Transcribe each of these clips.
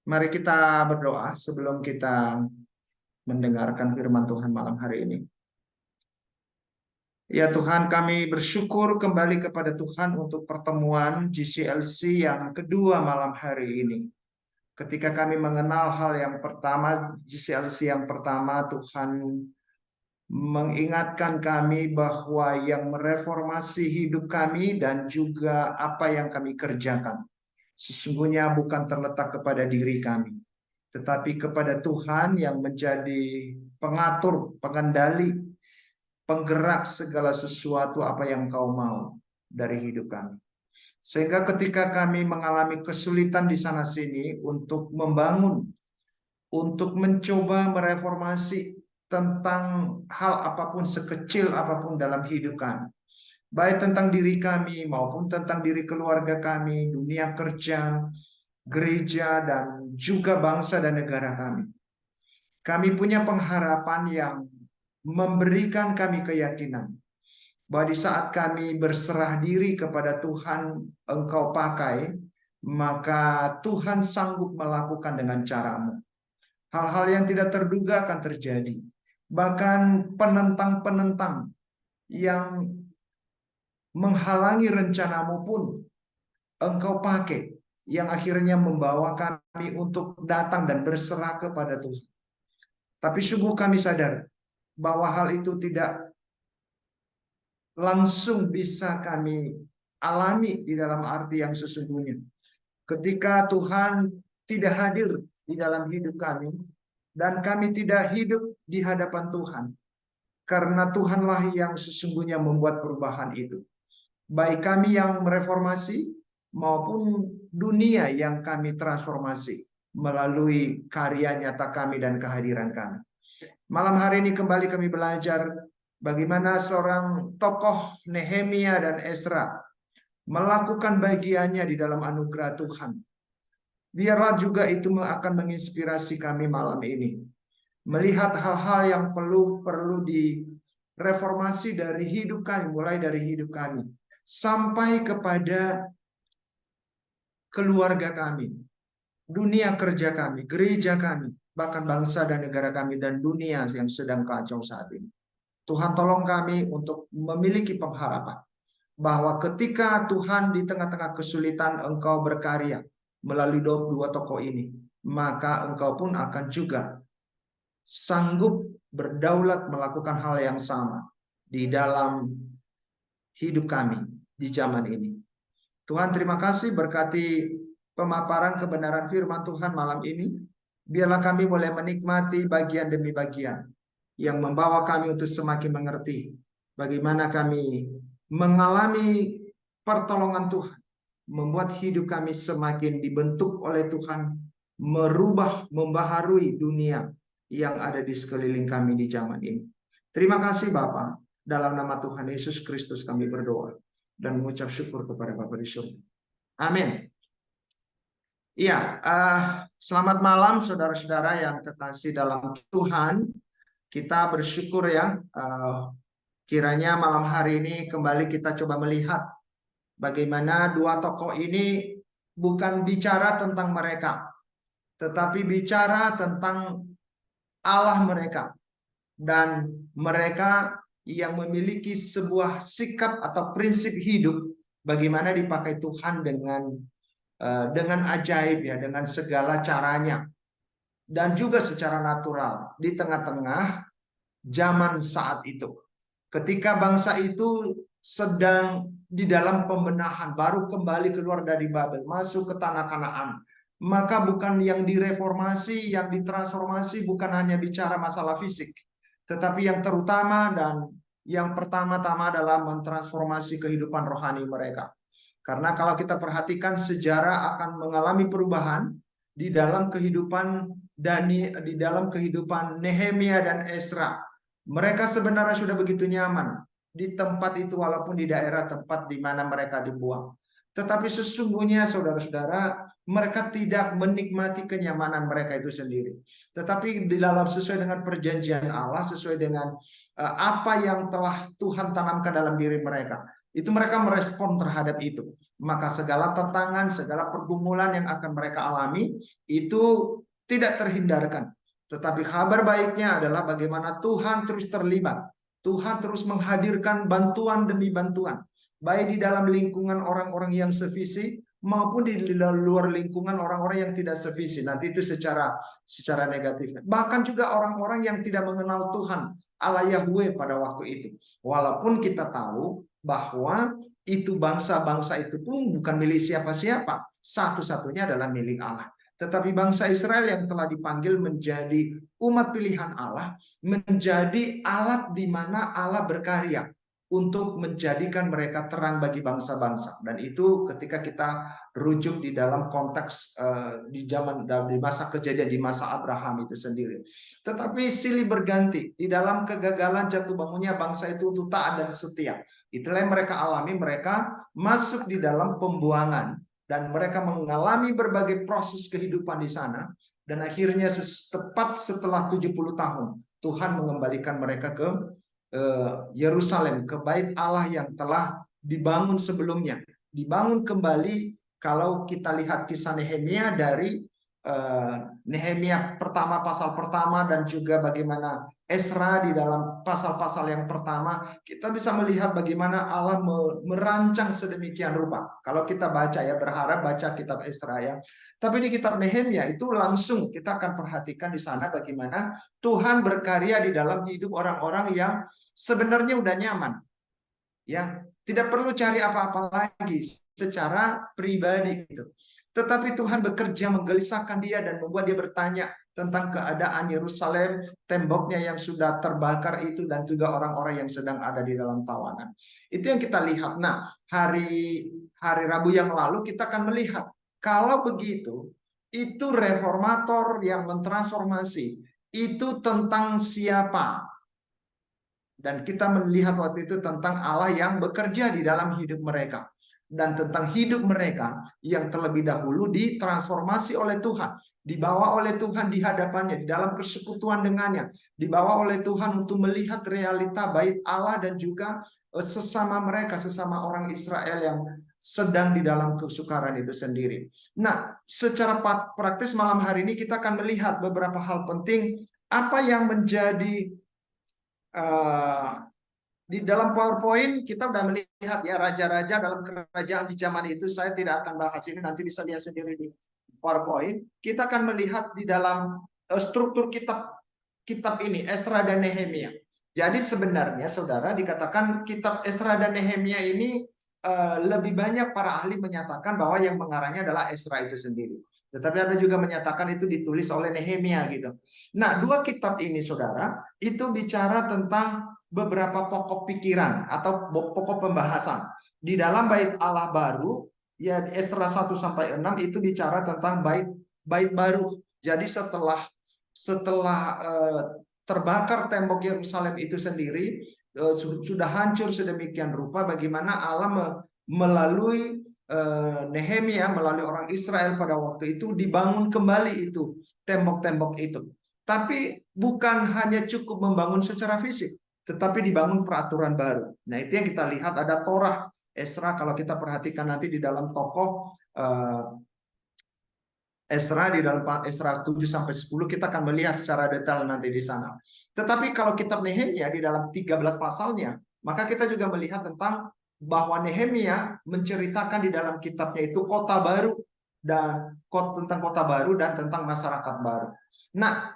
Mari kita berdoa sebelum kita mendengarkan firman Tuhan malam hari ini. Ya Tuhan, kami bersyukur kembali kepada Tuhan untuk pertemuan GCLC yang kedua malam hari ini. Ketika kami mengenal hal yang pertama, GCLC yang pertama, Tuhan mengingatkan kami bahwa yang mereformasi hidup kami dan juga apa yang kami kerjakan sesungguhnya bukan terletak kepada diri kami, tetapi kepada Tuhan yang menjadi pengatur, pengendali, penggerak segala sesuatu apa yang Kau mau dari hidup kami. Sehingga ketika kami mengalami kesulitan di sana sini untuk membangun, untuk mencoba mereformasi tentang hal apapun sekecil apapun dalam hidup kami, baik tentang diri kami maupun tentang diri keluarga kami, dunia kerja, gereja, dan juga bangsa dan negara kami. Kami punya pengharapan yang memberikan kami keyakinan bahwa di saat kami berserah diri kepada Tuhan, Engkau pakai, maka Tuhan sanggup melakukan dengan caramu. Hal-hal yang tidak terduga akan terjadi. Bahkan penentang-penentang yang menghalangi rencanamu pun Engkau pakai, yang akhirnya membawa kami untuk datang dan berserah kepada Tuhan. Tapi sungguh kami sadar bahwa hal itu tidak langsung bisa kami alami di dalam arti yang sesungguhnya. Ketika Tuhan tidak hadir di dalam hidup kami, dan kami tidak hidup di hadapan Tuhan, karena Tuhanlah yang sesungguhnya membuat perubahan itu. Baik kami yang mereformasi, maupun dunia yang kami transformasi melalui karya nyata kami dan kehadiran kami. Malam hari ini kembali kami belajar bagaimana seorang tokoh Nehemia dan Ezra melakukan bagiannya di dalam anugerah Tuhan. Biarlah juga itu akan menginspirasi kami malam ini. Melihat hal-hal yang perlu direformasi dari hidup kami, mulai dari hidup kami, sampai kepada keluarga kami, dunia kerja kami, gereja kami, bahkan bangsa dan negara kami, dan dunia yang sedang kacau saat ini. Tuhan tolong kami untuk memiliki pengharapan bahwa ketika Tuhan di tengah-tengah kesulitan Engkau berkarya melalui dua tokoh ini, maka Engkau pun akan juga sanggup berdaulat melakukan hal yang sama di dalam hidup kami di zaman ini. Tuhan, terima kasih berkati pemaparan kebenaran firman Tuhan malam ini. Biarlah kami boleh menikmati bagian demi bagian yang membawa kami untuk semakin mengerti bagaimana kami mengalami pertolongan Tuhan, membuat hidup kami semakin dibentuk oleh Tuhan, merubah, membaharui dunia yang ada di sekeliling kami di zaman ini. Terima kasih Bapa, dalam nama Tuhan Yesus Kristus kami berdoa dan mengucap syukur kepada Bapa di surga. Amin. Iya, selamat malam saudara-saudara yang terkasih dalam Tuhan. Kita bersyukur ya, kiranya malam hari ini kembali kita coba melihat bagaimana dua tokoh ini bukan bicara tentang mereka, tetapi bicara tentang Allah mereka. Dan mereka yang memiliki sebuah sikap atau prinsip hidup bagaimana dipakai Tuhan dengan ajaib ya, dengan segala caranya, dan juga secara natural di tengah-tengah zaman saat itu. Ketika bangsa itu sedang di dalam pembenahan, baru kembali keluar dari Babel, masuk ke tanah Kanaan, maka bukan yang direformasi, yang ditransformasi bukan hanya bicara masalah fisik, tetapi yang terutama dan yang pertama-tama adalah mentransformasi kehidupan rohani mereka. Karena kalau kita perhatikan sejarah akan mengalami perubahan di dalam kehidupan di dalam kehidupan Nehemia dan Ezra. Mereka sebenarnya sudah begitu nyaman di tempat itu walaupun di daerah tempat di mana mereka dibuang. Tetapi sesungguhnya saudara-saudara, mereka tidak menikmati kenyamanan mereka itu sendiri. Tetapi di dalam sesuai dengan perjanjian Allah, sesuai dengan apa yang telah Tuhan tanamkan dalam diri mereka, Itu mereka merespon terhadap itu. Maka segala tantangan, segala pergumulan yang akan mereka alami itu tidak terhindarkan. Tetapi kabar baiknya adalah bagaimana Tuhan terus terlibat. Tuhan terus menghadirkan bantuan demi bantuan, baik di dalam lingkungan orang-orang yang sevisi maupun di luar lingkungan orang-orang yang tidak sevisi. Nanti itu secara negatif. Bahkan juga orang-orang yang tidak mengenal Tuhan, Allah Yahweh pada waktu itu. Walaupun kita tahu bahwa itu bangsa-bangsa itu pun bukan milik siapa-siapa. Satu-satunya adalah milik Allah. Tetapi bangsa Israel yang telah dipanggil menjadi umat pilihan Allah, menjadi alat di mana Allah berkarya untuk menjadikan mereka terang bagi bangsa-bangsa. Dan itu ketika kita rujuk di dalam konteks di masa kejadian, di masa Abraham itu sendiri. Tetapi silih berganti di dalam kegagalan jatuh bangunnya bangsa itu untuk taat dan setia. Itulah yang mereka alami. Mereka masuk di dalam pembuangan dan mereka mengalami berbagai proses kehidupan di sana, dan akhirnya tepat setelah 70 tahun Tuhan mengembalikan mereka ke Yerusalem, ke bait Allah yang telah dibangun sebelumnya. Dibangun kembali. Kalau kita lihat kisah Nehemia dari Nehemia pertama pasal pertama dan juga bagaimana Esra di dalam pasal-pasal yang pertama, kita bisa melihat bagaimana Allah merancang sedemikian rupa. Kalau kita baca ya, berharap baca kitab Esra ya. Tapi di kitab Nehemia itu langsung kita akan perhatikan di sana bagaimana Tuhan berkarya di dalam hidup orang-orang yang sebenarnya udah nyaman. Ya, tidak perlu cari apa-apa lagi secara pribadi gitu. Tetapi Tuhan bekerja menggelisahkan dia dan membuat dia bertanya tentang keadaan Yerusalem, temboknya yang sudah terbakar itu, dan juga orang-orang yang sedang ada di dalam tawanan. Itu yang kita lihat. Nah, hari Rabu yang lalu kita akan melihat kalau begitu, itu reformator yang mentransformasi itu tentang siapa? Dan kita melihat waktu itu tentang Allah yang bekerja di dalam hidup mereka. Dan tentang hidup mereka yang terlebih dahulu ditransformasi oleh Tuhan. Dibawa oleh Tuhan di hadapannya, di dalam persekutuan dengannya. Dibawa oleh Tuhan untuk melihat realita bait Allah dan juga sesama mereka, sesama orang Israel yang sedang di dalam kesukaran itu sendiri. Nah, secara praktis malam hari ini kita akan melihat beberapa hal penting apa yang menjadi di dalam PowerPoint. Kita sudah melihat ya raja-raja dalam kerajaan di zaman itu. Saya tidak akan bahas ini, nanti bisa lihat sendiri di PowerPoint. Kita akan melihat di dalam struktur kitab ini, Esra dan Nehemia. Jadi sebenarnya saudara, dikatakan kitab Esra dan Nehemia ini lebih banyak para ahli menyatakan bahwa yang mengarangnya adalah Esra itu sendiri. Tetapi ada juga menyatakan itu ditulis oleh Nehemia gitu. Nah, dua kitab ini saudara, itu bicara tentang beberapa pokok pikiran atau pokok pembahasan. Di dalam bait Allah baru, ya Esra 1 sampai 6 itu bicara tentang bait baru. Jadi setelah terbakar tembok Yerusalem itu sendiri, sudah hancur sedemikian rupa, bagaimana Allah melalui Nehemia, melalui orang Israel pada waktu itu dibangun kembali itu tembok-tembok itu. Tapi bukan hanya cukup membangun secara fisik, tetapi dibangun peraturan baru. Nah, itu yang kita lihat ada Torah, Esra. Kalau kita perhatikan nanti di dalam tokoh Esra, di dalam Esra 7 sampai 10 kita akan melihat secara detail nanti di sana. Tetapi kalau kitab Nehemia di dalam 13 pasalnya, maka kita juga melihat tentang bahwa Nehemia menceritakan di dalam kitabnya itu kota baru dan tentang kota baru dan tentang masyarakat baru. Nah,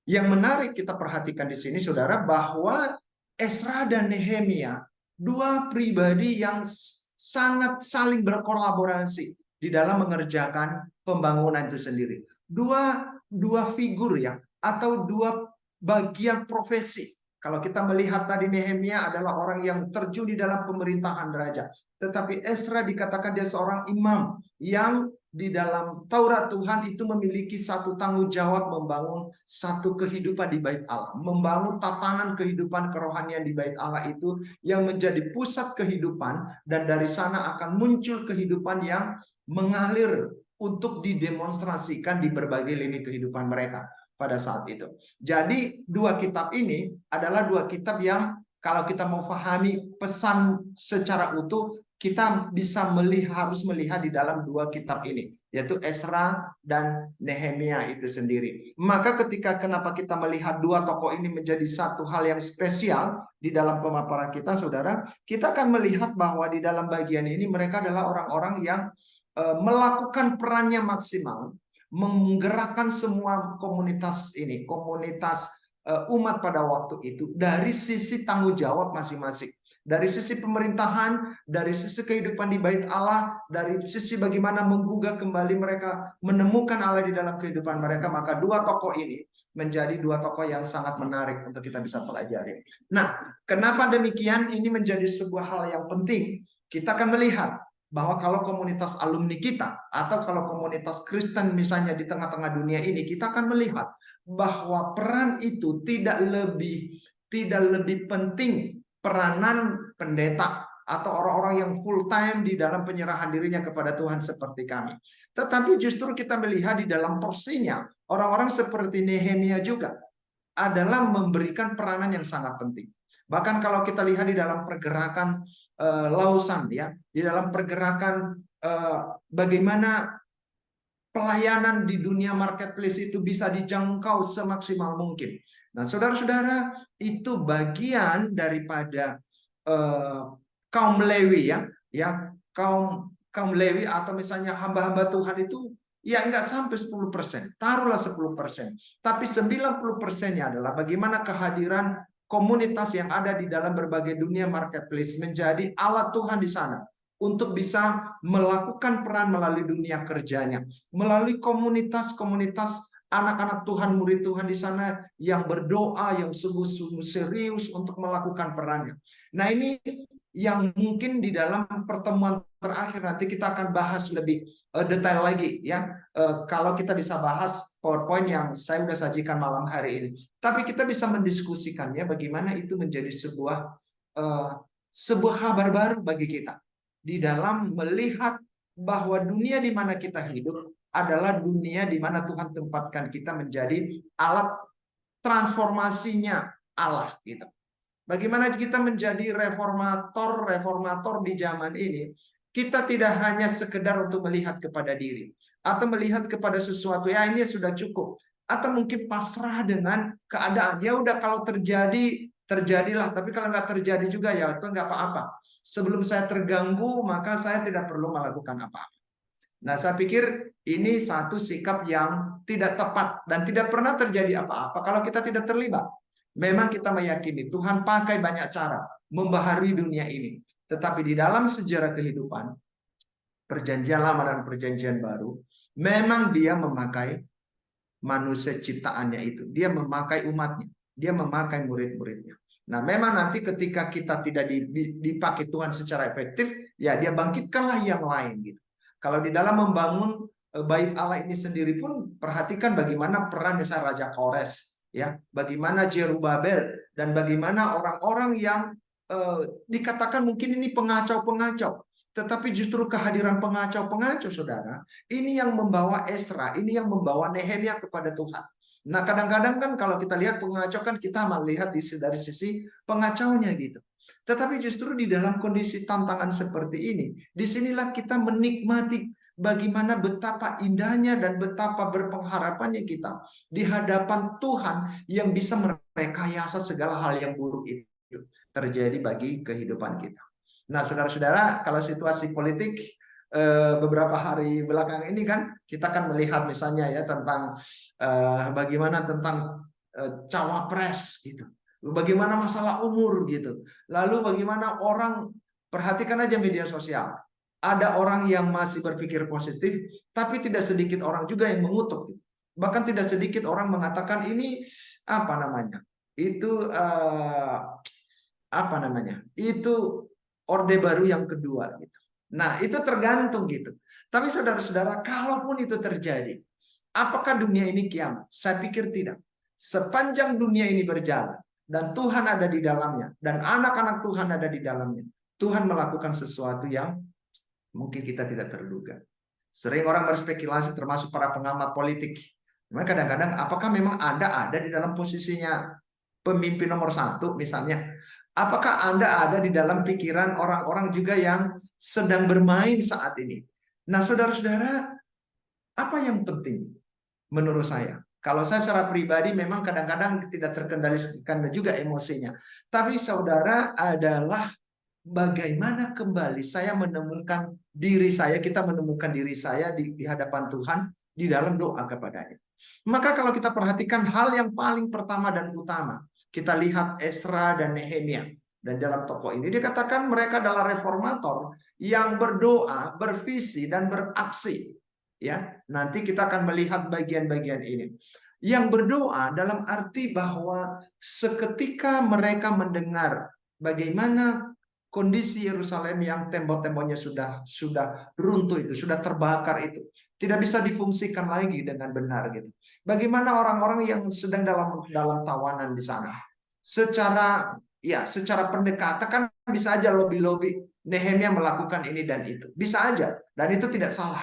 yang menarik kita perhatikan di sini saudara, bahwa Esra dan Nehemia dua pribadi yang sangat saling berkolaborasi di dalam mengerjakan pembangunan itu sendiri. Dua figur ya, atau dua bagian profesi. Kalau kita melihat tadi Nehemia adalah orang yang terjun di dalam pemerintahan raja. Tetapi Esra dikatakan dia seorang imam yang di dalam Taurat Tuhan itu memiliki satu tanggung jawab membangun satu kehidupan di bait Allah. Membangun tatanan kehidupan kerohanian di bait Allah itu yang menjadi pusat kehidupan. Dan dari sana akan muncul kehidupan yang mengalir untuk didemonstrasikan di berbagai lini kehidupan mereka pada saat itu. Jadi dua kitab ini adalah dua kitab yang kalau kita mau pahami pesan secara utuh, kita bisa harus melihat di dalam dua kitab ini, yaitu Esra dan Nehemia itu sendiri. Maka kenapa kita melihat dua tokoh ini menjadi satu hal yang spesial di dalam pemaparan kita, saudara, kita akan melihat bahwa di dalam bagian ini mereka adalah orang-orang yang melakukan perannya maksimal, menggerakkan semua komunitas ini, komunitas umat pada waktu itu dari sisi tanggung jawab masing-masing. Dari sisi pemerintahan, dari sisi kehidupan di bait Allah, dari sisi bagaimana menggugah kembali mereka, menemukan Allah di dalam kehidupan mereka, maka dua tokoh ini menjadi dua tokoh yang sangat menarik untuk kita bisa pelajari. Nah, kenapa demikian? Ini menjadi sebuah hal yang penting. Kita akan melihat bahwa kalau komunitas alumni kita atau kalau komunitas Kristen misalnya di tengah-tengah dunia ini, kita akan melihat bahwa peran itu tidak lebih penting peranan pendeta atau orang-orang yang full time di dalam penyerahan dirinya kepada Tuhan seperti kami. Tetapi justru kita melihat di dalam porsinya orang-orang seperti Nehemia juga adalah memberikan peranan yang sangat penting. Bahkan kalau kita lihat di dalam pergerakan Lausan, ya, di dalam pergerakan bagaimana pelayanan di dunia marketplace itu bisa dijangkau semaksimal mungkin. Nah, saudara-saudara, itu bagian daripada kaum Lewi, ya kaum Lewi atau misalnya hamba-hamba Tuhan itu ya nggak sampai 10%, taruhlah 10%. Tapi 90%-nya adalah bagaimana kehadiran komunitas yang ada di dalam berbagai dunia marketplace menjadi alat Tuhan di sana untuk bisa melakukan peran melalui dunia kerjanya, melalui komunitas-komunitas anak-anak Tuhan, murid Tuhan di sana yang berdoa, yang sungguh-sungguh serius untuk melakukan perannya. Nah, ini yang mungkin di dalam pertemuan terakhir nanti kita akan bahas lebih detail lagi, ya. Kalau kita bisa bahas PowerPoint yang saya sudah sajikan malam hari ini, tapi kita bisa mendiskusikannya bagaimana itu menjadi sebuah kabar baru bagi kita di dalam melihat bahwa dunia di mana kita hidup adalah dunia di mana Tuhan tempatkan kita menjadi alat transformasinya Allah gitu. Bagaimana kita menjadi reformator di zaman ini? Kita tidak hanya sekedar untuk melihat kepada diri atau melihat kepada sesuatu, ya ini sudah cukup, atau mungkin pasrah dengan keadaan. Ya udah, kalau terjadi terjadilah, tapi kalau nggak terjadi juga ya itu nggak apa-apa. Sebelum saya terganggu, maka saya tidak perlu melakukan apa-apa. Nah, saya pikir ini satu sikap yang tidak tepat dan tidak pernah terjadi apa-apa kalau kita tidak terlibat. Memang kita meyakini Tuhan pakai banyak cara membaharui dunia ini. Tetapi di dalam sejarah kehidupan, perjanjian lama dan perjanjian baru, memang dia memakai manusia ciptaannya itu. Dia memakai umatnya. Dia memakai murid-muridnya. Nah, memang nanti ketika kita tidak dipakai Tuhan secara efektif, ya dia bangkitkanlah yang lain gitu. Kalau di dalam membangun bait Allah ini sendiri pun, perhatikan bagaimana peran misalnya Raja Kores, ya, bagaimana Jerubabel, dan bagaimana orang-orang yang dikatakan mungkin ini pengacau-pengacau, tetapi justru kehadiran pengacau-pengacau, saudara, ini yang membawa Esra, ini yang membawa Nehemia kepada Tuhan. Nah, kadang-kadang kan kalau kita lihat pengacau kan kita melihat dari sisi pengacaunya gitu. Tetapi justru di dalam kondisi tantangan seperti ini, disinilah kita menikmati bagaimana betapa indahnya dan betapa berpengharapannya kita di hadapan Tuhan yang bisa merekayasa segala hal yang buruk itu terjadi bagi kehidupan kita. Nah, saudara-saudara, kalau situasi politik beberapa hari belakang ini kan kita kan melihat misalnya ya tentang bagaimana tentang cawapres gitu, bagaimana masalah umur gitu, lalu bagaimana orang, perhatikan aja media sosial, ada orang yang masih berpikir positif, tapi tidak sedikit orang juga yang mengutuk gitu. Bahkan tidak sedikit orang mengatakan ini apa namanya itu apa namanya itu orde baru yang kedua gitu. Nah, itu tergantung gitu. Tapi saudara-saudara, kalaupun itu terjadi, apakah dunia ini kiamat? Saya pikir tidak. Sepanjang dunia ini berjalan dan Tuhan ada di dalamnya dan anak-anak Tuhan ada di dalamnya, Tuhan melakukan sesuatu yang mungkin kita tidak terduga. Sering orang berspekulasi, termasuk para pengamat politik. Memang kadang-kadang apakah memang Anda ada di dalam posisinya pemimpin nomor satu misalnya, Apakah Anda ada di dalam pikiran orang-orang juga yang sedang bermain saat ini? Nah, saudara-saudara, apa yang penting menurut saya? Kalau saya secara pribadi memang kadang-kadang tidak terkendalikan juga emosinya. Tapi saudara adalah bagaimana kembali saya menemukan diri saya, kita menemukan diri saya di hadapan Tuhan di dalam doa kepadanya. Maka kalau kita perhatikan hal yang paling pertama dan utama, kita lihat Esra dan Nehemia. Dan dalam tokoh ini dikatakan mereka adalah reformator yang berdoa, bervisi, dan beraksi. Ya, nanti kita akan melihat bagian-bagian ini. Yang berdoa dalam arti bahwa seketika mereka mendengar bagaimana kondisi Yerusalem yang tembok-temboknya sudah runtuh itu, sudah terbakar itu, tidak bisa difungsikan lagi dengan benar gitu. Bagaimana orang-orang yang sedang dalam tawanan di sana? Secara pendekatan kan bisa aja lobby-lobby Nehemia melakukan ini dan itu. Bisa aja, dan itu tidak salah.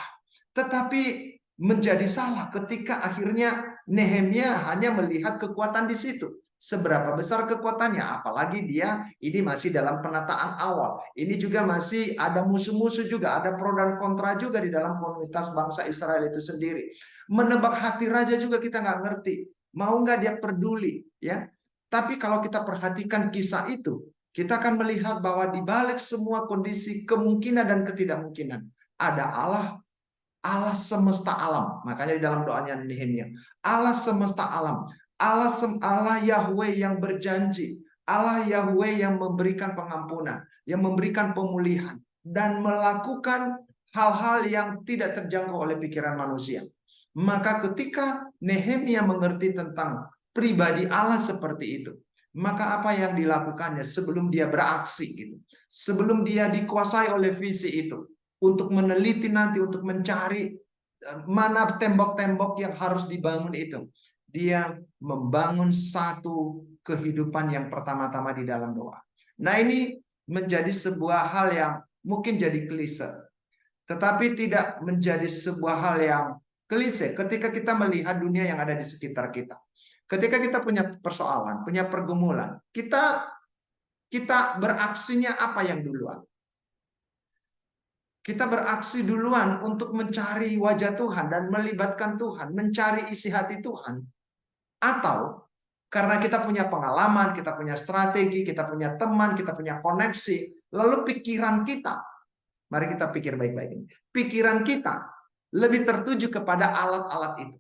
Tetapi menjadi salah ketika akhirnya Nehemia hanya melihat kekuatan di situ. Seberapa besar kekuatannya, apalagi dia ini masih dalam penataan awal. Ini juga masih ada musuh-musuh juga, ada pro dan kontra juga di dalam komunitas bangsa Israel itu sendiri. Menebak hati raja juga kita nggak ngerti, mau nggak dia peduli, ya. Tapi kalau kita perhatikan kisah itu, kita akan melihat bahwa di balik semua kondisi kemungkinan dan ketidakmungkinan, ada Allah semesta alam. Makanya di dalam doanya Nehemia, Allah semesta alam, Allah Yahweh yang berjanji, Allah Yahweh yang memberikan pengampunan, yang memberikan pemulihan, dan melakukan hal-hal yang tidak terjangkau oleh pikiran manusia. Maka ketika Nehemia mengerti tentang pribadi Allah seperti itu, maka apa yang dilakukannya sebelum dia beraksi gitu, sebelum dia dikuasai oleh visi itu, untuk meneliti nanti, untuk mencari mana tembok-tembok yang harus dibangun itu, dia membangun satu kehidupan yang pertama-tama di dalam doa. Nah, ini menjadi sebuah hal yang mungkin jadi klise, tetapi tidak menjadi sebuah hal yang klise ketika kita melihat dunia yang ada di sekitar kita. Ketika kita punya persoalan, punya pergumulan, kita beraksinya apa yang duluan? Kita beraksi duluan untuk mencari wajah Tuhan dan melibatkan Tuhan, mencari isi hati Tuhan. Atau karena kita punya pengalaman, kita punya strategi, kita punya teman, kita punya koneksi, lalu pikiran kita, mari kita pikir baik-baik ini, pikiran kita lebih tertuju kepada alat-alat itu.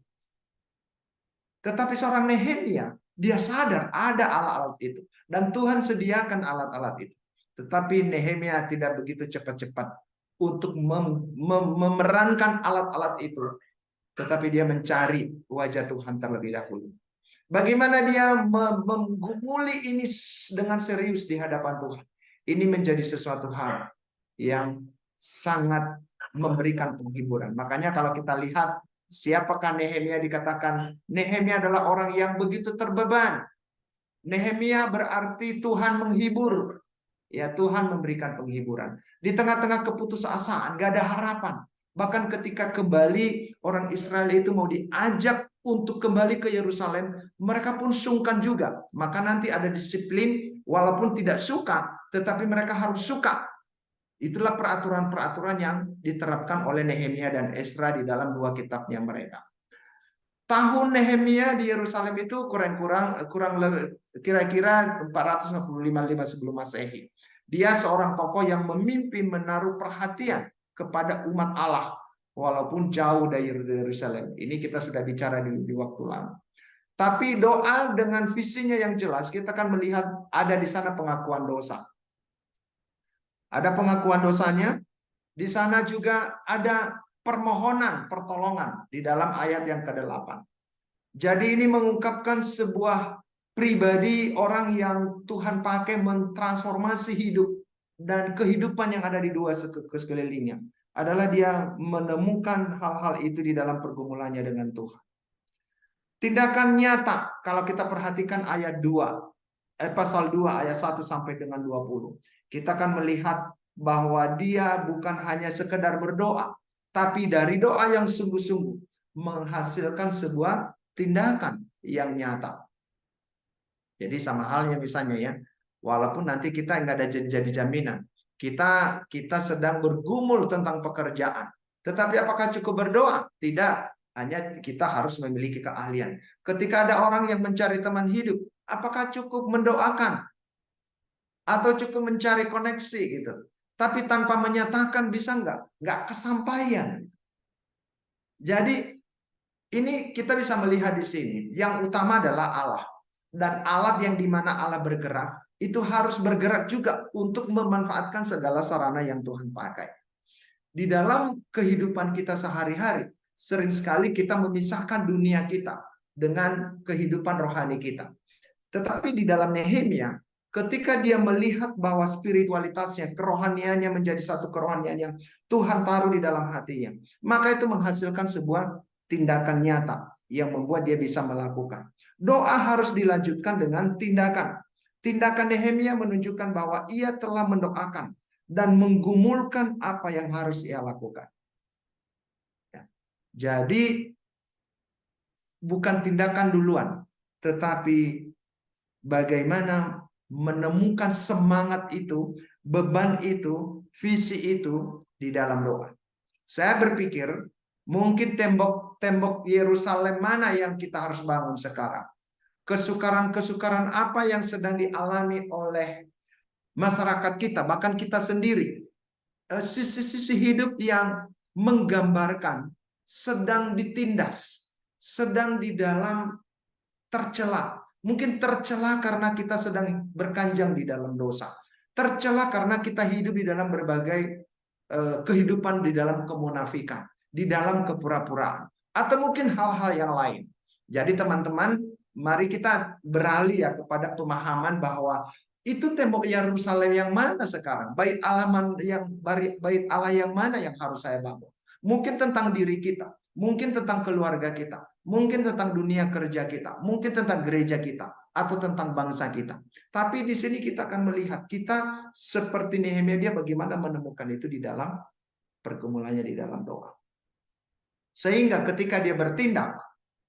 Tetapi seorang Nehemia, dia sadar ada alat-alat itu. Dan Tuhan sediakan alat-alat itu. Tetapi Nehemia tidak begitu cepat-cepat untuk memerankan alat-alat itu. Tetapi dia mencari wajah Tuhan terlebih dahulu. Bagaimana dia menggumuli ini dengan serius di hadapan Tuhan. Ini menjadi sesuatu hal yang sangat memberikan penghiburan. Makanya kalau kita lihat siapakah Nehemia, dikatakan Nehemia adalah orang yang begitu terbeban. Nehemia berarti Tuhan menghibur. Ya, Tuhan memberikan penghiburan. Di tengah-tengah keputusasaan, gak ada harapan. Bahkan ketika kembali orang Israel itu mau diajak untuk kembali ke Yerusalem, mereka pun sungkan juga. Maka nanti ada disiplin, walaupun tidak suka, tetapi mereka harus suka. Itulah peraturan-peraturan yang diterapkan oleh Nehemia dan Esra di dalam dua kitabnya mereka. Tahun Nehemia di Yerusalem itu kira-kira 455 sebelum Masehi. Dia seorang tokoh yang memimpin, menaruh perhatian kepada umat Allah walaupun jauh dari Yerusalem. Ini kita sudah bicara di waktu lama. Tapi doa dengan visinya yang jelas, kita akan melihat ada di sana pengakuan dosa. Ada pengakuan dosanya. Di sana juga ada permohonan pertolongan di dalam ayat yang ke-8. Jadi ini mengungkapkan sebuah pribadi orang yang Tuhan pakai mentransformasi hidup dan kehidupan yang ada di dua sekelilingnya. Adalah dia menemukan hal-hal itu di dalam pergumulannya dengan Tuhan. Tindakan nyata kalau kita perhatikan ayat 2, pasal 2 ayat 1 sampai dengan 20. Kita akan melihat bahwa dia bukan hanya sekedar berdoa, tapi dari doa yang sungguh-sungguh menghasilkan sebuah tindakan yang nyata. Jadi sama halnya misalnya ya, Walaupun nanti kita nggak ada jadi jaminan. Kita sedang bergumul tentang pekerjaan. Tetapi apakah cukup berdoa? Tidak. Hanya kita harus memiliki keahlian. Ketika ada orang yang mencari teman hidup, apakah cukup mendoakan? Atau cukup mencari koneksi gitu? Tapi tanpa menyatakan bisa nggak? Nggak kesampaian. Jadi ini kita bisa melihat di sini. Yang utama adalah Allah. Dan alat yang dimana Allah bergerak, itu harus bergerak juga untuk memanfaatkan segala sarana yang Tuhan pakai. Di dalam kehidupan kita sehari-hari, sering sekali kita memisahkan dunia kita dengan kehidupan rohani kita. Tetapi di dalam Nehemia, ketika dia melihat bahwa spiritualitasnya, kerohaniannya menjadi satu kerohanian yang Tuhan taruh di dalam hatinya, maka itu menghasilkan sebuah tindakan nyata yang membuat dia bisa melakukan. Doa harus dilanjutkan dengan tindakan. Tindakan Nehemia menunjukkan bahwa ia telah mendoakan dan menggumulkan apa yang harus ia lakukan. Jadi bukan tindakan duluan, tetapi bagaimana menemukan semangat itu, beban itu, visi itu di dalam doa. Saya berpikir mungkin tembok Yerusalem mana yang kita harus bangun sekarang? Kesukaran-kesukaran apa yang sedang dialami oleh masyarakat kita, bahkan kita sendiri. Sisi-sisi hidup yang menggambarkan sedang ditindas, sedang di dalam tercela. Mungkin tercela karena kita sedang berkanjang di dalam dosa. Tercela karena kita hidup di dalam berbagai kehidupan di dalam kemunafikan, di dalam kepura-puraan, atau mungkin hal-hal yang lain. Jadi teman-teman, mari kita beralih ya kepada pemahaman bahwa itu tembok Yerusalem yang mana sekarang? Bait Allah yang mana yang harus saya bangun? Mungkin tentang diri kita, mungkin tentang keluarga kita, mungkin tentang dunia kerja kita, mungkin tentang gereja kita, atau tentang bangsa kita. Tapi di sini kita akan melihat kita seperti Nehemia, dia bagaimana menemukan itu di dalam pergumulannya di dalam doa. Sehingga ketika dia bertindak,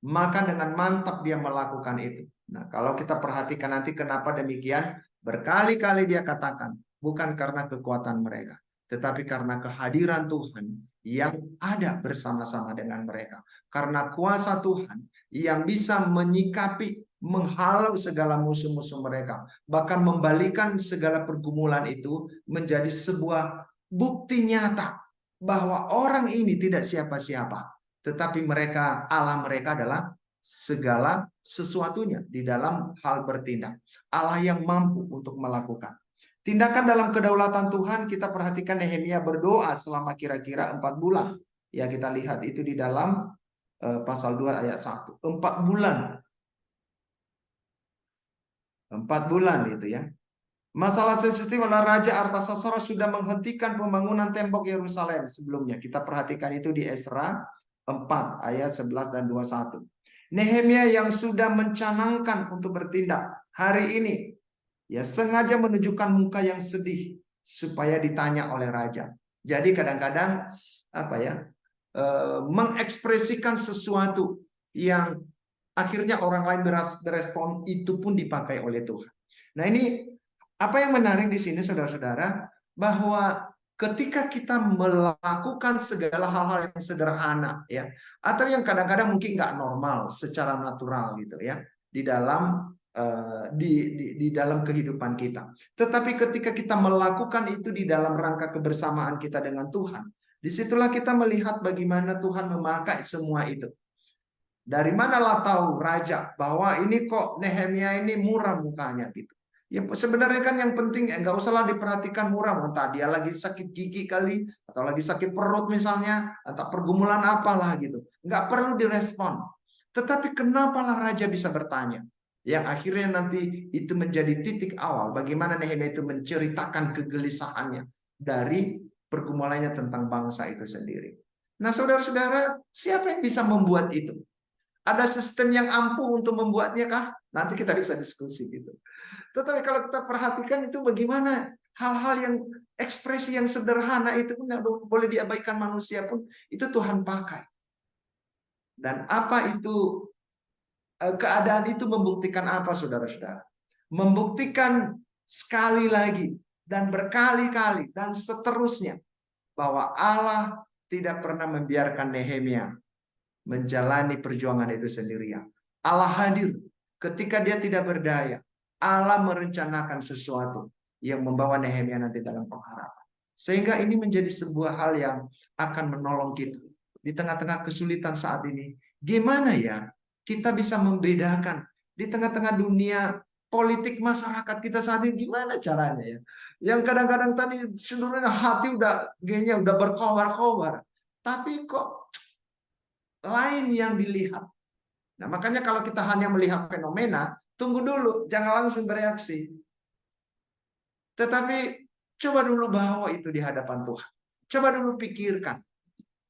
maka dengan mantap dia melakukan itu. Nah, kalau kita perhatikan nanti kenapa demikian, berkali-kali dia katakan, bukan karena kekuatan mereka, tetapi karena kehadiran Tuhan yang ada bersama-sama dengan mereka. Karena kuasa Tuhan yang bisa menyikapi, menghalau segala musuh-musuh mereka. Bahkan membalikan segala pergumulan itu menjadi sebuah bukti nyata bahwa orang ini tidak siapa-siapa. Tetapi Allah mereka adalah segala sesuatunya di dalam hal bertindak. Allah yang mampu untuk melakukan. Tindakan dalam kedaulatan Tuhan, kita perhatikan Nehemia berdoa selama kira-kira 4 bulan. Ya, kita lihat itu di dalam pasal 2 ayat 1. 4 bulan. 4 bulan itu ya. Masalah sensitif adalah Raja Artasasara sudah menghentikan pembangunan tembok Yerusalem sebelumnya. Kita perhatikan itu di Esra 4 ayat 11 dan 21. Nehemia yang sudah mencanangkan untuk bertindak hari ini, ya sengaja menunjukkan muka yang sedih supaya ditanya oleh raja. Jadi kadang-kadang mengekspresikan sesuatu yang akhirnya orang lain berespon, itu pun dipakai oleh Tuhan. Nah, ini apa yang menarik di sini saudara-saudara, bahwa ketika kita melakukan segala hal-hal yang sederhana ya, atau yang kadang-kadang mungkin nggak normal secara natural gitu ya, di dalam di dalam kehidupan kita. Tetapi ketika kita melakukan itu di dalam rangka kebersamaan kita dengan Tuhan, disitulah kita melihat bagaimana Tuhan memakai semua itu. Dari manalah tahu raja bahwa ini kok Nehemia ini murah mukanya gitu. Ya sebenarnya kan yang penting nggak usahlah diperhatikan murah, entah dia lagi sakit gigi kali, atau lagi sakit perut misalnya, atau pergumulan apalah gitu. Nggak perlu direspon. Tetapi kenapalah raja bisa bertanya? Yang akhirnya nanti itu menjadi titik awal bagaimana Nehemia itu menceritakan kegelisahannya dari pergumulannya tentang bangsa itu sendiri. Nah, saudara-saudara, siapa yang bisa membuat itu? Ada sistem yang ampuh untuk membuatnya kah? Nanti kita bisa diskusi gitu. Tetapi kalau kita perhatikan itu bagaimana hal-hal yang ekspresi yang sederhana itu pun boleh diabaikan manusia pun itu Tuhan pakai. Dan apa itu keadaan itu membuktikan apa saudara-saudara? Membuktikan sekali lagi dan berkali-kali dan seterusnya bahwa Allah tidak pernah membiarkan Nehemia menjalani perjuangan itu sendirian. Allah hadir ketika dia tidak berdaya. Allah merencanakan sesuatu yang membawa Nehemia nanti dalam pengharapan. Sehingga ini menjadi sebuah hal yang akan menolong kita di tengah-tengah kesulitan saat ini. Gimana ya kita bisa membedakan di tengah-tengah dunia politik masyarakat kita saat ini, gimana caranya ya? Yang kadang-kadang tadi seluruhnya hati udah berkobar-kobar, tapi kok lain yang dilihat. Nah, makanya kalau kita hanya melihat fenomena, tunggu dulu, jangan langsung bereaksi. Tetapi coba dulu bawa itu di hadapan Tuhan. Coba dulu pikirkan.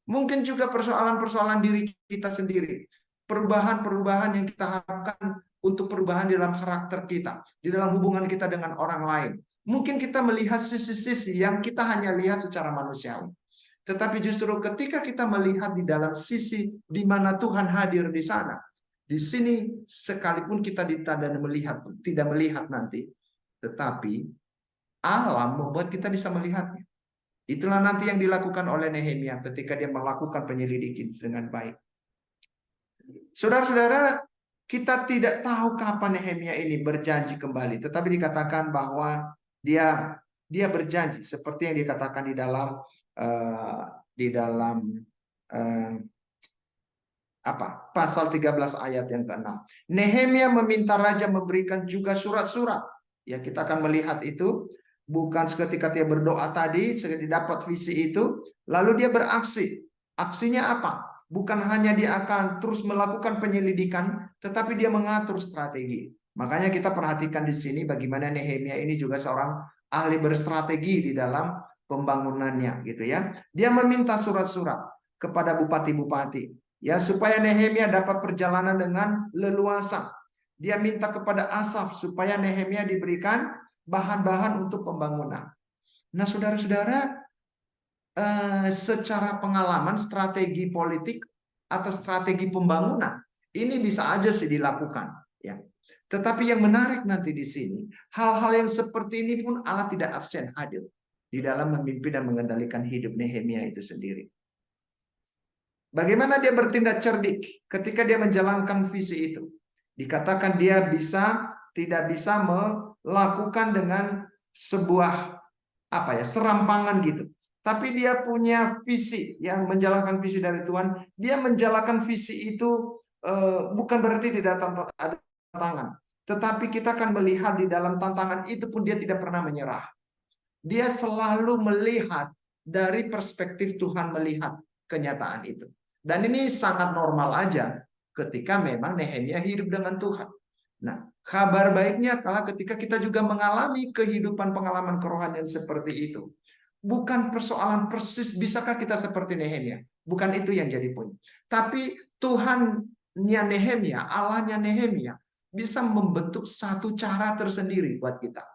Mungkin juga persoalan-persoalan diri kita sendiri. Perubahan-perubahan yang kita harapkan untuk perubahan di dalam karakter kita, di dalam hubungan kita dengan orang lain. Mungkin kita melihat sisi-sisi yang kita hanya lihat secara manusiawi. Tetapi justru ketika kita melihat di dalam sisi di mana Tuhan hadir di sana, di sini sekalipun kita ditanda melihat, tidak melihat nanti, tetapi Allah membuat kita bisa melihatnya. Itulah nanti yang dilakukan oleh Nehemia ketika dia melakukan penyelidikan dengan baik. Saudara-saudara, kita tidak tahu kapan Nehemia ini berjanji kembali, tetapi dikatakan bahwa dia berjanji seperti yang dikatakan di dalam pasal 13 ayat yang ke-6. Nehemia meminta raja memberikan juga surat-surat. Ya, kita akan melihat itu. Bukan seketika dia berdoa tadi, seketika dapat visi itu, lalu dia beraksi. Aksinya apa? Bukan hanya dia akan terus melakukan penyelidikan, tetapi dia mengatur strategi. Makanya kita perhatikan di sini bagaimana Nehemia ini juga seorang ahli berstrategi di dalam pembangunannya, gitu ya. Dia meminta surat-surat kepada bupati-bupati, ya, supaya Nehemia dapat perjalanan dengan leluasa. Dia minta kepada Asaf supaya Nehemia diberikan bahan-bahan untuk pembangunan. Nah, saudara-saudara, secara pengalaman strategi politik atau strategi pembangunan ini bisa aja sih dilakukan, ya. Tetapi yang menarik nanti di sini, hal-hal yang seperti ini pun Allah tidak absen hadir di dalam memimpin dan mengendalikan hidup Nehemia itu sendiri. Bagaimana dia bertindak cerdik ketika dia menjalankan visi itu? Dikatakan dia tidak bisa melakukan dengan sebuah serampangan gitu. Tapi dia punya visi yang menjalankan visi dari Tuhan. Dia menjalankan visi itu bukan berarti tidak ada tantangan. Tetapi kita akan melihat di dalam tantangan itu pun dia tidak pernah menyerah. Dia selalu melihat dari perspektif Tuhan melihat kenyataan itu. Dan ini sangat normal aja ketika memang Nehemia hidup dengan Tuhan. Nah, kabar baiknya kalau ketika kita juga mengalami kehidupan pengalaman kerohanian seperti itu. Bukan persoalan persis bisakah kita seperti Nehemia. Bukan itu yang jadi poin. Tapi Tuhannya Nehemia, Allahnya Nehemia bisa membentuk satu cara tersendiri buat kita.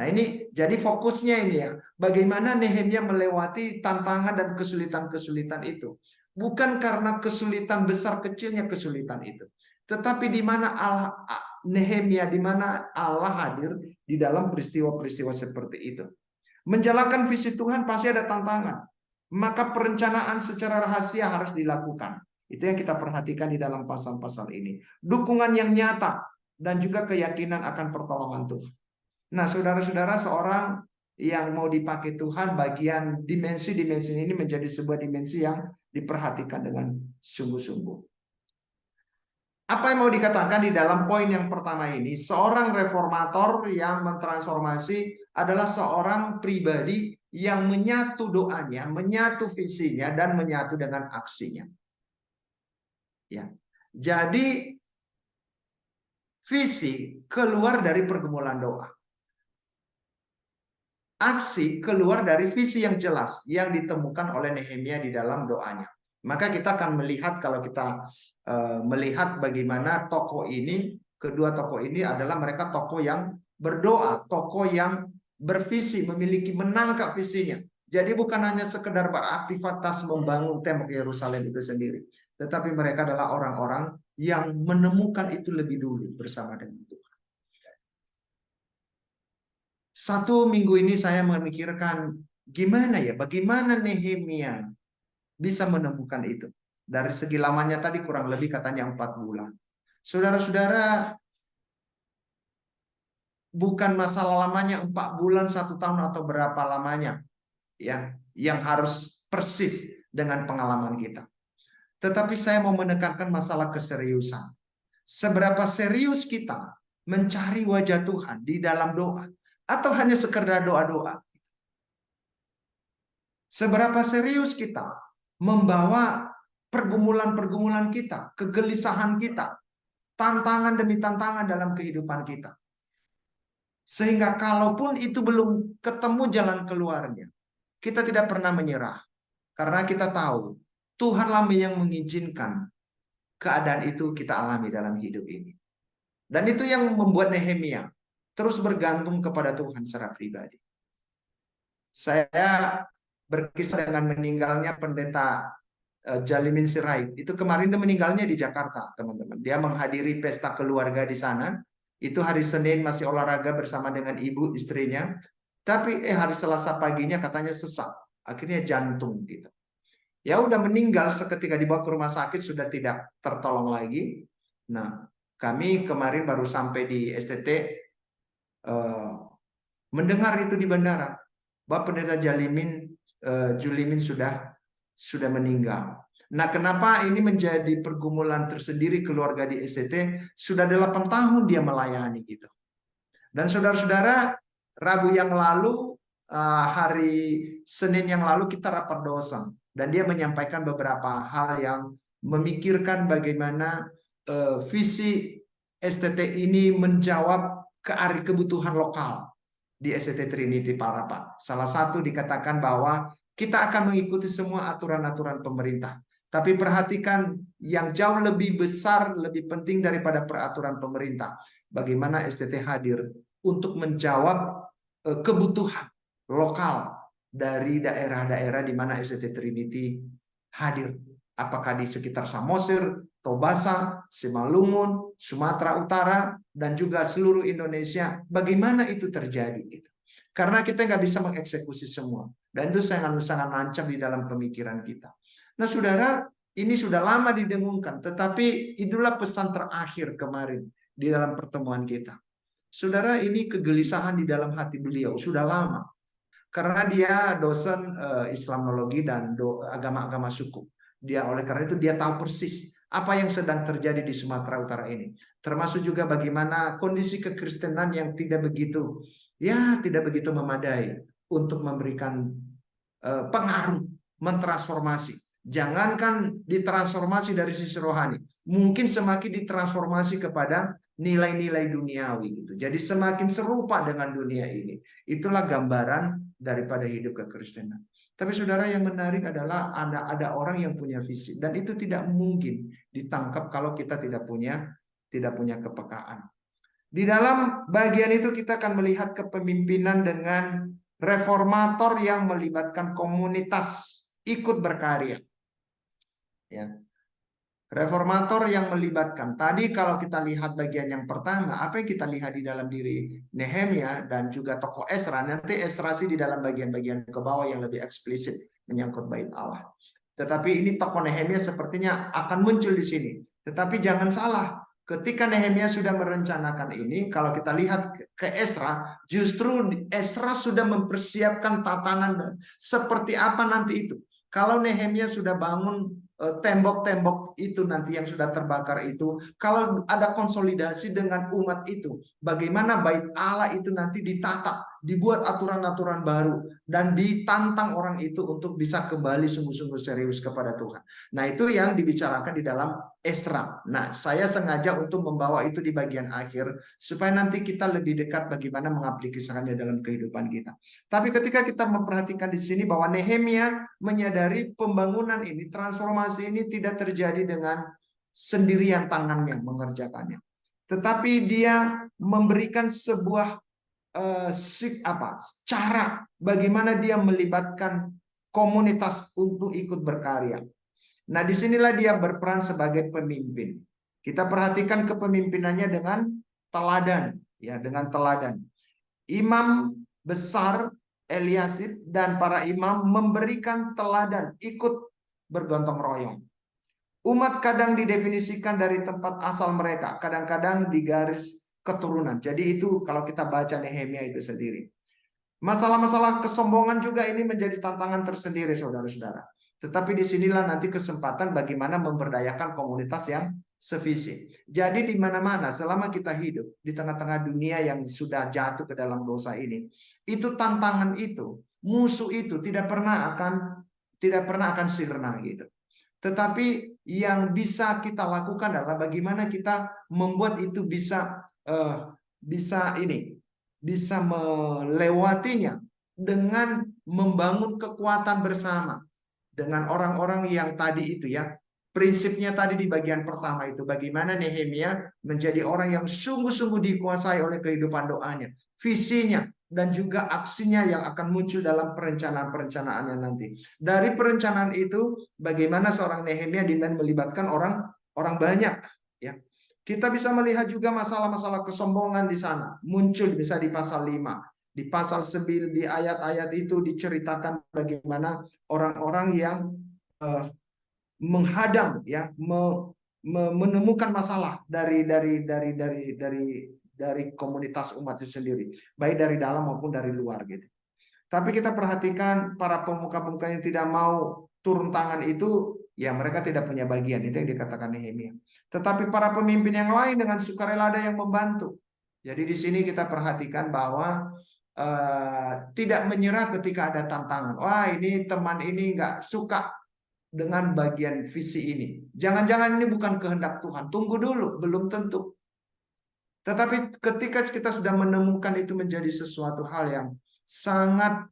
Nah, ini jadi fokusnya ini ya. Bagaimana Nehemia melewati tantangan dan kesulitan-kesulitan itu. Bukan karena kesulitan besar kecilnya kesulitan itu. Tetapi di mana Nehemia, di mana Allah hadir di dalam peristiwa-peristiwa seperti itu. Menjalankan visi Tuhan pasti ada tantangan. Maka perencanaan secara rahasia harus dilakukan. Itu yang kita perhatikan di dalam pasal-pasal ini. Dukungan yang nyata dan juga keyakinan akan pertolongan Tuhan. Nah, saudara-saudara, seorang yang mau dipakai Tuhan, bagian dimensi-dimensi ini menjadi sebuah dimensi yang diperhatikan dengan sungguh-sungguh. Apa yang mau dikatakan di dalam poin yang pertama ini? Seorang reformator yang mentransformasi adalah seorang pribadi yang menyatu doanya, menyatu visinya, dan menyatu dengan aksinya. Ya. Jadi, visi keluar dari pergumulan doa. Aksi keluar dari visi yang jelas yang ditemukan oleh Nehemia di dalam doanya. Maka kita akan melihat kalau kita melihat bagaimana tokoh ini, kedua tokoh ini adalah mereka tokoh yang berdoa, tokoh yang bervisi, memiliki menangkap visinya. Jadi bukan hanya sekedar beraktivitas membangun tembok Yerusalem itu sendiri, tetapi mereka adalah orang-orang yang menemukan itu lebih dulu bersama dengan Tuhan. Satu minggu ini saya memikirkan gimana ya, bagaimana Nehemia bisa menemukan itu. Dari segi lamanya tadi kurang lebih katanya 4 bulan. Saudara-saudara, bukan masalah lamanya 4 bulan, 1 tahun atau berapa lamanya, ya, yang harus persis dengan pengalaman kita. Tetapi saya mau menekankan masalah keseriusan. Seberapa serius kita mencari wajah Tuhan di dalam doa, atau hanya sekedar doa-doa. Seberapa serius kita membawa pergumulan-pergumulan kita, kegelisahan kita, tantangan demi tantangan dalam kehidupan kita. Sehingga kalaupun itu belum ketemu jalan keluarnya, kita tidak pernah menyerah. Karena kita tahu Tuhanlah yang mengizinkan keadaan itu kita alami dalam hidup ini. Dan itu yang membuat Nehemia terus bergantung kepada Tuhan secara pribadi. Saya berkisah dengan meninggalnya pendeta Jalimin Sirait. Itu kemarin dia meninggalnya di Jakarta, teman-teman. Dia menghadiri pesta keluarga di sana. Itu hari Senin masih olahraga bersama dengan ibu istrinya. Tapi hari Selasa paginya katanya sesak. Akhirnya jantung gitu. Ya udah meninggal seketika, dibawa ke rumah sakit sudah tidak tertolong lagi. Nah, kami kemarin baru sampai di STT mendengar itu di bandara. Bapak Pendeta Julimin sudah meninggal. Nah, kenapa ini menjadi pergumulan tersendiri keluarga di STT? Sudah 8 tahun dia melayani gitu. Dan saudara-saudara, Rabu yang lalu, hari Senin yang lalu kita rapat dosen. Dan dia menyampaikan beberapa hal yang memikirkan bagaimana visi STT ini menjawab kebutuhan lokal di STT Trinity Parapat. Salah satu dikatakan bahwa kita akan mengikuti semua aturan-aturan pemerintah. Tapi perhatikan yang jauh lebih besar, lebih penting daripada peraturan pemerintah. Bagaimana STT hadir untuk menjawab kebutuhan lokal dari daerah-daerah di mana STT Trinity hadir. Apakah di sekitar Samosir, Tobasa, Simalungun, Sumatera Utara, dan juga seluruh Indonesia. Bagaimana itu terjadi? Gitu. Karena kita nggak bisa mengeksekusi semua. Dan itu sangat-sangat nancap di dalam pemikiran kita. Nah, saudara, ini sudah lama didengungkan. Tetapi itulah pesan terakhir kemarin di dalam pertemuan kita. Saudara, ini kegelisahan di dalam hati beliau sudah lama. Karena dia dosen Islamologi dan agama-agama suku. Oleh karena itu dia tahu persis apa yang sedang terjadi di Sumatera Utara ini. Termasuk juga bagaimana kondisi kekristenan yang tidak begitu memadai untuk memberikan pengaruh, mentransformasi. Jangankan ditransformasi dari sisi rohani, mungkin semakin ditransformasi kepada nilai-nilai duniawi gitu. Jadi semakin serupa dengan dunia ini. Itulah gambaran daripada hidup kekristenan. Tapi saudara, yang menarik adalah ada orang yang punya visi, dan itu tidak mungkin ditangkap kalau kita tidak punya kepekaan. Di dalam bagian itu kita akan melihat kepemimpinan dengan reformator yang melibatkan komunitas ikut berkarya. Ya. Reformator yang melibatkan. Tadi kalau kita lihat bagian yang pertama, apa yang kita lihat di dalam diri Nehemia dan juga tokoh Esra, nanti Esra sih di dalam bagian-bagian ke bawah yang lebih eksplisit menyangkut bait Allah. Tetapi ini tokoh Nehemia sepertinya akan muncul di sini. Tetapi jangan salah, ketika Nehemia sudah merencanakan ini, kalau kita lihat ke Esra, justru Esra sudah mempersiapkan tatanan seperti apa nanti itu. Kalau Nehemia sudah bangun tembok-tembok itu nanti yang sudah terbakar itu, kalau ada konsolidasi dengan umat itu, bagaimana bait Allah itu nanti ditata, dibuat aturan-aturan baru, dan ditantang orang itu untuk bisa kembali sungguh-sungguh serius kepada Tuhan. Nah, itu yang dibicarakan di dalam Esra. Nah, saya sengaja untuk membawa itu di bagian akhir supaya nanti kita lebih dekat bagaimana mengaplikasikannya dalam kehidupan kita. Tapi ketika kita memperhatikan di sini bahwa Nehemia menyadari pembangunan ini, transformasi ini tidak terjadi dengan sendirian tangannya mengerjakannya. Tetapi dia memberikan sebuah cara bagaimana dia melibatkan komunitas untuk ikut berkarya. Nah, disinilah dia berperan sebagai pemimpin. Kita perhatikan kepemimpinannya dengan teladan, ya, dengan teladan. Imam besar Eliasib dan para imam memberikan teladan, ikut bergotong royong. Umat kadang didefinisikan dari tempat asal mereka, kadang-kadang di garis keturunan. Jadi itu kalau kita baca Nehemia itu sendiri. Masalah-masalah kesombongan juga ini menjadi tantangan tersendiri, saudara-saudara. Tetapi disinilah nanti kesempatan bagaimana memberdayakan komunitas yang sevisi. Jadi di mana-mana selama kita hidup di tengah-tengah dunia yang sudah jatuh ke dalam dosa ini, itu tantangan itu, musuh itu tidak pernah akan sirna gitu. Tetapi yang bisa kita lakukan adalah bagaimana kita membuat itu bisa melewatinya dengan membangun kekuatan bersama dengan orang-orang yang tadi itu ya. Prinsipnya tadi di bagian pertama itu bagaimana Nehemia menjadi orang yang sungguh-sungguh dikuasai oleh kehidupan doanya, visinya dan juga aksinya yang akan muncul dalam perencanaan-perencanaannya nanti. Dari perencanaan itu bagaimana seorang Nehemia dengan melibatkan orang banyak ya. Kita bisa melihat juga masalah-masalah kesombongan di sana muncul bisa di pasal 5. Di pasal 9 di ayat-ayat itu diceritakan bagaimana orang-orang yang menghadang ya menemukan masalah dari komunitas umat itu sendiri, baik dari dalam maupun dari luar gitu. Tapi kita perhatikan para pemuka-pemuka yang tidak mau turun tangan itu, ya mereka tidak punya bagian. Itu yang dikatakan Nehemia. Tetapi para pemimpin yang lain dengan sukarela ada yang membantu. Jadi di sini kita perhatikan bahwa tidak menyerah ketika ada tantangan. Wah ini teman ini nggak suka dengan bagian visi ini. Jangan-jangan ini bukan kehendak Tuhan. Tunggu dulu, belum tentu. Tetapi ketika kita sudah menemukan itu menjadi sesuatu hal yang sangat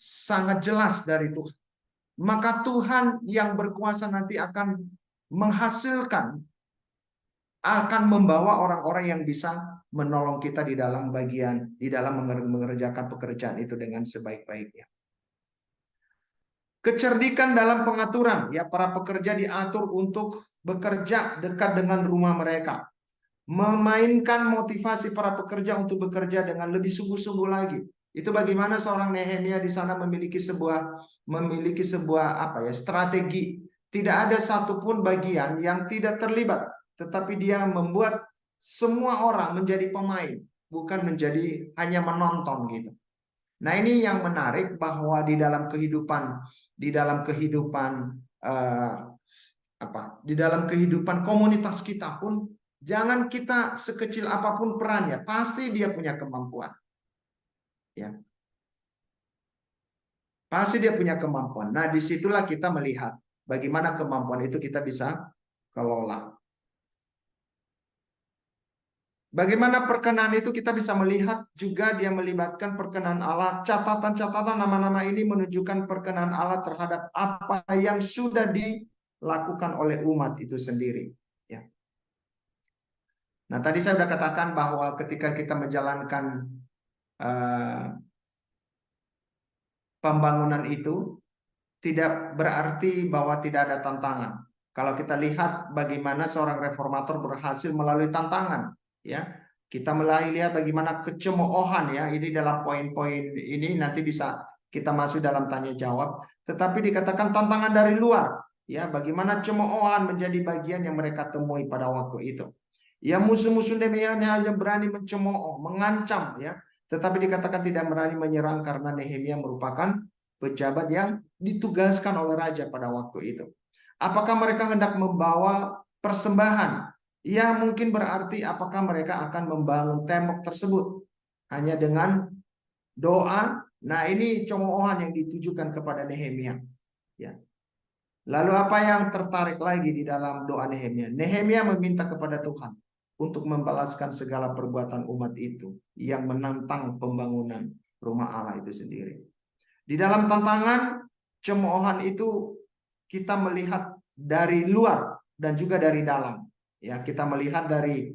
sangat jelas dari Tuhan, maka Tuhan yang berkuasa nanti akan menghasilkan, akan membawa orang-orang yang bisa menolong kita di dalam mengerjakan pekerjaan itu dengan sebaik-baiknya. Kecerdikan dalam pengaturan, ya para pekerja diatur untuk bekerja dekat dengan rumah mereka. Memainkan motivasi para pekerja untuk bekerja dengan lebih sungguh-sungguh lagi. Itu bagaimana seorang Nehemia di sana memiliki sebuah strategi. Tidak ada satupun bagian yang tidak terlibat, tetapi dia membuat semua orang menjadi pemain, bukan menjadi hanya menonton gitu. Nah, ini yang menarik bahwa di dalam kehidupan di dalam kehidupan komunitas kita pun jangan kita sekecil apapun perannya, pasti dia punya kemampuan. Ya. Pasti dia punya kemampuan. Nah, disitulah kita melihat bagaimana kemampuan itu kita bisa kelola. Bagaimana perkenan itu kita bisa melihat juga dia melibatkan perkenan Allah. Catatan-catatan nama-nama ini menunjukkan perkenan Allah terhadap apa yang sudah dilakukan oleh umat itu sendiri. Ya. Nah tadi saya sudah katakan bahwa ketika kita menjalankan pembangunan itu tidak berarti bahwa tidak ada tantangan. Kalau kita lihat bagaimana seorang reformator berhasil melalui tantangan, ya kita mulai lihat bagaimana kecemoohan ya ini dalam poin-poin ini nanti bisa kita masuk dalam tanya jawab. Tetapi dikatakan tantangan dari luar, ya bagaimana cemoohan menjadi bagian yang mereka temui pada waktu itu. Ya musuh-musuh Nehemia hanya berani mencemooh, mengancam, ya, tetapi dikatakan tidak berani menyerang karena Nehemia merupakan pejabat yang ditugaskan oleh raja pada waktu itu. Apakah mereka hendak membawa persembahan? Ya mungkin berarti apakah mereka akan membangun tembok tersebut hanya dengan doa. Nah ini cemoohan yang ditujukan kepada Nehemia. Ya. Lalu apa yang tertarik lagi di dalam doa Nehemia? Nehemia meminta kepada Tuhan untuk membalaskan segala perbuatan umat itu yang menantang pembangunan rumah Allah itu sendiri. Di dalam tantangan cemoohan itu kita melihat dari luar dan juga dari dalam. Ya, kita melihat dari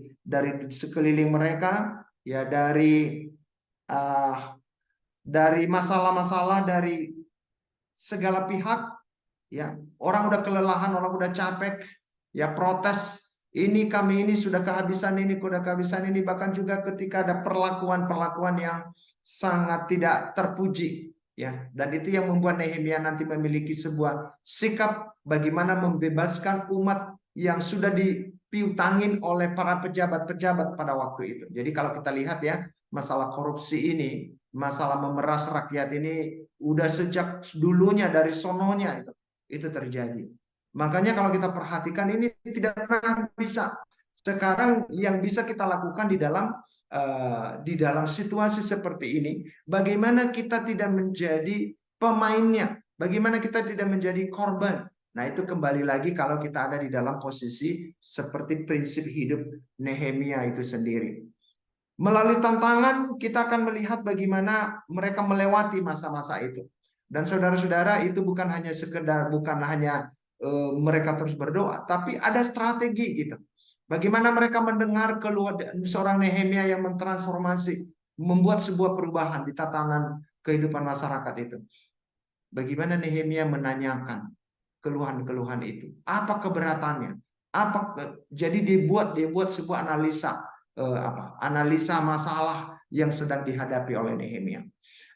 sekeliling mereka, ya dari masalah-masalah dari segala pihak. Ya, orang udah kelelahan, orang udah capek, ya protes Ini kami ini sudah kehabisan ini, sudah kehabisan ini. Bahkan juga ketika ada perlakuan-perlakuan yang sangat tidak terpuji, ya. Dan itu yang membuat Nehemia nanti memiliki sebuah sikap bagaimana membebaskan umat yang sudah dipiutangin oleh para pejabat-pejabat pada waktu itu. Jadi kalau kita lihat ya, masalah korupsi ini, masalah memeras rakyat ini udah sejak dulunya dari sononya itu terjadi. Makanya kalau kita perhatikan ini tidak pernah bisa. Sekarang yang bisa kita lakukan di dalam situasi seperti ini, bagaimana kita tidak menjadi pemainnya, bagaimana kita tidak menjadi korban. Nah, itu kembali lagi kalau kita ada di dalam posisi seperti prinsip hidup Nehemia itu sendiri. Melalui tantangan, kita akan melihat bagaimana mereka melewati masa-masa itu. Dan saudara-saudara, itu bukan hanya sekedar, bukan hanya mereka terus berdoa, tapi ada strategi gitu. Bagaimana mereka mendengar keluar seorang Nehemia yang mentransformasi, membuat sebuah perubahan di tatanan kehidupan masyarakat itu. Bagaimana Nehemia menanyakan keluhan-keluhan itu, apa keberatannya, jadi dibuat sebuah analisa masalah yang sedang dihadapi oleh Nehemia.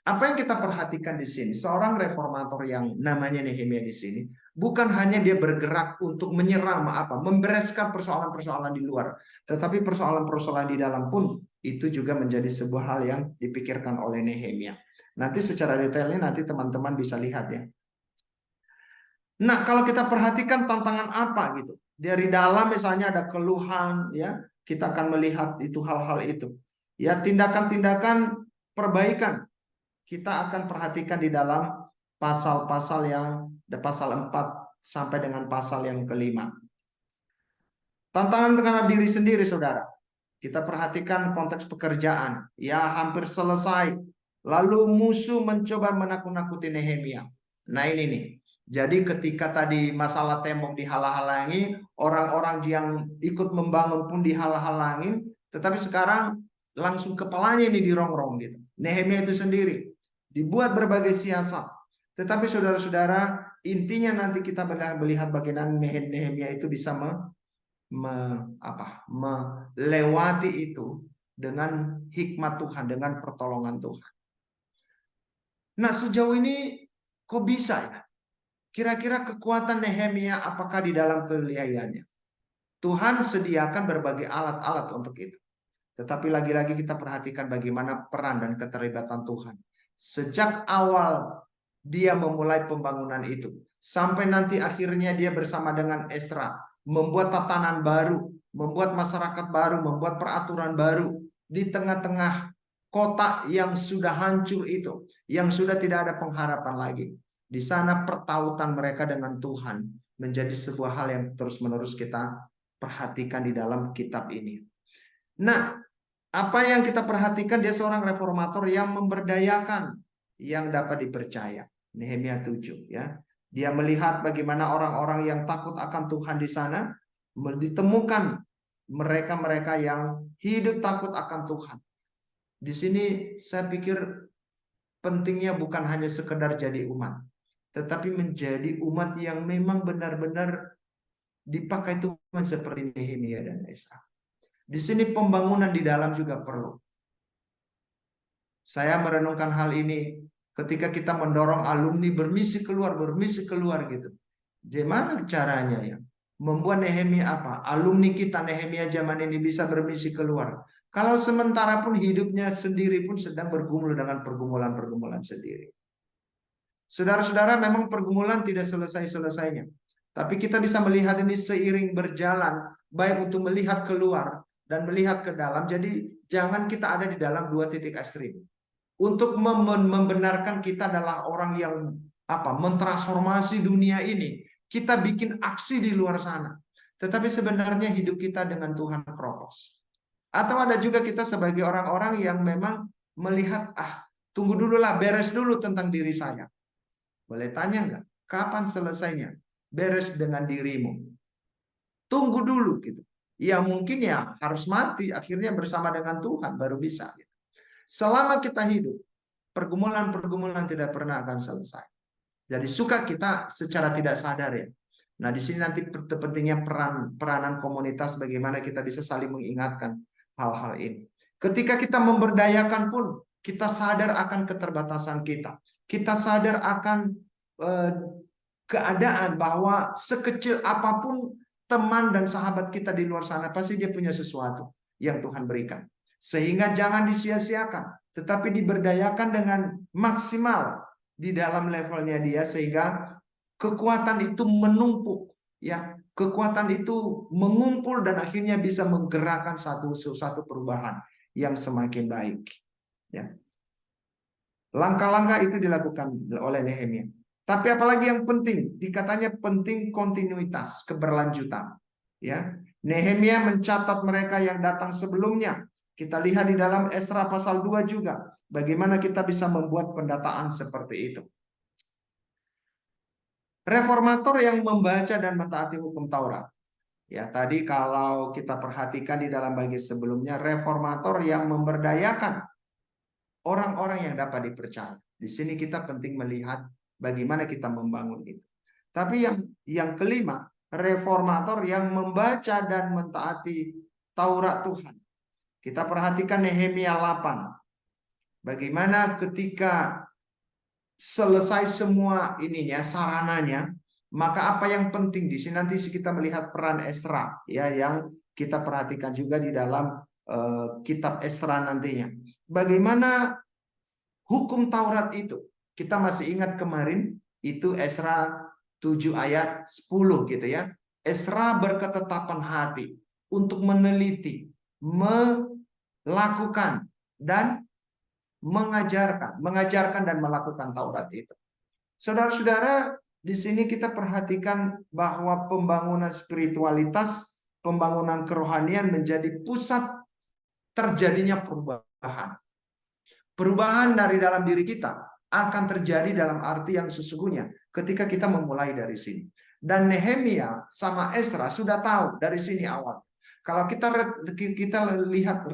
Apa yang kita perhatikan di sini, seorang reformator yang namanya Nehemia di sini, bukan hanya dia bergerak untuk menyerang membereskan persoalan-persoalan di luar, tetapi persoalan-persoalan di dalam pun itu juga menjadi sebuah hal yang dipikirkan oleh Nehemia. Nanti secara detailnya nanti teman-teman bisa lihat ya. Nah, kalau kita perhatikan tantangan apa gitu. Dari dalam misalnya ada keluhan ya, kita akan melihat itu hal-hal itu. Ya, tindakan-tindakan perbaikan kita akan perhatikan di dalam pasal-pasal pasal 4 sampai dengan pasal yang kelima. Tantangan terhadap diri sendiri, saudara. Kita perhatikan konteks pekerjaan. Ya, hampir selesai. Lalu musuh mencoba menakut-nakuti Nehemia. Nah, ini nih. Jadi ketika tadi masalah tembok dihalang-halangi, orang-orang yang ikut membangun pun dihalang-halangin, tetapi sekarang langsung kepalanya ini dirongrong gitu. Nehemia itu sendiri dibuat berbagai siasat. Tetapi saudara-saudara, intinya nanti kita melihat bagaimana Nehemia itu bisa melewati itu dengan hikmat Tuhan, dengan pertolongan Tuhan. Nah, sejauh ini kok bisa ya? Kira-kira kekuatan Nehemia apakah di dalam kelihayannya? Tuhan sediakan berbagai alat-alat untuk itu. Tetapi lagi-lagi kita perhatikan bagaimana peran dan keterlibatan Tuhan. Sejak awal dia memulai pembangunan itu, sampai nanti akhirnya dia bersama dengan Esra membuat tatanan baru, membuat masyarakat baru, membuat peraturan baru di tengah-tengah kota yang sudah hancur itu, yang sudah tidak ada pengharapan lagi. Di sana pertautan mereka dengan Tuhan menjadi sebuah hal yang terus-menerus kita perhatikan di dalam kitab ini. Nah, apa yang kita perhatikan, dia seorang reformator yang memberdayakan, yang dapat dipercaya. Nehemia 7 ya. Dia melihat bagaimana orang-orang yang takut akan Tuhan di sana, ditemukan mereka-mereka yang hidup takut akan Tuhan. Di sini saya pikir pentingnya bukan hanya sekedar jadi umat, tetapi menjadi umat yang memang benar-benar dipakai Tuhan seperti Nehemia dan Esra. Di sini pembangunan di dalam juga perlu. Saya merenungkan hal ini ketika kita mendorong alumni bermisi keluar gitu. Gimana caranya ya? Membuat Nehemia alumni kita Nehemia zaman ini bisa bermisi keluar. Kalau sementara pun hidupnya sendiri pun sedang bergumul dengan pergumulan-pergumulan sendiri. Saudara-saudara, memang pergumulan tidak selesai-selesainya. Tapi kita bisa melihat ini seiring berjalan, baik untuk melihat keluar dan melihat ke dalam. Jadi jangan kita ada di dalam dua titik ekstrim. Untuk membenarkan kita adalah orang yang mentransformasi dunia ini. Kita bikin aksi di luar sana. Tetapi sebenarnya hidup kita dengan Tuhan kropos. Atau ada juga kita sebagai orang-orang yang memang melihat, tunggu dulu lah, beres dulu tentang diri saya. Boleh tanya nggak? Kapan selesainya? Beres dengan dirimu. Tunggu dulu gitu. Ya mungkin ya harus mati akhirnya bersama dengan Tuhan baru bisa. Gitu. Selama kita hidup, pergumulan-pergumulan tidak pernah akan selesai. Jadi suka kita secara tidak sadar ya, Nah, di sini nanti pentingnya peranan komunitas, bagaimana kita bisa saling mengingatkan hal-hal ini. Ketika kita memberdayakan pun, kita sadar akan keterbatasan kita. Kita sadar akan keadaan bahwa sekecil apapun teman dan sahabat kita di luar sana, pasti dia punya sesuatu yang Tuhan berikan. Sehingga jangan disia-siakan, tetapi diberdayakan dengan maksimal di dalam levelnya dia, sehingga kekuatan itu menumpuk, ya, kekuatan itu mengumpul dan akhirnya bisa menggerakkan satu perubahan yang semakin baik. Ya. Langkah-langkah itu dilakukan oleh Nehemia. Tapi apalagi yang penting, dikatanya penting kontinuitas, keberlanjutan. Ya, Nehemia mencatat mereka yang datang sebelumnya. Kita lihat di dalam Esra pasal 2 juga, bagaimana kita bisa membuat pendataan seperti itu. Reformator yang membaca dan mentaati hukum Taurat. Ya, tadi kalau kita perhatikan di dalam bagian sebelumnya, reformator yang memberdayakan orang-orang yang dapat dipercaya. Di sini kita penting melihat bagaimana kita membangun itu. Tapi yang kelima, reformator yang membaca dan mentaati Taurat Tuhan. Kita perhatikan Nehemia 8. Bagaimana ketika selesai semua ininya, sarananya, maka apa yang penting di sini nanti kita melihat peran Esra, ya, yang kita perhatikan juga di dalam kitab Esra nantinya. Bagaimana hukum Taurat itu? Kita masih ingat kemarin itu Esra 7 ayat 10 gitu ya. Esra berketetapan hati untuk meneliti, melakukan dan mengajarkan dan melakukan Taurat itu. Saudara-saudara, di sini kita perhatikan bahwa pembangunan spiritualitas, pembangunan kerohanian menjadi pusat terjadinya perubahan. Perubahan dari dalam diri kita akan terjadi dalam arti yang sesungguhnya ketika kita memulai dari sini. Dan Nehemia sama Esra sudah tahu dari sini awal. Kalau kita lihat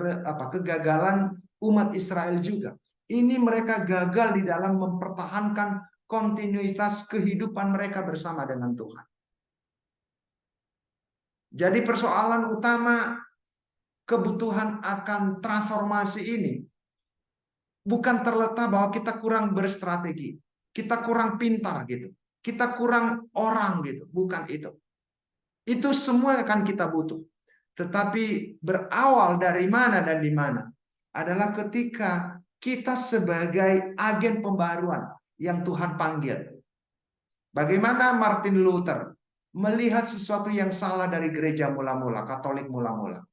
kegagalan umat Israel juga. Ini mereka gagal di dalam mempertahankan kontinuitas kehidupan mereka bersama dengan Tuhan. Jadi persoalan utama kebutuhan akan transformasi ini bukan terletak bahwa kita kurang berstrategi, kita kurang pintar gitu, kita kurang orang gitu, bukan itu. Itu semua akan kita butuh. Tetapi berawal dari mana dan di mana adalah ketika kita sebagai agen pembaruan yang Tuhan panggil. Bagaimana Martin Luther melihat sesuatu yang salah dari gereja mula-mula, Katolik mula-mula.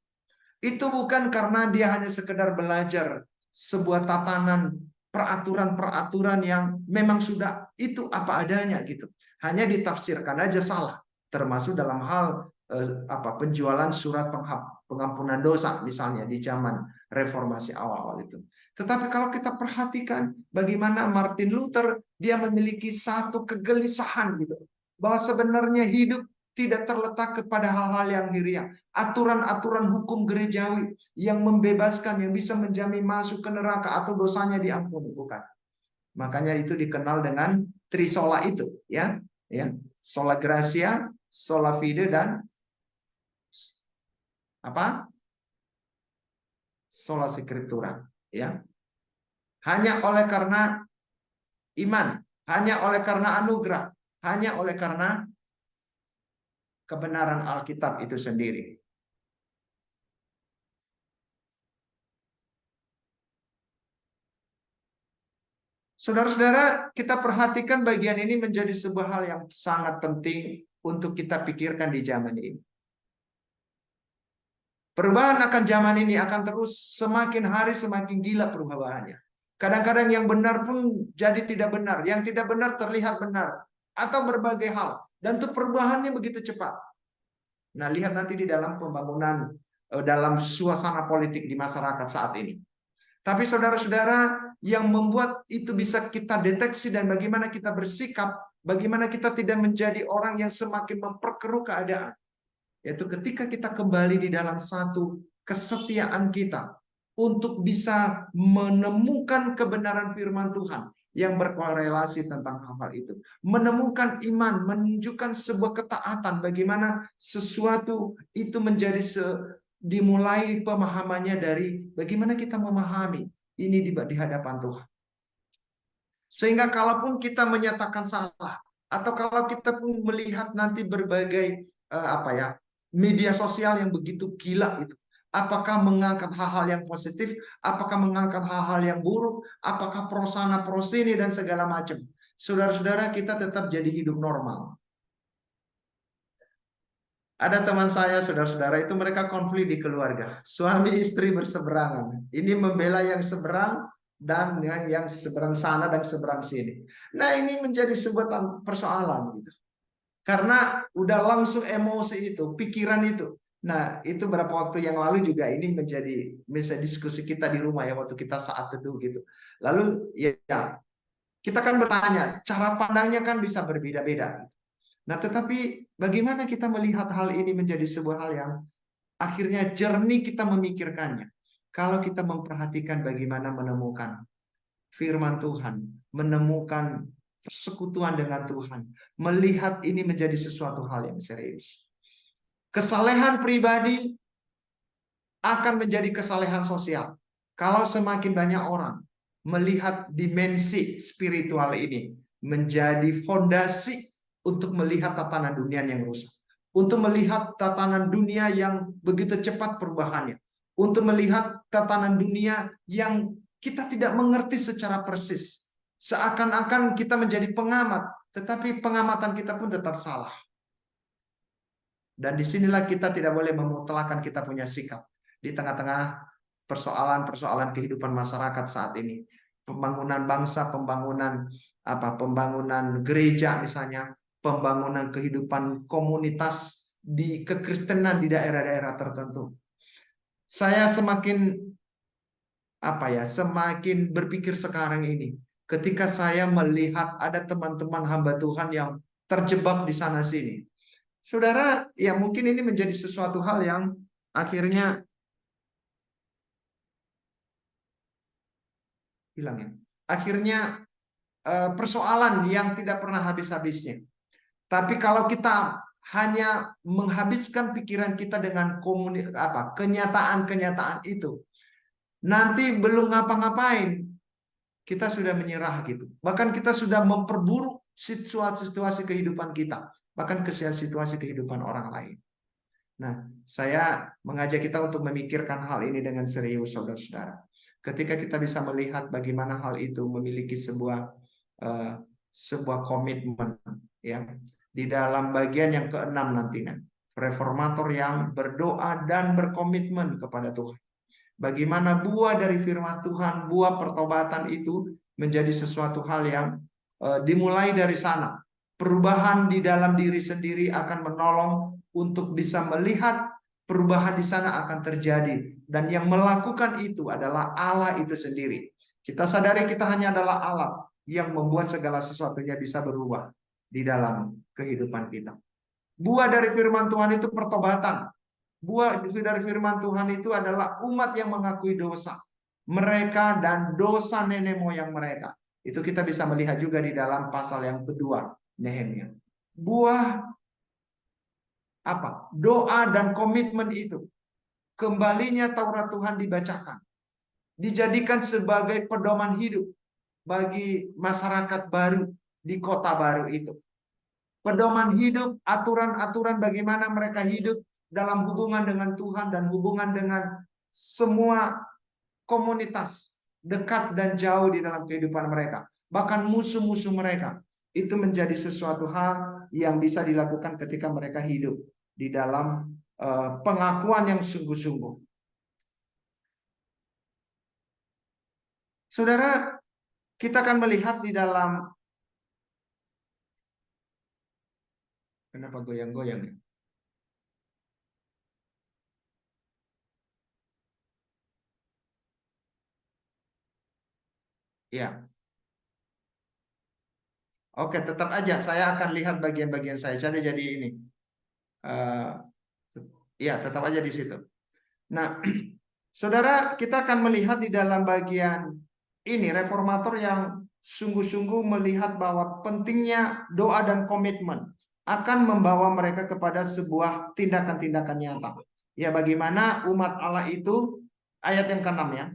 Itu bukan karena dia hanya sekedar belajar sebuah tatanan peraturan-peraturan yang memang sudah itu apa adanya gitu. Hanya ditafsirkan aja salah, termasuk dalam hal penjualan surat pengampunan dosa misalnya di zaman reformasi awal-awal itu. Tetapi kalau kita perhatikan bagaimana Martin Luther, dia memiliki satu kegelisahan gitu, bahwa sebenarnya hidup tidak terletak kepada hal-hal yang diriang. Aturan-aturan hukum gerejawi yang membebaskan, yang bisa menjamin masuk ke neraka atau dosanya diampuni, bukan. Makanya itu dikenal dengan trisola itu, ya, sola gratia, sola fide, dan apa? Sola scriptura, ya. Hanya oleh karena iman, hanya oleh karena anugerah, hanya oleh karena kebenaran Alkitab itu sendiri. Saudara-saudara, kita perhatikan bagian ini menjadi sebuah hal yang sangat penting untuk kita pikirkan di zaman ini. Perubahan akan zaman ini akan terus semakin hari semakin gila perubahannya. Kadang-kadang yang benar pun jadi tidak benar, yang tidak benar terlihat benar, atau berbagai hal. Dan itu perubahannya begitu cepat. Nah, lihat nanti di dalam pembangunan, dalam suasana politik di masyarakat saat ini. Tapi saudara-saudara, yang membuat itu bisa kita deteksi dan bagaimana kita bersikap, bagaimana kita tidak menjadi orang yang semakin memperkeruh keadaan. Yaitu ketika kita kembali di dalam satu kesetiaan kita. untuk bisa menemukan kebenaran firman Tuhan yang berkorelasi tentang hal-hal itu. Menemukan iman, menunjukkan sebuah ketaatan bagaimana sesuatu itu menjadi dimulai pemahamannya dari bagaimana kita memahami ini di hadapan Tuhan. Sehingga kalaupun kita menyatakan salah atau kalau kita pun melihat nanti berbagai media sosial yang begitu gila itu, apakah mengangkat hal-hal yang positif, apakah mengangkat hal-hal yang buruk, apakah pro sana pro sini dan segala macam. Saudara-saudara, kita tetap jadi hidup normal. Ada teman saya, saudara-saudara, itu mereka konflik di keluarga. Suami istri berseberangan. Ini membela yang seberang dan yang seberang sana dan seberang sini. Nah, ini menjadi sebuah persoalan gitu. Karena udah langsung emosi itu, pikiran itu. Nah, itu beberapa waktu yang lalu juga ini menjadi diskusi kita di rumah ya waktu kita saat teduh gitu. Lalu ya kita kan bertanya, cara pandangnya kan bisa berbeda-beda. Nah, tetapi bagaimana kita melihat hal ini menjadi sebuah hal yang akhirnya jernih kita memikirkannya. Kalau kita memperhatikan bagaimana menemukan firman Tuhan, menemukan persekutuan dengan Tuhan, melihat ini menjadi sesuatu hal yang serius. Kesalehan pribadi akan menjadi kesalehan sosial. Kalau semakin banyak orang melihat dimensi spiritual ini menjadi fondasi untuk melihat tatanan dunia yang rusak, untuk melihat tatanan dunia yang begitu cepat perubahannya, untuk melihat tatanan dunia yang kita tidak mengerti secara persis, seakan-akan kita menjadi pengamat, tetapi pengamatan kita pun tetap salah. Dan disinilah kita tidak boleh memutlakan kita punya sikap di tengah-tengah persoalan-persoalan kehidupan masyarakat saat ini. Pembangunan bangsa, pembangunan gereja misalnya, pembangunan kehidupan komunitas di kekristenan di daerah-daerah tertentu. Saya semakin berpikir sekarang ini ketika saya melihat ada teman-teman hamba Tuhan yang terjebak di sana sini. Saudara, ya mungkin ini menjadi sesuatu hal yang akhirnya hilang ya. Akhirnya persoalan yang tidak pernah habis-habisnya. Tapi kalau kita hanya menghabiskan pikiran kita dengan kenyataan-kenyataan itu, nanti belum ngapa-ngapain, kita sudah menyerah gitu. Bahkan kita sudah memperburuk situasi kehidupan kita, bahkan situasi kehidupan orang lain. Nah, saya mengajak kita untuk memikirkan hal ini dengan serius, saudara-saudara. Ketika kita bisa melihat bagaimana hal itu memiliki sebuah komitmen, ya, di dalam bagian yang keenam nantinya, reformator yang berdoa dan berkomitmen kepada Tuhan. Bagaimana buah dari firman Tuhan, buah pertobatan itu menjadi sesuatu hal yang dimulai dari sana. Perubahan di dalam diri sendiri akan menolong untuk bisa melihat perubahan di sana akan terjadi. Dan yang melakukan itu adalah Allah itu sendiri. Kita sadari kita hanya adalah Allah yang membuat segala sesuatunya bisa berubah di dalam kehidupan kita. Buah dari firman Tuhan itu pertobatan. Buah dari firman Tuhan itu adalah umat yang mengakui dosa mereka dan dosa nenek moyang mereka. Itu kita bisa melihat juga di dalam pasal yang kedua Nehemia. Buah doa dan komitmen itu, kembalinya Taurat Tuhan dibacakan, dijadikan sebagai pedoman hidup bagi masyarakat baru di kota baru itu. Pedoman hidup, aturan-aturan bagaimana mereka hidup dalam hubungan dengan Tuhan dan hubungan dengan semua komunitas dekat dan jauh di dalam kehidupan mereka. Bahkan musuh-musuh mereka. Itu menjadi sesuatu hal yang bisa dilakukan ketika mereka hidup di dalam pengakuan yang sungguh-sungguh. Saudara, kita akan melihat di dalam, kenapa goyang-goyang ya? Ya, oke, tetap aja saya akan lihat bagian-bagian saya. Jadi ini, ya tetap aja di situ. Nah, Saudara, kita akan melihat di dalam bagian ini reformator yang sungguh-sungguh melihat bahwa pentingnya doa dan komitmen akan membawa mereka kepada sebuah tindakan-tindakan nyata. Ya, bagaimana umat Allah itu, ayat yang ke-6 ya.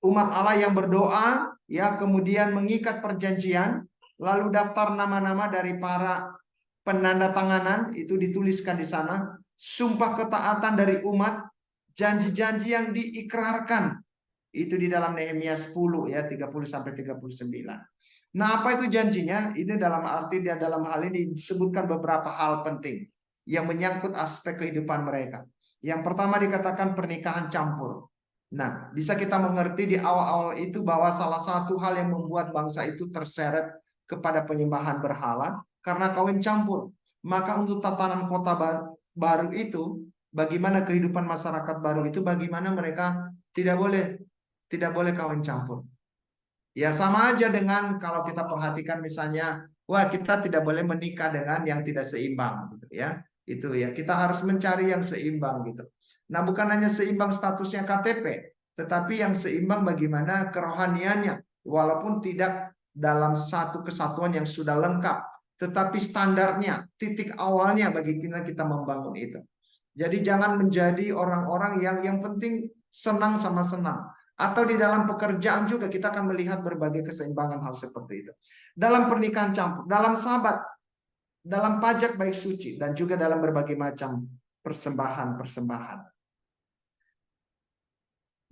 Umat Allah yang berdoa, ya, kemudian mengikat perjanjian, lalu daftar nama-nama dari para penanda tanganan itu dituliskan di sana, sumpah ketaatan dari umat, janji-janji yang diikrarkan itu di dalam Nehemia 10 ya 30 sampai 39. Nah, apa itu janjinya? Ini dalam arti dia dalam hal ini disebutkan beberapa hal penting yang menyangkut aspek kehidupan mereka. Yang pertama dikatakan pernikahan campur. Nah, bisa kita mengerti di awal-awal itu bahwa salah satu hal yang membuat bangsa itu terseret kepada penyembahan berhala karena kawin campur. Maka untuk tatanan kota baru itu, bagaimana kehidupan masyarakat baru itu, bagaimana mereka tidak boleh kawin campur. Ya sama aja dengan kalau kita perhatikan misalnya, wah kita tidak boleh menikah dengan yang tidak seimbang gitu ya. Itu ya, kita harus mencari yang seimbang gitu. Nah, bukan hanya seimbang statusnya KTP, tetapi yang seimbang bagaimana kerohaniannya, walaupun tidak dalam satu kesatuan yang sudah lengkap, tetapi standarnya, titik awalnya bagi kita membangun itu. Jadi jangan menjadi orang-orang yang penting senang sama senang. Atau di dalam pekerjaan juga kita akan melihat berbagai keseimbangan hal seperti itu. Dalam pernikahan campur, dalam sabat, dalam pajak baik suci, dan juga dalam berbagai macam persembahan-persembahan.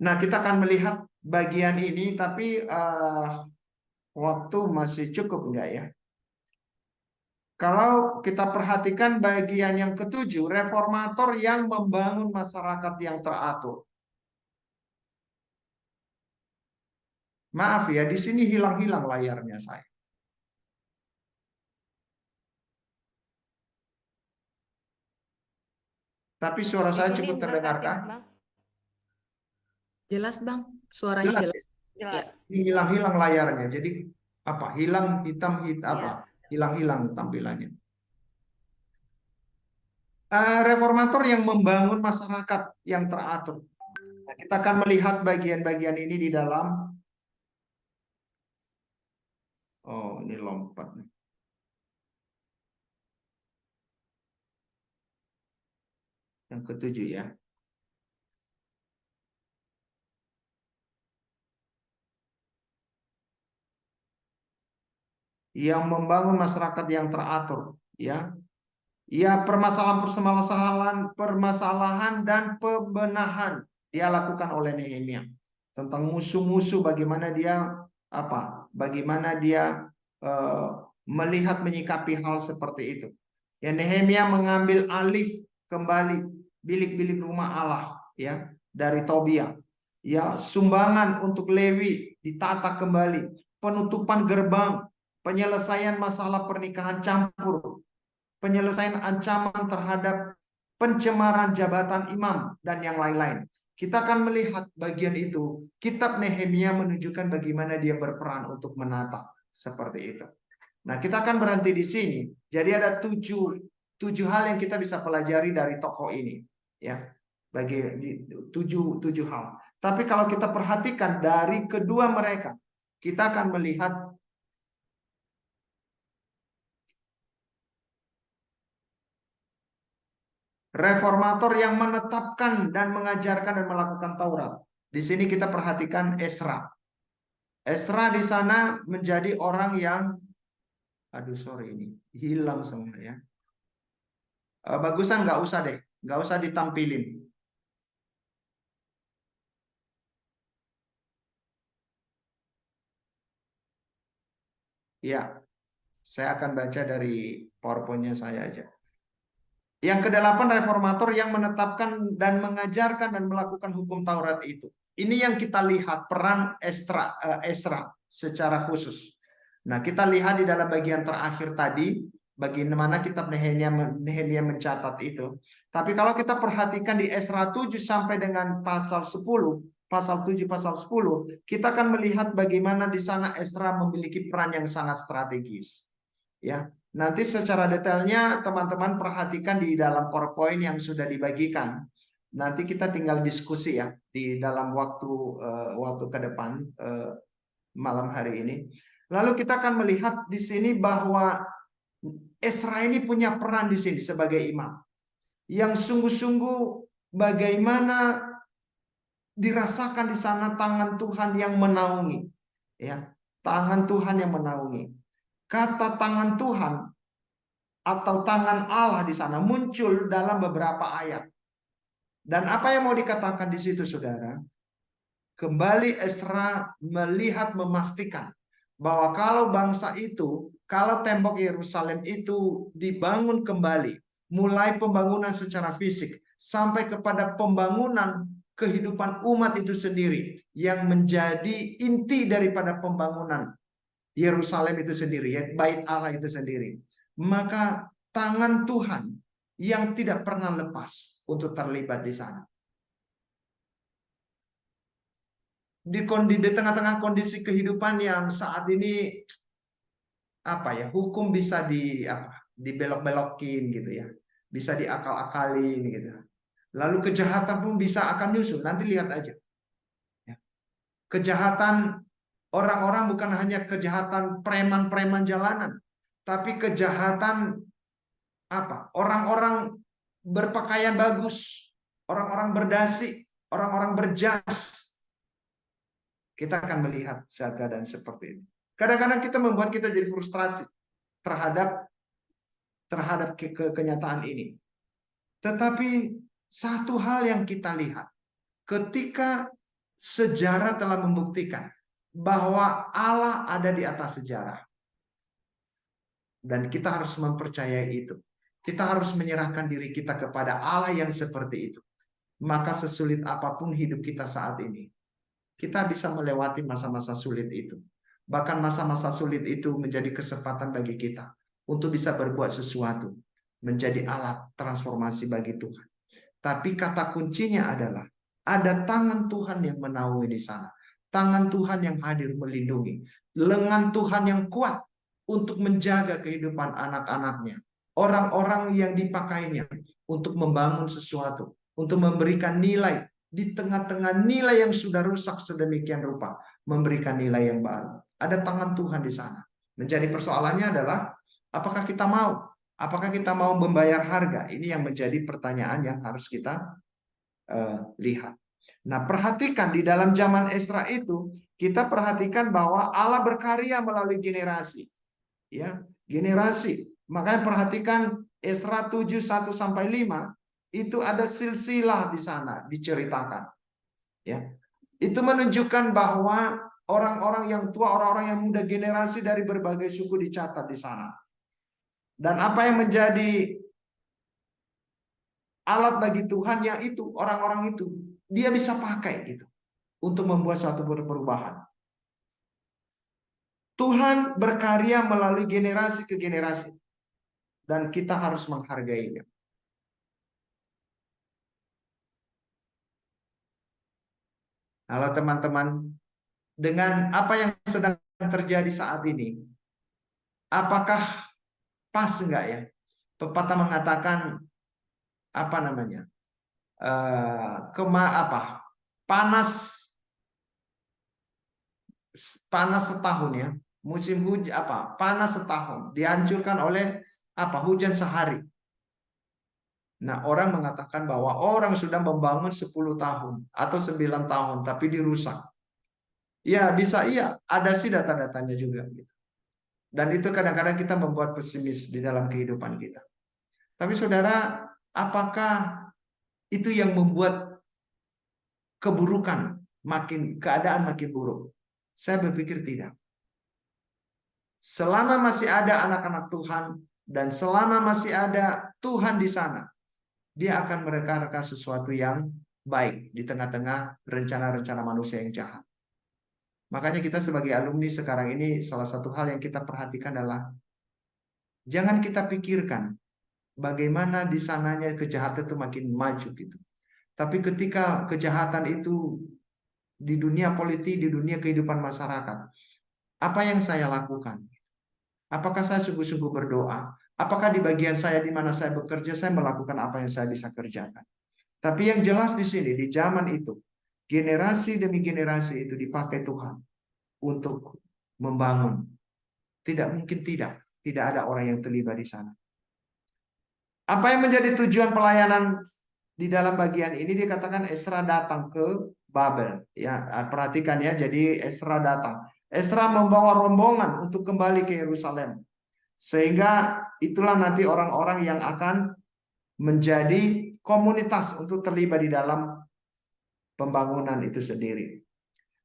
Nah, kita akan melihat bagian ini, tapi waktu masih cukup enggak ya? Kalau kita perhatikan bagian yang ketujuh, reformator yang membangun masyarakat yang teratur. Maaf ya, di sini hilang-hilang layarnya saya. Tapi suara Di saya sini cukup jelas ya, terdengarkah? Bang? Jelas, Bang. Suaranya Jelas ya? jelas. Ya. Jelas. Ini hilang-hilang layarnya. Jadi apa? Hilang hitam apa? Iya. Hilang-hilang tampilannya. Reformator yang membangun masyarakat yang teratur. Nah, kita akan melihat bagian-bagian ini di dalam. Oh, ini lompat nih. Yang ketujuh ya. Yang membangun masyarakat yang teratur, ya. Ya, permasalahan dan pembenahan dia lakukan oleh Nehemia tentang musuh-musuh, bagaimana dia bagaimana dia eh, melihat menyikapi hal seperti itu. Ya, Nehemia mengambil alih kembali bilik-bilik rumah Allah ya dari Tobia. Ya, sumbangan untuk Lewi ditata kembali, penutupan gerbang, penyelesaian masalah pernikahan campur, penyelesaian ancaman terhadap pencemaran jabatan imam, dan yang lain-lain. Kita akan melihat bagian itu. Kitab Nehemia menunjukkan bagaimana dia berperan untuk menata seperti itu. Nah, kita akan berhenti di sini. Jadi ada tujuh hal yang kita bisa pelajari dari tokoh ini, ya. Bagi tujuh hal. Tapi kalau kita perhatikan dari kedua mereka, kita akan melihat reformator yang menetapkan dan mengajarkan dan melakukan Taurat. Di sini kita perhatikan Esra. Esra di sana menjadi orang yang, aduh sorry ini hilang semua ya. Bagusan nggak usah deh, nggak usah ditampilin. Ya, saya akan baca dari PowerPoint-nya saya aja. Yang kedelapan, reformator yang menetapkan dan mengajarkan dan melakukan hukum Taurat itu. Ini yang kita lihat peran Esra secara khusus. Nah, kita lihat di dalam bagian terakhir tadi, bagaimana kitab Nehemia mencatat itu. Tapi kalau kita perhatikan di Esra 7 sampai dengan pasal 10, pasal 7, pasal 10, kita akan melihat bagaimana di sana Esra memiliki peran yang sangat strategis. Ya, nanti secara detailnya teman-teman perhatikan di dalam PowerPoint yang sudah dibagikan. Nanti kita tinggal diskusi ya di dalam waktu ke depan, malam hari ini. Lalu kita akan melihat di sini bahwa Ezra ini punya peran di sini sebagai imam yang sungguh-sungguh bagaimana dirasakan di sana tangan Tuhan yang menaungi, ya, tangan Tuhan yang menaungi. Kata tangan Tuhan atau tangan Allah di sana muncul dalam beberapa ayat. Dan apa yang mau dikatakan di situ, saudara? Kembali Ezra melihat, memastikan bahwa kalau bangsa itu, kalau tembok Yerusalem itu dibangun kembali, mulai pembangunan secara fisik sampai kepada pembangunan kehidupan umat itu sendiri yang menjadi inti daripada pembangunan Yerusalem itu sendiri, ya, bait Allah itu sendiri. Maka tangan Tuhan yang tidak pernah lepas untuk terlibat di sana. Di tengah-tengah kondisi kehidupan yang saat ini, apa ya, hukum bisa dibelok-belokin gitu ya, bisa diakal-akalin gitu. Lalu kejahatan pun bisa akan nyusul. Nanti lihat aja. Ya. Kejahatan orang-orang bukan hanya kejahatan preman-preman jalanan, tapi kejahatan apa? Orang-orang berpakaian bagus, orang-orang berdasi, orang-orang berjas. Kita akan melihat saat keadaan seperti itu. Kadang-kadang kita membuat kita jadi frustrasi terhadap kenyataan ini. Tetapi satu hal yang kita lihat, ketika sejarah telah membuktikan bahwa Allah ada di atas sejarah, dan kita harus mempercayai itu. Kita harus menyerahkan diri kita kepada Allah yang seperti itu. Maka sesulit apapun hidup kita saat ini, kita bisa melewati masa-masa sulit itu. Bahkan masa-masa sulit itu menjadi kesempatan bagi kita untuk bisa berbuat sesuatu, menjadi alat transformasi bagi Tuhan. Tapi kata kuncinya adalah ada tangan Tuhan yang menaungi di sana. Tangan Tuhan yang hadir melindungi. Lengan Tuhan yang kuat untuk menjaga kehidupan anak-anaknya. Orang-orang yang dipakainya untuk membangun sesuatu, untuk memberikan nilai di tengah-tengah nilai yang sudah rusak sedemikian rupa, memberikan nilai yang baru. Ada tangan Tuhan di sana. Menjadi persoalannya adalah apakah kita mau? Apakah kita mau membayar harga? Ini yang menjadi pertanyaan yang harus kita lihat. Nah, perhatikan di dalam zaman Ezra itu, kita perhatikan bahwa Allah berkarya melalui generasi. Ya, generasi. Makanya perhatikan Ezra 7:1 sampai 5 itu ada silsilah di sana diceritakan. Ya. Itu menunjukkan bahwa orang-orang yang tua, orang-orang yang muda, generasi dari berbagai suku dicatat di sana. Dan apa yang menjadi alat bagi Tuhan yang itu, orang-orang itu, dia bisa pakai gitu untuk membuat suatu perubahan. Tuhan berkarya melalui generasi ke generasi dan kita harus menghargainya. Halo teman-teman, dengan apa yang sedang terjadi saat ini, apakah pas enggak ya? Pepatah mengatakan apa namanya? Panas setahun ya. Musim hujan panas setahun dihancurkan oleh hujan sehari. Nah, orang mengatakan bahwa orang sudah membangun 10 tahun atau 9 tahun tapi dirusak. Ya, bisa iya, ada sih data-datanya juga gitu. Dan itu kadang-kadang kita membuat pesimis di dalam kehidupan kita. Tapi saudara, apakah itu yang membuat keadaan makin buruk? Saya berpikir tidak. Selama masih ada anak-anak Tuhan dan selama masih ada Tuhan di sana, dia akan merekarkan sesuatu yang baik di tengah-tengah rencana-rencana manusia yang jahat. Makanya kita sebagai alumni sekarang ini salah satu hal yang kita perhatikan adalah jangan kita pikirkan bagaimana di sananya kejahatan itu makin maju gitu. Tapi ketika kejahatan itu di dunia politik, di dunia kehidupan masyarakat, apa yang saya lakukan? Apakah saya sungguh-sungguh berdoa? Apakah di bagian saya di mana saya bekerja, saya melakukan apa yang saya bisa kerjakan? Tapi yang jelas di sini, di zaman itu, generasi demi generasi itu dipakai Tuhan untuk membangun. Tidak mungkin tidak ada orang yang terlibat di sana. Apa yang menjadi tujuan pelayanan di dalam bagian ini? Dikatakan Esra datang ke Babel. Ya, perhatikan ya. Jadi Esra datang. Esra membawa rombongan untuk kembali ke Yerusalem. Sehingga itulah nanti orang-orang yang akan menjadi komunitas untuk terlibat di dalam pembangunan itu sendiri.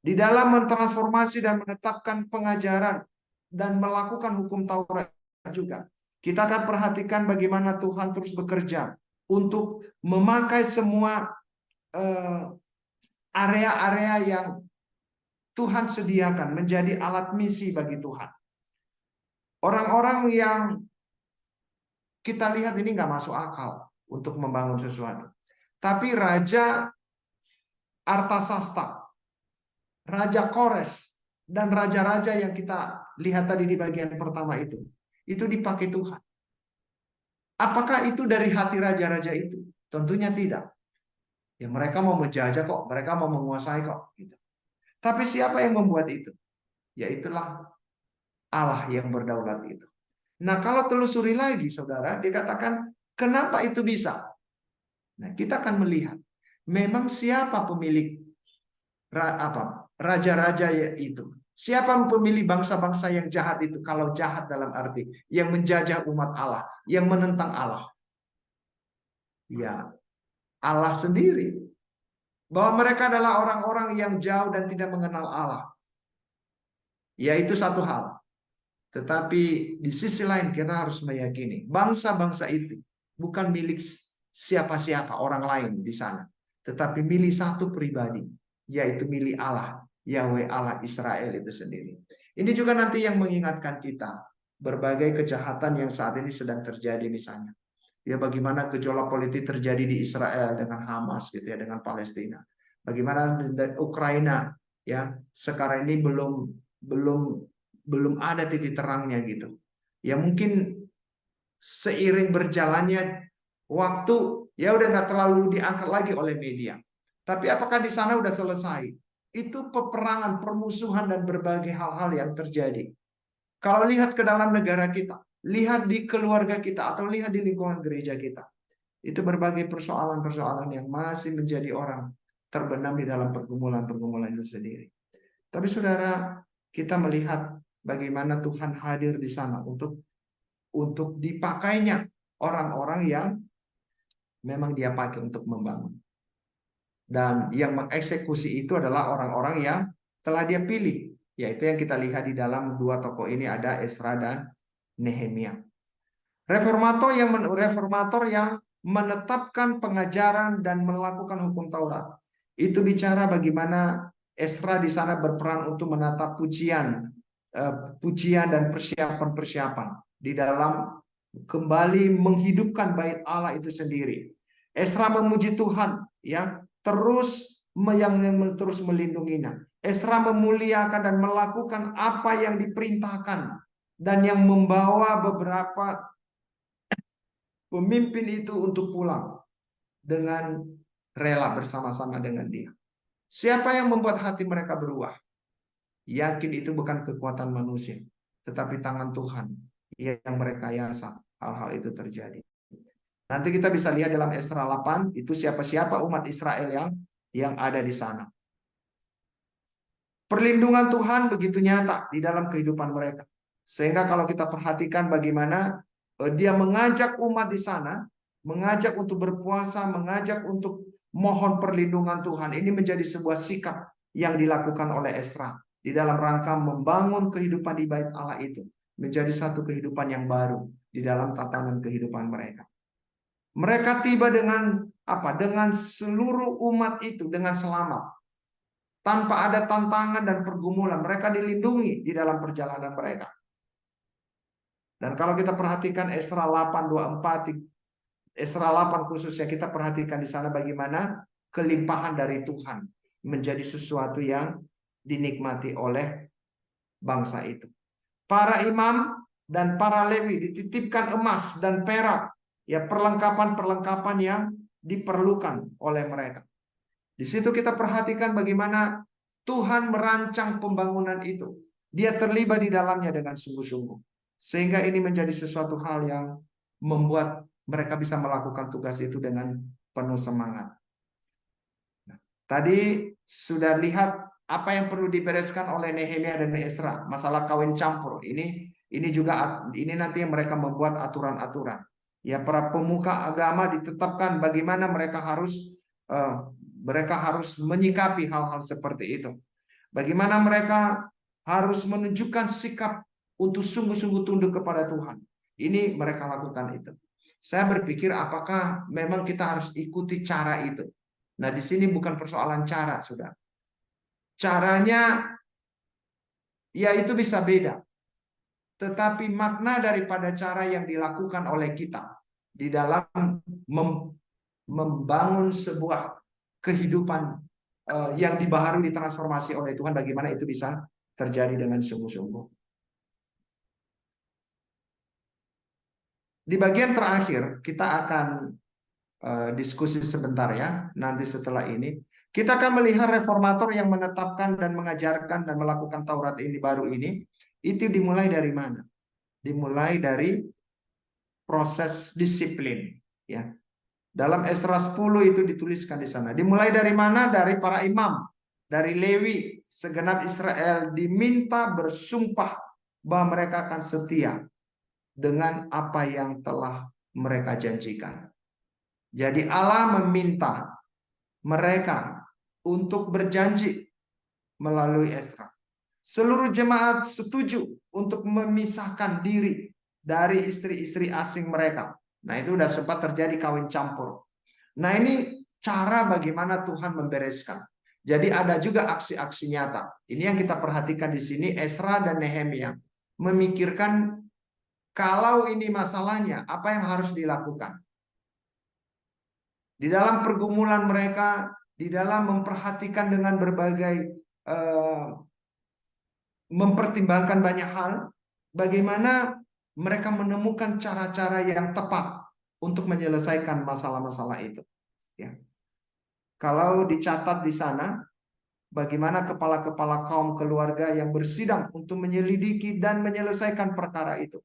Di dalam mentransformasi dan menetapkan pengajaran dan melakukan hukum Taurat juga. Kita akan perhatikan bagaimana Tuhan terus bekerja untuk memakai semua area-area yang Tuhan sediakan menjadi alat misi bagi Tuhan. Orang-orang yang kita lihat ini nggak masuk akal untuk membangun sesuatu. Tapi Raja Artasasta, Raja Kores, dan raja-raja yang kita lihat tadi di bagian pertama itu dipakai Tuhan. Apakah itu dari hati raja-raja itu? Tentunya tidak. Ya mereka mau menjajah kok, mereka mau menguasai kok. Gitu. Tapi siapa yang membuat itu? Ya itulah Allah yang berdaulat itu. Nah kalau telusuri lagi saudara, dikatakan kenapa itu bisa? Nah kita akan melihat memang siapa pemilik raja-raja itu. Siapa pemilih bangsa-bangsa yang jahat itu? Kalau jahat dalam arti yang menjajah umat Allah, yang menentang Allah. Ya, Allah sendiri. Bahwa mereka adalah orang-orang yang jauh dan tidak mengenal Allah. Ya, itu satu hal. Tetapi di sisi lain kita harus meyakini bangsa-bangsa itu bukan milik siapa-siapa orang lain di sana, tetapi milik satu pribadi, yaitu milik Allah, Yahweh Allah Israel itu sendiri. Ini juga nanti yang mengingatkan kita berbagai kejahatan yang saat ini sedang terjadi misalnya. Ya bagaimana gejolak politik terjadi di Israel dengan Hamas gitu ya, dengan Palestina. Bagaimana Ukraina ya sekarang ini belum ada titik terangnya gitu. Ya mungkin seiring berjalannya waktu ya udah nggak terlalu diangkat lagi oleh media. Tapi apakah di sana udah selesai? Itu peperangan, permusuhan dan berbagai hal-hal yang terjadi. Kalau lihat ke dalam negara kita, lihat di keluarga kita atau lihat di lingkungan gereja kita, itu berbagai persoalan-persoalan yang masih menjadi orang terbenam di dalam pergumulan-pergumulan itu sendiri. Tapi saudara, kita melihat bagaimana Tuhan hadir di sana untuk dipakainya orang-orang yang memang dia pakai untuk membangun. Dan yang mengeksekusi itu adalah orang-orang yang telah dia pilih. Yaitu yang kita lihat di dalam dua tokoh ini ada Esra dan Nehemia. Reformator yang menetapkan pengajaran dan melakukan hukum Taurat. Itu bicara bagaimana Esra di sana berperan untuk menata pujian dan persiapan-persiapan di dalam kembali menghidupkan bait Allah itu sendiri. Esra memuji Tuhan, ya, terus terus melindunginya. Esra memuliakan dan melakukan apa yang diperintahkan dan yang membawa beberapa pemimpin itu untuk pulang dengan rela bersama-sama dengan dia. Siapa yang membuat hati mereka berubah? Yakin itu bukan kekuatan manusia, tetapi tangan Tuhan yang merekayasa hal-hal itu terjadi. Nanti kita bisa lihat dalam Esra 8 itu siapa-siapa umat Israel yang ada di sana. Perlindungan Tuhan begitu nyata di dalam kehidupan mereka. Sehingga kalau kita perhatikan bagaimana dia mengajak umat di sana, mengajak untuk berpuasa, mengajak untuk mohon perlindungan Tuhan. Ini menjadi sebuah sikap yang dilakukan oleh Esra di dalam rangka membangun kehidupan di bait Allah itu menjadi satu kehidupan yang baru di dalam tatanan kehidupan mereka. Mereka tiba dengan apa? Dengan seluruh umat itu dengan selamat. Tanpa ada tantangan dan pergumulan, mereka dilindungi di dalam perjalanan mereka. Dan kalau kita perhatikan Esra 8:24, Esra 8 khususnya kita perhatikan di sana bagaimana kelimpahan dari Tuhan menjadi sesuatu yang dinikmati oleh bangsa itu. Para imam dan para Lewi dititipkan emas dan perak, ya perlengkapan-perlengkapan yang diperlukan oleh mereka. Di situ kita perhatikan bagaimana Tuhan merancang pembangunan itu. Dia terlibat di dalamnya dengan sungguh-sungguh. Sehingga ini menjadi sesuatu hal yang membuat mereka bisa melakukan tugas itu dengan penuh semangat. Tadi sudah lihat apa yang perlu dibereskan oleh Nehemia dan Ezra, masalah kawin campur. Ini juga ini nanti yang mereka membuat aturan-aturan. Ya, para pemuka agama ditetapkan bagaimana mereka harus menyikapi hal-hal seperti itu. Bagaimana mereka harus menunjukkan sikap untuk sungguh-sungguh tunduk kepada Tuhan. Ini mereka lakukan itu. Saya berpikir apakah memang kita harus ikuti cara itu. Nah, di sini bukan persoalan cara, sudah. Caranya ya itu bisa beda. Tetapi makna daripada cara yang dilakukan oleh kita di dalam membangun sebuah kehidupan yang dibaharui, ditransformasi oleh Tuhan, bagaimana itu bisa terjadi dengan sungguh-sungguh. Di bagian terakhir kita akan diskusi sebentar ya. Nanti setelah ini kita akan melihat reformator yang menetapkan dan mengajarkan dan melakukan Taurat ini baru ini. Itu dimulai dari mana? Dimulai dari proses disiplin, ya. Dalam Esra 10 itu dituliskan di sana. Dimulai dari mana? Dari para imam, dari Lewi, segenap Israel diminta bersumpah bahwa mereka akan setia dengan apa yang telah mereka janjikan. Jadi Allah meminta mereka untuk berjanji melalui Esra. Seluruh jemaat setuju untuk memisahkan diri dari istri-istri asing mereka. Nah, itu sudah sempat terjadi kawin campur. Nah, ini cara bagaimana Tuhan membereskan. Jadi ada juga aksi-aksi nyata. Ini yang kita perhatikan di sini. Esra dan Nehemia memikirkan kalau ini masalahnya, apa yang harus dilakukan. Di dalam pergumulan mereka, di dalam memperhatikan dengan berbagai mempertimbangkan banyak hal, bagaimana mereka menemukan cara-cara yang tepat untuk menyelesaikan masalah-masalah itu. Ya. Kalau dicatat di sana, bagaimana kepala-kepala kaum keluarga yang bersidang untuk menyelidiki dan menyelesaikan perkara itu.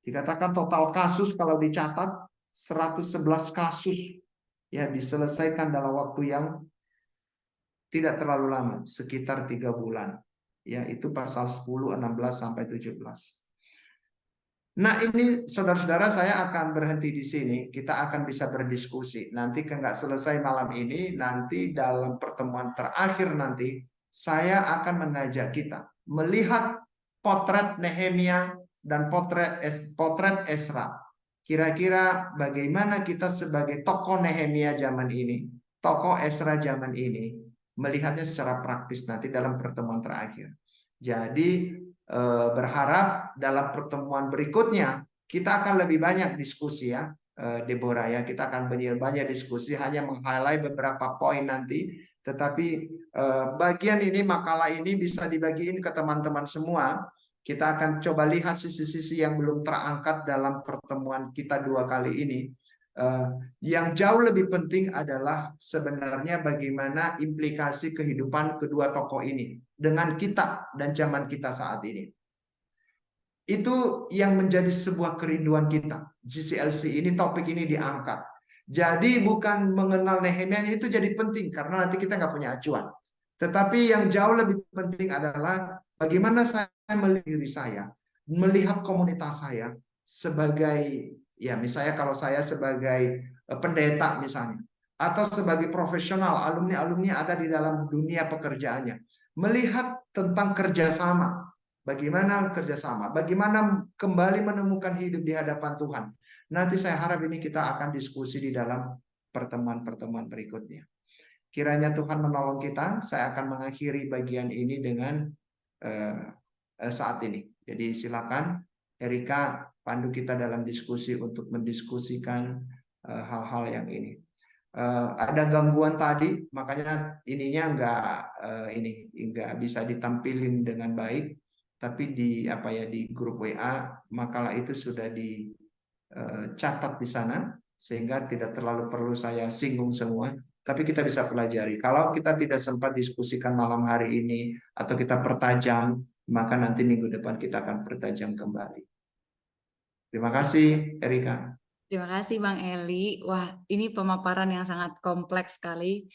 Dikatakan total kasus kalau dicatat 111 kasus ya diselesaikan dalam waktu yang tidak terlalu lama, sekitar 3 bulan. Ya, itu pasal 10, 16 sampai 17. Nah, ini saudara-saudara, saya akan berhenti di sini. Kita akan bisa berdiskusi. Nanti nggak selesai malam ini, nanti dalam pertemuan terakhir nanti saya akan mengajak kita melihat potret Nehemia dan potret Esra. Kira-kira bagaimana kita sebagai tokoh Nehemia zaman ini, tokoh Esra zaman ini, melihatnya secara praktis nanti dalam pertemuan terakhir. Jadi berharap dalam pertemuan berikutnya kita akan lebih banyak diskusi ya, Deborah ya. Kita akan banyak diskusi, hanya meng-highlight beberapa poin nanti. Tetapi bagian ini, makalah ini bisa dibagiin ke teman-teman semua. Kita akan coba lihat sisi-sisi yang belum terangkat dalam pertemuan kita 2 kali ini. Yang jauh lebih penting adalah sebenarnya bagaimana implikasi kehidupan kedua tokoh ini dengan kita dan zaman kita saat ini. Itu yang menjadi sebuah kerinduan kita. GCLC ini, topik ini diangkat. Jadi bukan mengenal Nehemia itu jadi penting karena nanti kita nggak punya acuan. Tetapi yang jauh lebih penting adalah bagaimana saya melihat diri saya, melihat komunitas saya sebagai, ya misalnya kalau saya sebagai pendeta misalnya, atau sebagai profesional, alumni-alumni ada di dalam dunia pekerjaannya, melihat tentang kerjasama. Bagaimana kerjasama, bagaimana kembali menemukan hidup di hadapan Tuhan. Nanti saya harap ini kita akan diskusi di dalam pertemuan-pertemuan berikutnya. Kiranya Tuhan menolong kita. Saya akan mengakhiri bagian ini dengan saat ini. Jadi silakan Erika pandu kita dalam diskusi untuk mendiskusikan hal-hal yang ini. Ada gangguan tadi, makanya ininya nggak bisa ditampilin dengan baik. Tapi di grup WA makalah itu sudah dicatat di sana. sehingga tidak terlalu perlu saya singgung semua, tapi kita bisa pelajari. Kalau kita tidak sempat diskusikan malam hari ini atau kita pertajam, maka nanti minggu depan kita akan pertajam kembali. Terima kasih, Erika. Terima kasih Bang Eli. Wah, ini pemaparan yang sangat kompleks sekali.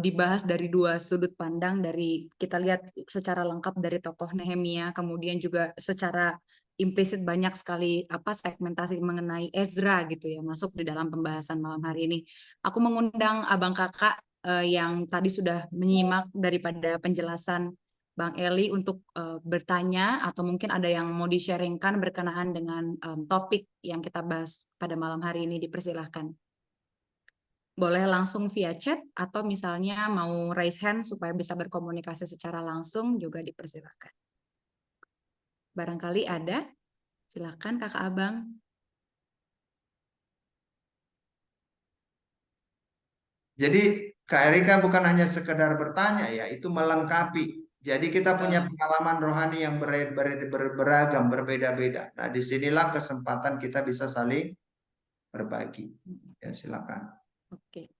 Dibahas dari dua sudut pandang, dari kita lihat secara lengkap dari tokoh Nehemia, kemudian juga secara implisit banyak sekali segmentasi mengenai Ezra gitu ya, masuk di dalam pembahasan malam hari ini. Aku mengundang Abang Kakak yang tadi sudah menyimak daripada penjelasan Bang Eli untuk bertanya atau mungkin ada yang mau di-sharingkan berkenaan dengan topik yang kita bahas pada malam hari ini, dipersilahkan. Boleh langsung via chat atau misalnya mau raise hand supaya bisa berkomunikasi secara langsung juga dipersilahkan. Barangkali ada, silakan Kakak Abang. Jadi Kak Erika bukan hanya sekedar bertanya ya, itu melengkapi. Jadi kita punya pengalaman rohani yang beragam, berbeda-beda. Nah, disinilah kesempatan kita bisa saling berbagi. Ya, silakan. Oke.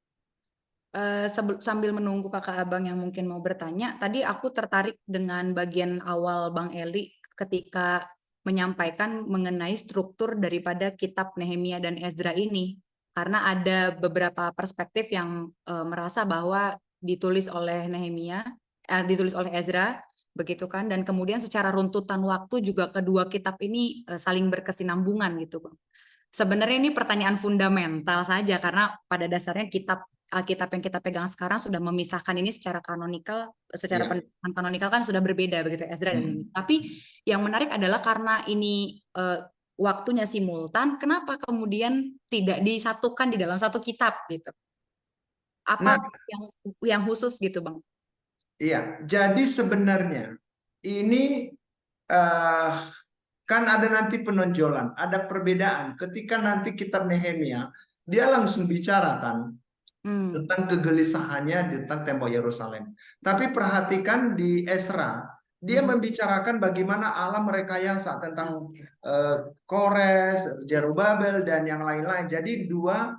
Sambil menunggu Kakak Abang yang mungkin mau bertanya, tadi aku tertarik dengan bagian awal Bang Eli ketika menyampaikan mengenai struktur daripada kitab Nehemia dan Ezra ini. Karena ada beberapa perspektif yang merasa bahwa ditulis oleh ditulis oleh Ezra, begitu kan? Dan kemudian secara runtutan waktu juga kedua kitab ini saling berkesinambungan gitu, Bang. Sebenarnya ini pertanyaan fundamental saja karena pada dasarnya Alkitab yang kita pegang sekarang sudah memisahkan ini secara kanonikal, secara Iya. pendekatan kanonikal kan sudah berbeda begitu Ezra dan Nehemia. Tapi yang menarik adalah karena ini waktunya simultan, kenapa kemudian tidak disatukan di dalam satu kitab gitu? Nah, Apa yang khusus gitu, Bang? iya. Jadi sebenarnya ini eh, kan ada nanti penonjolan, ada perbedaan. Ketika nanti kitab Nehemia, dia langsung bicarakan tentang kegelisahannya tentang tembok Yerusalem. Tapi perhatikan di Esra, dia membicarakan bagaimana Allah merekayasa tentang Kores, Jerubabel dan yang lain-lain. Jadi dua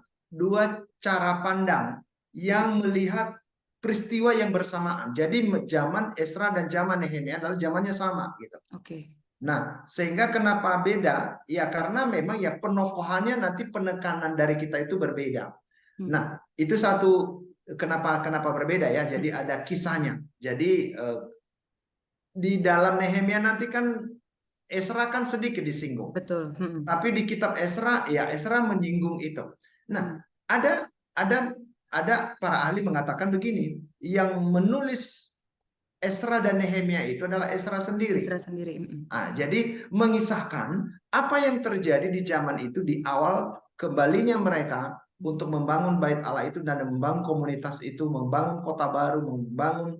cara pandang yang melihat peristiwa yang bersamaan. Jadi zaman Esra dan zaman Nehemia adalah zamannya sama gitu. Oke. Nah, sehingga kenapa beda? Ya karena memang ya penokohannya nanti penekanan dari kita itu berbeda. Nah, itu satu kenapa berbeda ya. Jadi ada kisahnya. Jadi di dalam Nehemia nanti kan Esra kan sedikit disinggung. Betul. Tapi di kitab Esra ya Esra menyinggung itu. Nah, ada ada ada para ahli mengatakan begini, yang menulis Esra dan Nehemia itu adalah Esra sendiri. Esra sendiri. Nah, jadi mengisahkan apa yang terjadi di zaman itu di awal kembalinya mereka untuk membangun bait Allah itu dan membangun komunitas itu, membangun kota baru, membangun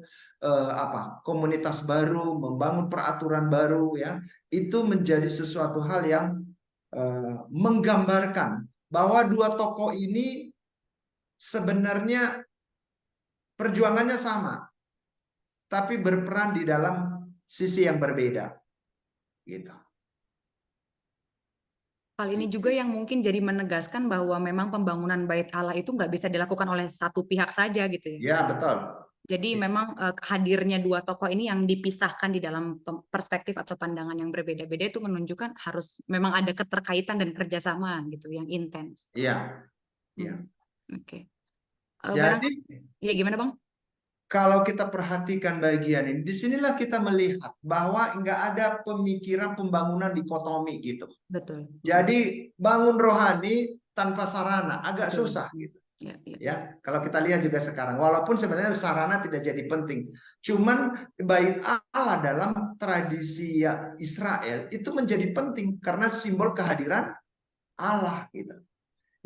komunitas baru, membangun peraturan baru ya. Itu menjadi sesuatu hal yang menggambarkan bahwa dua tokoh ini sebenarnya perjuangannya sama, tapi berperan di dalam sisi yang berbeda gitu. Hal ini juga yang mungkin jadi menegaskan bahwa memang pembangunan bait Allah itu nggak bisa dilakukan oleh satu pihak saja gitu ya. Ya, betul. Jadi memang hadirnya dua tokoh ini yang dipisahkan di dalam perspektif atau pandangan yang berbeda-beda itu menunjukkan harus memang ada keterkaitan dan kerjasama gitu yang intens. Iya, iya. Oke. Jadi ya gimana Bang? kalau kita perhatikan bagian ini, disinilah kita melihat bahwa nggak ada pemikiran pembangunan dikotomi gitu. Betul. Jadi bangun rohani tanpa sarana agak Betul. susah gitu. Ya, ya. Ya, kalau kita lihat juga sekarang, walaupun sebenarnya sarana tidak jadi penting, cuman bait Allah dalam tradisi Israel itu menjadi penting karena simbol kehadiran Allah gitu.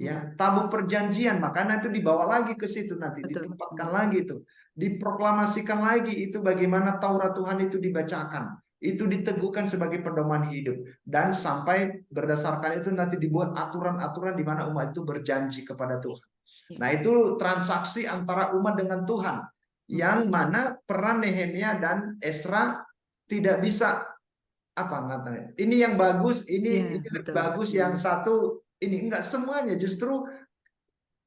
Ya, tabut perjanjian, makanya itu dibawa lagi ke situ nanti, ditempatkan lagi itu, diproklamasikan lagi itu bagaimana Taurat Tuhan itu dibacakan, itu diteguhkan sebagai pedoman hidup, dan sampai berdasarkan itu nanti dibuat aturan-aturan di mana umat itu berjanji kepada Tuhan. Nah, itu transaksi antara umat dengan Tuhan, yang mana peran Nehemia dan Esra tidak bisa apa katanya. Ini yang bagus, ini lebih bagus, yang satu ini enggak semuanya, justru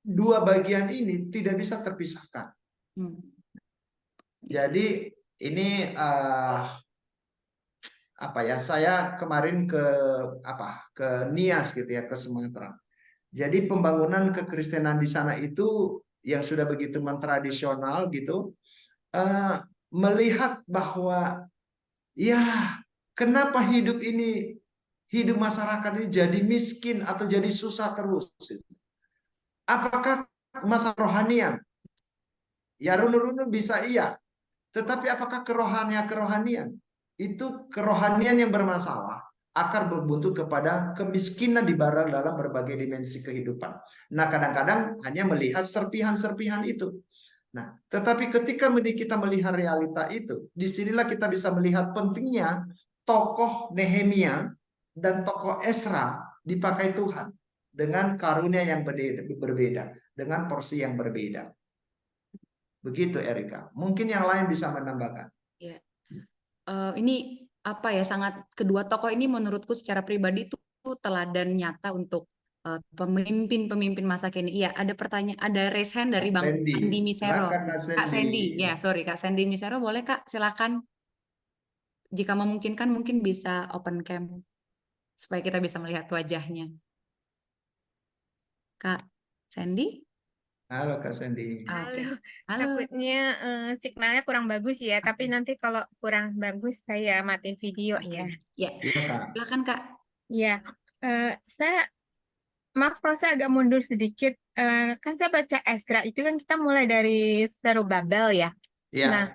dua bagian ini tidak bisa terpisahkan. Hmm. Jadi ini apa ya? Saya kemarin ke Nias gitu ya, ke Sumatera. Jadi pembangunan kekristenan di sana itu yang sudah begitu mentradisional gitu, eh, melihat bahwa ya kenapa hidup masyarakat ini jadi miskin atau jadi susah terus? Apakah masalah rohanian? Ya runut-runut bisa iya, tetapi apakah kerohanian? Itu kerohanian yang bermasalah akan berbuntut kepada kemiskinan di dalam berbagai dimensi kehidupan. Nah, kadang-kadang hanya melihat serpihan-serpihan itu. Nah, tetapi ketika kita melihat realita itu, disinilah kita bisa melihat pentingnya tokoh Nehemia dan tokoh Esra dipakai Tuhan dengan karunia yang berbeda, dengan porsi yang berbeda. Begitu, Erika. Mungkin yang lain bisa menambahkan. Ya. Ini apa ya, sangat kedua tokoh ini menurutku secara pribadi itu teladan nyata untuk pemimpin-pemimpin masa kini. Iya, ada pertanyaan, ada raise hand Kak dari Bang Sandy, Sandi Misero. silakan Kak Kak Sandy. Sandy, ya sorry Kak Sandy Misero, boleh Kak, silakan. Jika memungkinkan mungkin bisa open cam supaya kita bisa melihat wajahnya. Kak Sandy? Halo Kak Sandy. Oke. Halo, Halo. takutnya signalnya kurang bagus ya, tapi nanti kalau kurang bagus saya matiin video ya. Ya, Iya Kak. silakan Kak. Ya, saya maaf kalau saya agak mundur sedikit. Kan saya baca Ezra itu kan kita mulai dari Zerubabel ya. Iya. Nah,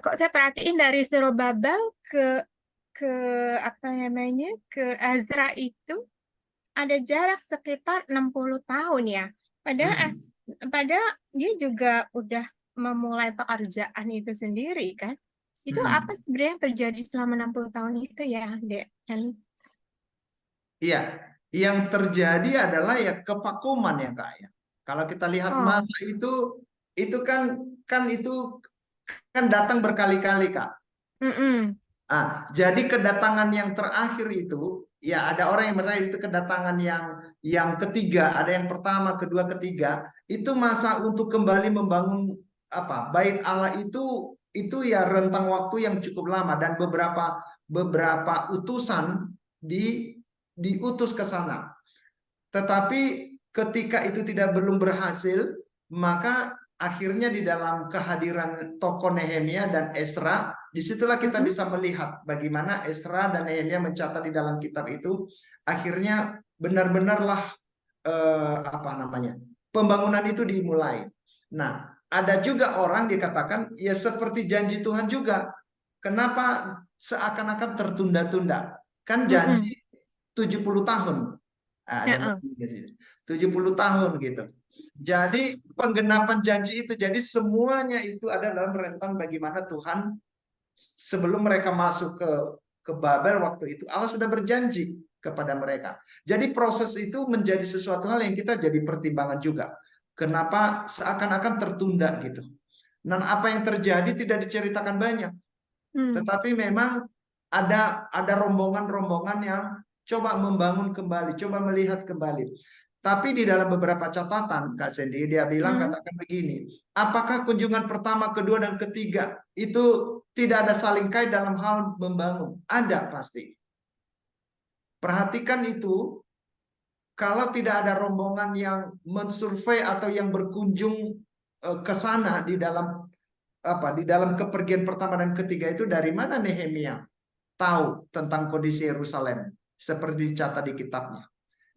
kok saya perhatiin dari Zerubabel ke apa namanya ke Ezra itu ada jarak sekitar 60 tahun ya. Padahal padahal dia juga udah memulai pekerjaan itu sendiri kan. Itu apa sebenarnya yang terjadi selama 60 tahun itu ya, Dek Eli? Iya, yang terjadi adalah ya kevakuman ya Kak ya. Kalau kita lihat Oh, masa itu kan itu kan datang berkali-kali Kak. mm-mm, Jadi kedatangan yang terakhir itu, ya ada orang yang percaya itu kedatangan yang ketiga, ada yang pertama, kedua, ketiga, itu masa untuk kembali membangun bait Allah itu ya rentang waktu yang cukup lama dan beberapa utusan diutus ke sana. Tetapi ketika itu belum berhasil, maka akhirnya di dalam kehadiran tokoh Nehemia dan Esra, disitulah kita bisa melihat bagaimana Esra dan Nehemia mencatat di dalam kitab itu, akhirnya benar-benarlah pembangunan itu dimulai. Nah, ada juga orang dikatakan ya seperti janji Tuhan juga. Kenapa seakan-akan tertunda-tunda? Kan mm-mm, janji 70 tahun. Ada ya, 70 tahun gitu. Jadi penggenapan janji itu, jadi semuanya itu ada dalam rentan bagaimana Tuhan sebelum mereka masuk ke Babel waktu itu Allah sudah berjanji kepada mereka. Jadi proses itu menjadi sesuatu hal yang kita jadi pertimbangan juga. Kenapa seakan-akan tertunda gitu. Dan apa yang terjadi tidak diceritakan banyak. Tetapi memang ada rombongan-rombongan yang coba membangun kembali, coba melihat kembali. Tapi di dalam beberapa catatan, Kak Sandy, dia bilang katakan begini, apakah kunjungan pertama, kedua, dan ketiga itu tidak ada saling kait dalam hal membangun? Ada pasti. Perhatikan itu, kalau tidak ada rombongan yang mensurvei atau yang berkunjung ke sana di dalam kepergian pertama dan ketiga itu, dari mana Nehemia tahu tentang kondisi Yerusalem seperti dicatat di kitabnya.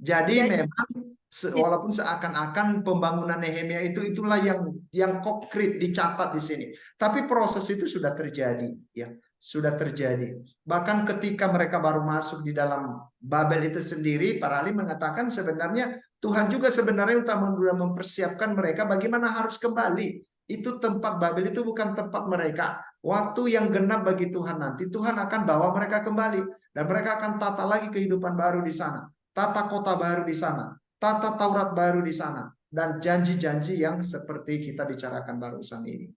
Jadi Jadi, memang walaupun seakan-akan pembangunan Nehemia itulah yang konkret dicatat di sini, tapi proses itu sudah terjadi ya, sudah terjadi. Bahkan ketika mereka baru masuk di dalam Babel itu sendiri, para ahli mengatakan sebenarnya Tuhan juga sebenarnya sudah mempersiapkan mereka bagaimana harus kembali. Itu tempat Babel itu bukan tempat mereka. Waktu yang genap bagi Tuhan nanti, Tuhan akan bawa mereka kembali dan mereka akan tata lagi kehidupan baru di sana, tata kota baru di sana, tata Taurat baru di sana, dan janji-janji yang seperti kita bicarakan barusan ini.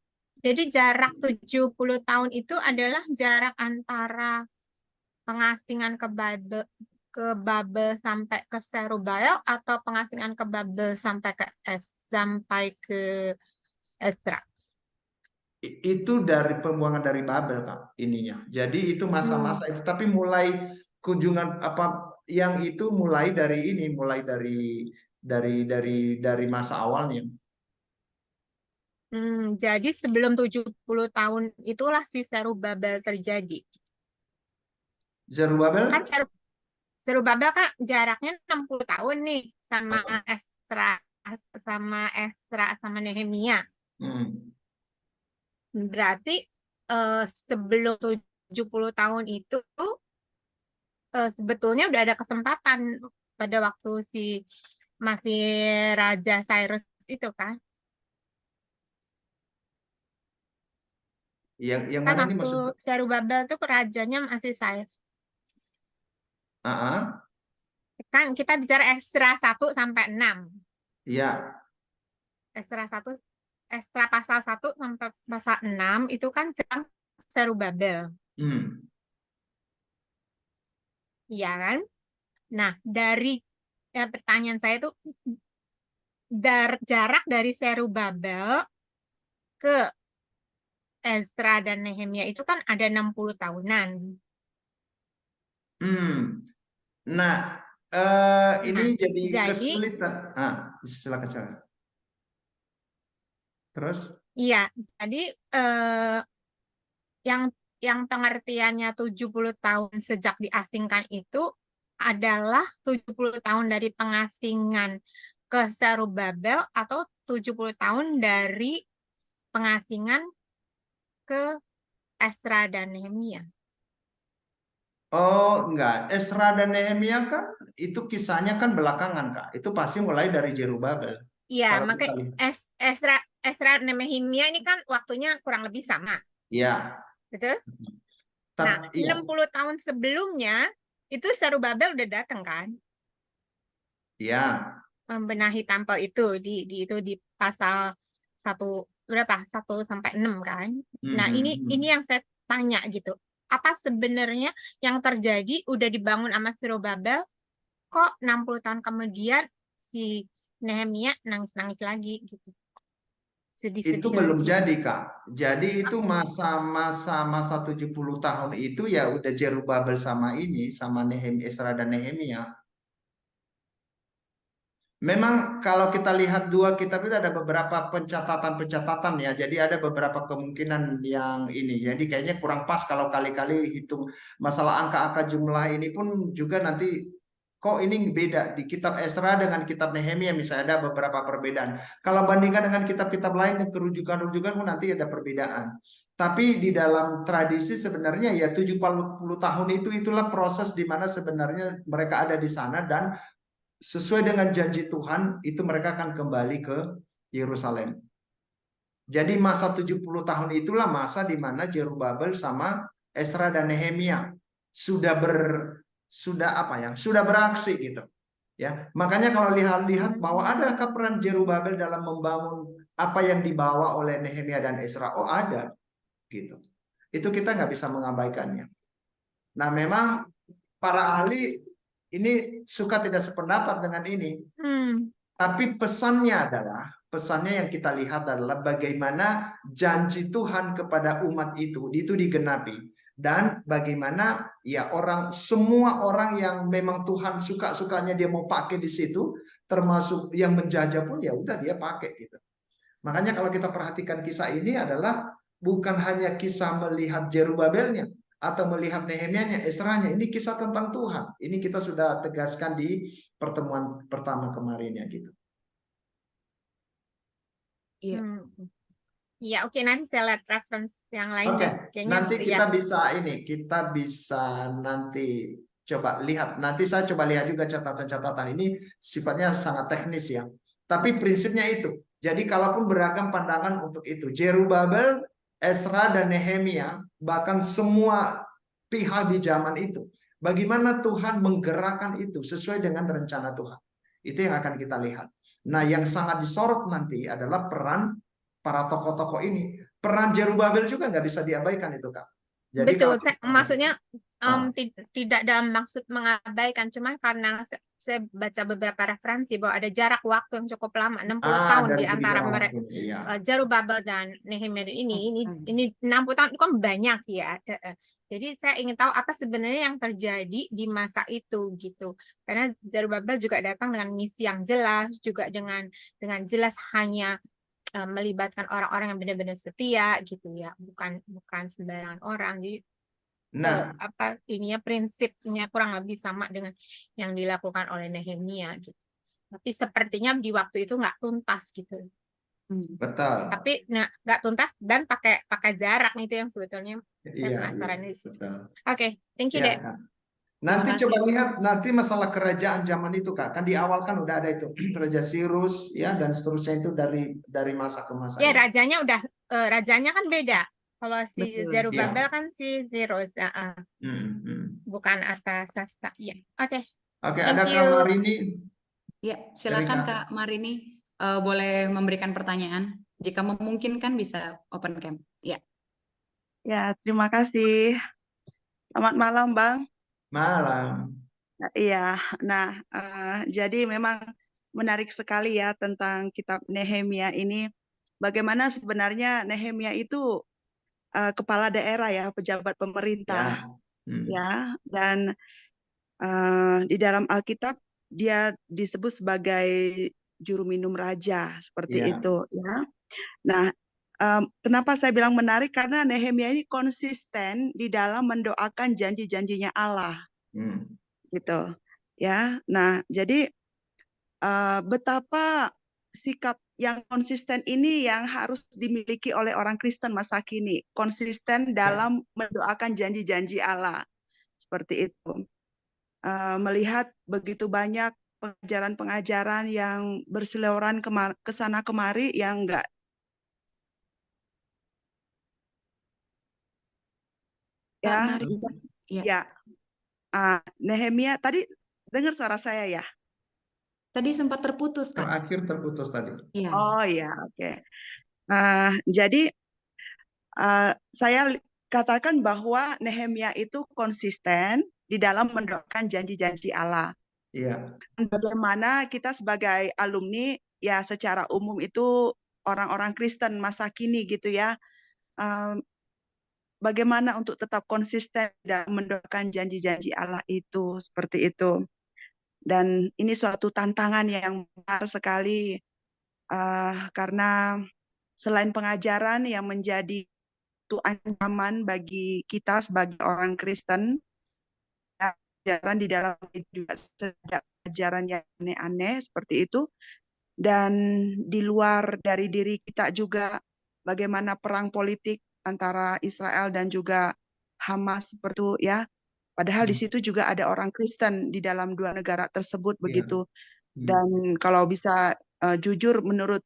jadi jarak 70 tahun itu adalah jarak antara pengasingan ke Babel ke Babel sampai ke Serubabel atau pengasingan ke Babel sampai ke Ezra? Itu dari pembuangan dari Babel, Kak, ininya. Jadi itu masa-masa itu, tapi mulai kunjungan apa yang itu mulai dari ini, mulai dari masa awalnya. Jadi sebelum 70 tahun itulah si Serubabel terjadi. Zerubabel? Kan Serubabel kan jaraknya 60 tahun nih Esra sama Nehemia. Hmm. Berarti sebelum 70 tahun itu sebetulnya udah ada kesempatan pada waktu masih Raja Cyrus itu kan. Yang Kan mana ini waktu maksudnya? Serubabel tuh rajanya masih Cyrus. Kan kita bicara Esra 1 sampai 6. Iya. Esra pasal 1 sampai pasal 6 itu kan tentang Serubabel. Iya kan? Nah, pertanyaan saya tuh jarak dari Serubabel ke Ezra dan Nehemia itu kan ada 60 tahunan. Nah, ini jadi jadi kesulitan. Silakan. Terus? Iya, jadi yang pengertiannya 70 tahun sejak diasingkan itu adalah 70 tahun dari pengasingan ke Serubabel atau 70 tahun dari pengasingan ke Ezra dan Nehemia. Oh, enggak. Ezra dan Nehemia kan itu kisahnya kan belakangan, Kak. Itu pasti mulai dari Zerubabel. Iya, Kalau kita makanya lihat. Ezra dan Nehemia ini kan waktunya kurang lebih sama. Iya. Betul? Nah, Tapi iya. 60 tahun sebelumnya itu Serubabel udah datang kan? Iya. Membenahi tampil itu di pasal 1 sampai 6 kan. Nah, ini yang saya tanya gitu. Apa sebenarnya yang terjadi udah dibangun sama Serubabel kok 60 tahun kemudian si Nehemia nangis-nangis lagi gitu. Sedih-sedih Itu belum lagi. jadi, Kak. Jadi itu masa 70 tahun itu ya udah Zerubabel sama ini, sama Ezra dan Nehemia. Memang kalau kita lihat dua kitab itu ada beberapa pencatatan ya. Jadi ada beberapa kemungkinan yang ini. Jadi kayaknya kurang pas kalau kali-kali hitung masalah angka-angka jumlah ini pun juga nanti kok ini beda di kitab Esra dengan kitab Nehemia misalnya ada beberapa perbedaan. Kalau bandingkan dengan kitab-kitab lain yang kerujukan-rujukan pun nanti ada perbedaan. Tapi di dalam tradisi sebenarnya ya 70 tahun itulah proses di mana sebenarnya mereka ada di sana dan sesuai dengan janji Tuhan, itu mereka akan kembali ke Yerusalem. Jadi masa 70 tahun itulah masa di mana Zerubabel sama Ezra dan Nehemia sudah beraksi gitu. Ya, makanya kalau lihat bahwa adakah peran Zerubabel dalam membangun apa yang dibawa oleh Nehemia dan Ezra? Oh, ada gitu. Itu kita nggak bisa mengabaikannya. Nah, memang para ahli ini suka tidak sependapat dengan ini. Tapi pesannya yang kita lihat adalah bagaimana janji Tuhan kepada umat itu digenapi. Dan bagaimana ya semua orang yang memang Tuhan suka-sukanya dia mau pakai di situ, termasuk yang menjajah pun ya udah dia pakai gitu. Makanya kalau kita perhatikan kisah ini adalah bukan hanya kisah melihat Zerubabelnya, atau melihat Nehemianya, Esranya. Ini kisah tentang Tuhan. Ini kita sudah tegaskan di pertemuan pertama kemarin ya gitu. Iya. Ya, oke, nanti saya lihat reference yang lain Oke, deh. nanti kita bisa nanti coba lihat. Nanti saya coba lihat juga catatan-catatan ini sifatnya sangat teknis ya. Tapi prinsipnya itu. Jadi kalaupun beragam pandangan untuk itu, Zerubabel, Esra dan Nehemia, bahkan semua pihak di zaman itu, bagaimana Tuhan menggerakkan itu sesuai dengan rencana Tuhan. Itu yang akan kita lihat. Nah, yang sangat disorot nanti adalah peran para tokoh-tokoh ini. Peran Zerubabel juga nggak bisa diabaikan itu, Kak. Jadi betul, kalau maksudnya Oh. Tidak dalam maksud mengabaikan, cuma karena saya baca beberapa referensi bahwa ada jarak waktu yang cukup lama, 60 tahun Dari di segi antara jarak mereka. waktu, iya. Zerubabel dan Nehemia ini Astaga. 60 tahun itu kan banyak ya. Jadi saya ingin tahu apa sebenarnya yang terjadi di masa itu gitu. Karena Zerubabel juga datang dengan misi yang jelas, juga dengan jelas hanya melibatkan orang-orang yang benar-benar setia gitu ya, bukan sembarangan orang. Jadi Nah, ininya prinsipnya kurang lebih sama dengan yang dilakukan oleh Nehemia gitu. Tapi sepertinya di waktu itu nggak tuntas gitu. betul. Tapi nggak tuntas dan pakai jarak nih, itu yang sebetulnya saya Iya, penasaran di situ. betul. Oke, thank you, Ya, Dek. Kak. Terima Nanti kasih. coba lihat nanti masalah kerajaan zaman itu, Kak. Kan di awal kan udah ada itu Raja Sirus ya dan seterusnya itu dari masa ke masa Ya, ini. rajanya kan beda. Kalau si Betul. Zerubabel Iya. kan si Zerus, bukan Artasasta. Ya, oke. Oke, Thank ada you. kamar ini Ya, dari silakan Kak. Kak Marini boleh memberikan pertanyaan. Jika memungkinkan bisa open cam. Ya. Ya, terima kasih. Selamat malam, Bang. Malam. Iya, nah, jadi memang menarik sekali ya tentang kitab Nehemia ini. Bagaimana sebenarnya Nehemia itu kepala daerah ya, pejabat pemerintah Ya. Hmm. ya, dan di dalam Alkitab dia disebut sebagai juru minum raja seperti Ya. itu ya. Nah, kenapa saya bilang menarik? Karena Nehemia ini konsisten di dalam mendoakan janji-janjinya Allah, Hmm. gitu. Ya, nah jadi betapa sikap yang konsisten ini yang harus dimiliki oleh orang Kristen masa kini, konsisten dalam mendoakan janji-janji Allah, seperti itu. Melihat begitu banyak pengajaran-pengajaran yang berseliweran ke sana kemari yang enggak. Kak Ya, Marini. Ya. ya. Nehemia tadi dengar suara saya ya? Tadi sempat terputus, Kak. Terakhir terputus tadi. Iya. Oh ya, oke. Jadi saya katakan bahwa Nehemia itu konsisten di dalam mendoakan janji-janji Allah. Iya. Bagaimana kita sebagai alumni ya secara umum itu orang-orang Kristen masa kini gitu ya. Bagaimana untuk tetap konsisten dalam mendoakan janji-janji Allah itu seperti itu. Dan ini suatu tantangan yang besar sekali karena selain pengajaran yang menjadi itu ancaman bagi kita sebagai orang Kristen, ajaran di dalam juga sedang ajaran yang aneh-aneh seperti itu, dan di luar dari diri kita juga bagaimana perang politik antara Israel dan juga Hamas seperti itu ya. Padahal di situ juga ada orang Kristen di dalam dua negara tersebut begitu. Dan kalau bisa jujur menurut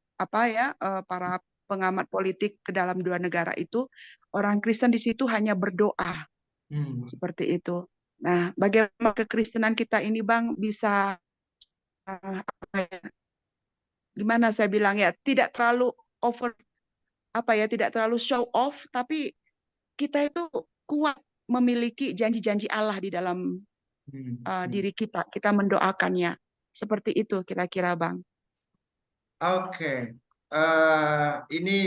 para pengamat politik ke dalam dua negara itu, orang Kristen di situ hanya berdoa seperti itu. Nah, bagaimana kekristenan kita ini, Bang, bisa gimana saya bilang ya, tidak terlalu tidak terlalu show off, tapi kita itu kuat memiliki janji-janji Allah di dalam diri kita. Kita mendoakannya. Seperti itu kira-kira, Bang. Oke. Ini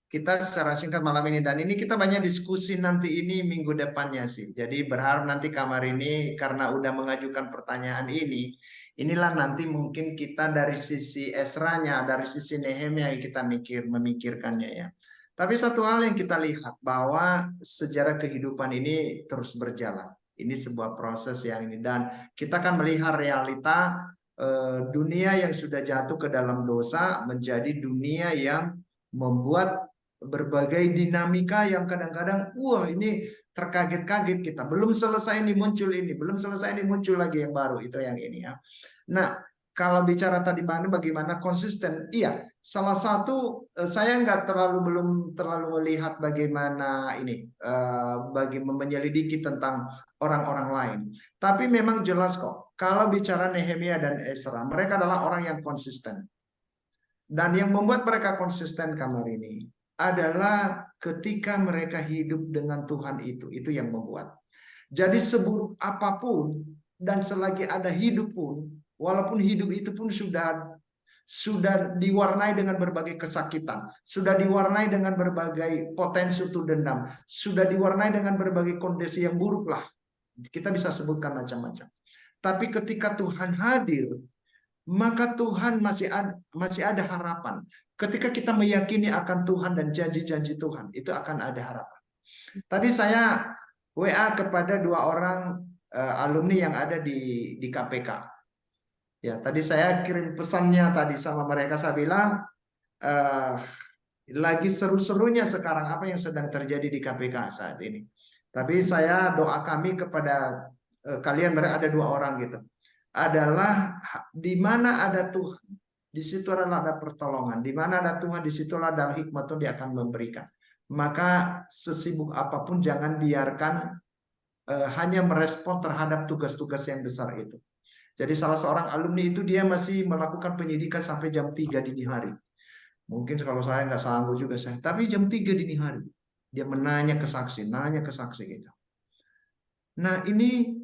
kita secara singkat malam ini dan ini kita banyak diskusi nanti ini minggu depannya sih. Jadi berharap nanti kamar ini karena udah mengajukan pertanyaan ini, inilah nanti mungkin kita dari sisi Esranya, dari sisi Nehemia yang kita memikirkannya ya. Tapi satu hal yang kita lihat bahwa sejarah kehidupan ini terus berjalan. Ini sebuah proses yang ini dan kita akan melihat realita dunia yang sudah jatuh ke dalam dosa menjadi dunia yang membuat berbagai dinamika yang kadang-kadang wah ini terkaget-kaget kita belum selesai ini muncul ini belum selesai ini muncul lagi yang baru itu yang ini ya. Nah kalau bicara tadi bagaimana konsisten, iya salah satu saya belum terlalu melihat bagaimana ini bagi menyelidiki tentang orang-orang lain, tapi memang jelas kok kalau bicara Nehemia dan Ezra mereka adalah orang yang konsisten. Dan yang membuat mereka konsisten kamar ini adalah ketika mereka hidup dengan Tuhan itu yang membuat. Jadi seburuk apapun dan selagi ada hidup pun, walaupun hidup itu pun sudah diwarnai dengan berbagai kesakitan, sudah diwarnai dengan berbagai potensi untuk dendam, sudah diwarnai dengan berbagai kondisi yang buruk lah. Kita bisa sebutkan macam-macam. Tapi ketika Tuhan hadir, maka Tuhan masih ada harapan. Ketika kita meyakini akan Tuhan dan janji-janji Tuhan, itu akan ada harapan. Tadi saya WA kepada 2 orang alumni yang ada di KPK. Ya, tadi saya kirim pesannya tadi sama mereka, saya bilang lagi seru-serunya sekarang apa yang sedang terjadi di KPK saat ini. Tapi saya doa kami kepada kalian, ada 2 orang gitu. Adalah di mana ada Tuhan, di situ adalah ada pertolongan. Di mana ada Tuhan, di situlah ada hikmat Tuhan, Dia akan memberikan. Maka sesibuk apapun jangan biarkan hanya merespon terhadap tugas-tugas yang besar itu. Jadi salah seorang alumni itu dia masih melakukan penyidikan sampai jam 3 dini hari. Mungkin kalau saya nggak sanggup juga saya. Tapi jam 3 dini hari. Dia nanya ke saksi gitu. Nah ini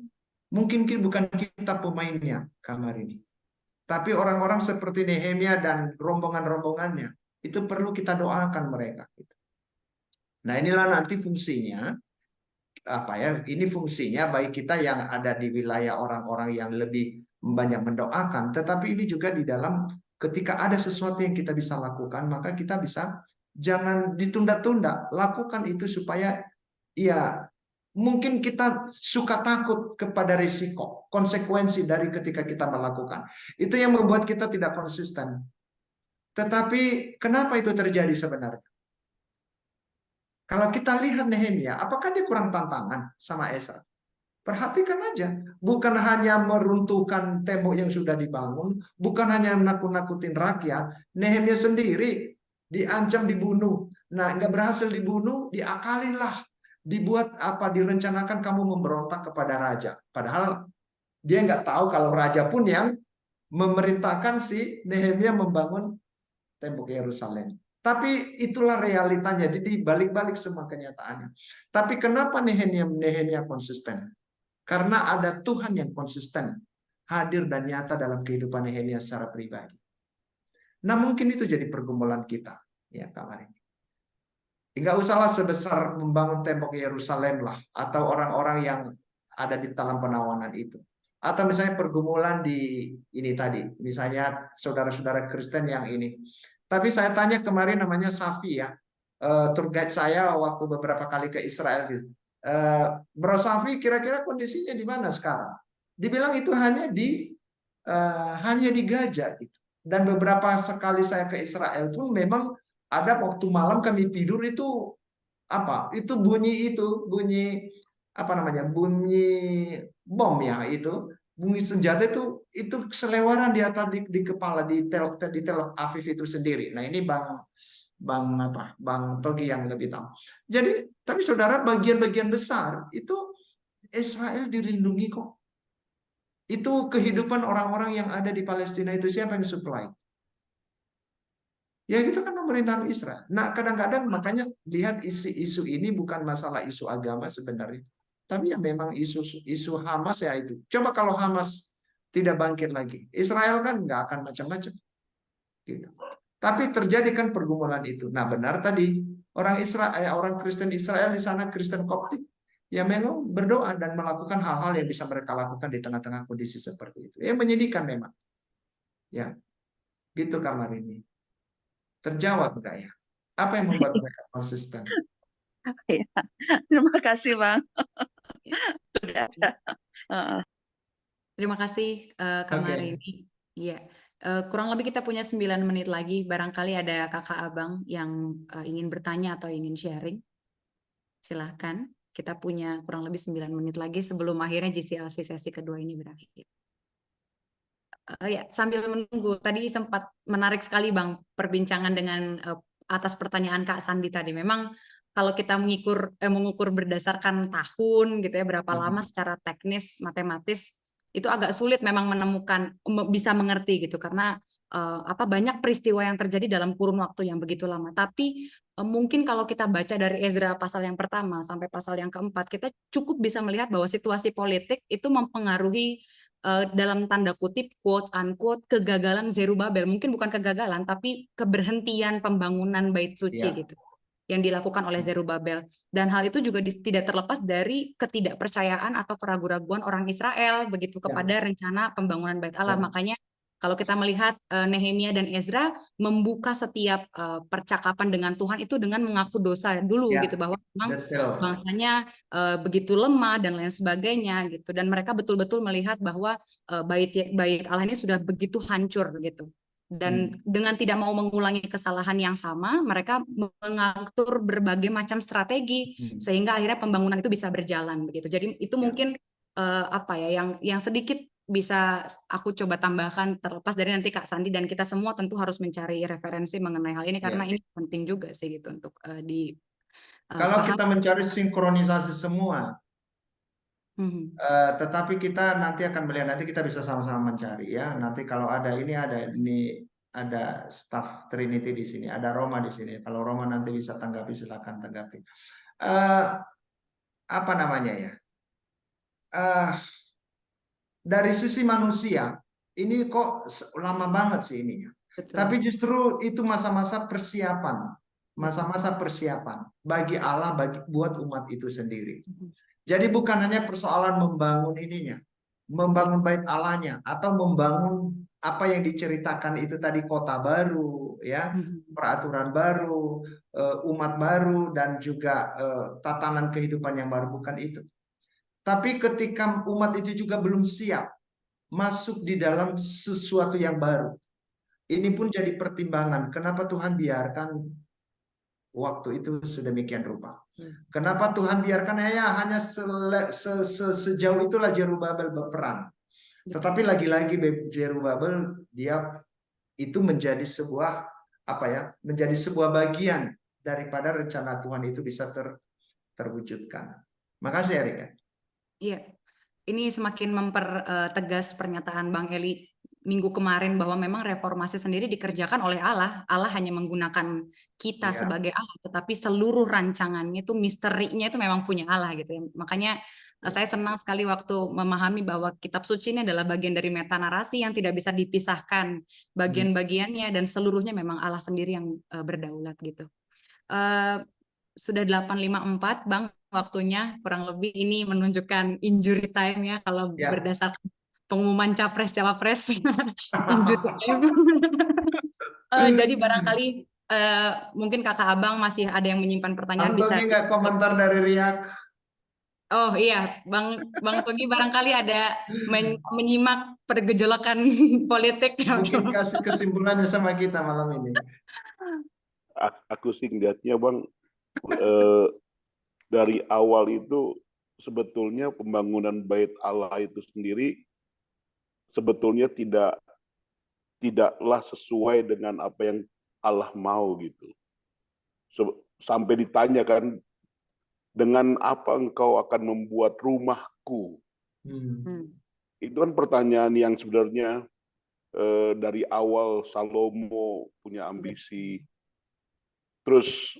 mungkin bukan kita pemainnya kamar ini. Tapi orang-orang seperti Nehemia dan rombongan-rombongannya. Itu perlu kita doakan mereka. Nah inilah nanti fungsinya. Ini fungsinya baik kita yang ada di wilayah orang-orang yang lebih banyak mendoakan, tetapi ini juga di dalam ketika ada sesuatu yang kita bisa lakukan, maka kita bisa jangan ditunda-tunda, lakukan itu supaya ya mungkin kita suka takut kepada risiko, konsekuensi dari ketika kita melakukan. Itu yang membuat kita tidak konsisten. Tetapi kenapa itu terjadi sebenarnya? Kalau kita lihat Nehemia, apakah dia kurang tantangan sama Ezra? Perhatikan aja, bukan hanya meruntuhkan tembok yang sudah dibangun, bukan hanya menakut-nakutin rakyat, Nehemia sendiri diancam dibunuh. Nah, nggak berhasil dibunuh, diakalinlah, dibuat direncanakan kamu memberontak kepada raja. Padahal dia nggak tahu kalau raja pun yang memerintahkan si Nehemia membangun tembok Yerusalem. Tapi itulah realitanya, jadi balik-balik semua kenyataannya. Tapi kenapa Nehemia konsisten? Karena ada Tuhan yang konsisten hadir dan nyata dalam kehidupan Nehemia secara pribadi. Nah mungkin itu jadi pergumulan kita ya kamar ini. Enggak usahlah sebesar membangun tembok Yerusalem lah, atau orang-orang yang ada di dalam penawanan itu. Atau misalnya pergumulan di ini tadi, misalnya saudara-saudara Kristen yang ini. Tapi saya tanya kemarin, namanya Safi ya, tour guide saya waktu beberapa kali ke Israel gitu. Bro Safi, kira-kira kondisinya di mana sekarang? Dibilang itu hanya di Gaza gitu. Dan beberapa sekali saya ke Israel pun memang ada waktu malam kami tidur itu bunyi bom ya, itu bunyi senjata itu selewaran di atas di kepala di Tel Aviv itu sendiri. Nah ini Bang Togi yang lebih tahu. Jadi tapi saudara, bagian-bagian besar itu Israel dilindungi kok. Itu kehidupan orang-orang yang ada di Palestina itu siapa yang supply? Ya itu kan pemerintahan Israel. Nah kadang-kadang makanya lihat isu ini bukan masalah isu agama sebenarnya. Tapi yang memang isu Hamas ya itu. Coba kalau Hamas tidak bangkit lagi, Israel kan nggak akan macam-macam. Gitu. Tapi terjadi kan pergumulan itu. Nah benar tadi orang Kristen Israel di sana, Kristen Koptik, ya memang berdoa dan melakukan hal-hal yang bisa mereka lakukan di tengah-tengah kondisi seperti itu. Ya menyedihkan memang. Ya, gitu kamar ini. Terjawab nggak ya? Apa yang membuat mereka konsisten? Ya, terima kasih Bang. Sudah ada. Terima kasih Kak Marini. Iya, kurang lebih kita punya 9 menit lagi. Barangkali ada kakak abang yang ingin bertanya atau ingin sharing. Silahkan. Kita punya kurang lebih 9 menit lagi sebelum akhirnya GCLC sesi kedua ini berakhir. Ya, sambil menunggu, tadi sempat menarik sekali Bang perbincangan dengan atas pertanyaan Kak Sandi tadi. Memang kalau kita mengukur berdasarkan tahun gitu ya, berapa lama secara teknis matematis itu agak sulit memang menemukan, bisa mengerti gitu, karena banyak peristiwa yang terjadi dalam kurun waktu yang begitu lama. Tapi mungkin kalau kita baca dari Ezra pasal yang pertama sampai pasal yang keempat, kita cukup bisa melihat bahwa situasi politik itu mempengaruhi dalam tanda kutip quote unquote kegagalan Zerubabel. Mungkin bukan kegagalan, tapi keberhentian pembangunan bait suci Ya. gitu yang dilakukan oleh Zerubabel. Dan hal itu juga tidak terlepas dari ketidakpercayaan atau keraguan-raguan orang Israel begitu kepada rencana pembangunan bait Allah. Ya. Makanya kalau kita melihat Nehemia dan Ezra membuka setiap percakapan dengan Tuhan itu dengan mengaku dosa dulu Ya, gitu, bahwa memang betul. bangsanya begitu lemah dan lain sebagainya gitu, dan mereka betul-betul melihat bahwa bait Allah ini sudah begitu hancur gitu. Dan dengan tidak mau mengulangi kesalahan yang sama, mereka mengatur berbagai macam strategi sehingga akhirnya pembangunan itu bisa berjalan begitu. Jadi itu mungkin yang sedikit bisa aku coba tambahkan, terlepas dari nanti Kak Sandi dan kita semua tentu harus mencari referensi mengenai hal ini karena ini penting juga sih gitu untuk Kalau dipahami. kita mencari sinkronisasi semua, tetapi kita nanti akan melihat, nanti kita bisa sama-sama mencari ya. Nanti kalau ada ada staff Trinity di sini, ada Roma di sini. Kalau Roma nanti bisa tanggapi, silakan tanggapi. Apa namanya ya? Dari sisi manusia, ini kok lama banget sih ininya. Betul. Tapi justru itu masa-masa persiapan, masa-masa persiapan bagi Allah, buat umat itu sendiri. Jadi bukan hanya persoalan membangun ininya, membangun bait Allahnya, atau membangun apa yang diceritakan itu tadi, kota baru, ya, peraturan baru, umat baru, dan juga tatanan kehidupan yang baru, bukan itu. Tapi ketika umat itu juga belum siap masuk di dalam sesuatu yang baru, ini pun jadi pertimbangan. Kenapa Tuhan biarkan waktu itu sedemikian rupa? Kenapa Tuhan biarkan hanya sejauh itulah Zerubabel berperang? Tetapi lagi-lagi Zerubabel dia itu menjadi sebuah menjadi sebuah bagian daripada rencana Tuhan itu bisa terwujudkan. Makasih Erika. Iya, ini semakin mempertegas pernyataan Bang Eli minggu kemarin bahwa memang reformasi sendiri dikerjakan oleh Allah. Allah hanya menggunakan kita sebagai Allah, tetapi seluruh rancangannya itu, misterinya itu memang punya Allah gitu ya. Makanya saya senang sekali waktu memahami bahwa kitab suci ini adalah bagian dari meta narasi yang tidak bisa dipisahkan bagian-bagiannya, dan seluruhnya memang Allah sendiri yang berdaulat gitu. Sudah 8.54 Bang, waktunya kurang lebih ini menunjukkan injury time ya kalau berdasarkan pengumuman capres-cawapres. Injury time. Jadi barangkali mungkin Kakak Abang masih ada yang menyimpan pertanyaan, bisa. Nggak komentar dari Riak? Oh iya, Bang Togi barangkali ada menyimak pergejolakan politik. Mungkin kasih kesimpulannya sama kita malam ini. Aku sih ngeliatnya Bang, dari awal itu sebetulnya pembangunan bait Allah itu sendiri sebetulnya tidaklah sesuai dengan apa yang Allah mau gitu. Sampai ditanya kan, dengan apa engkau akan membuat rumahku? Itu kan pertanyaan yang sebenarnya dari awal Salomo punya ambisi, terus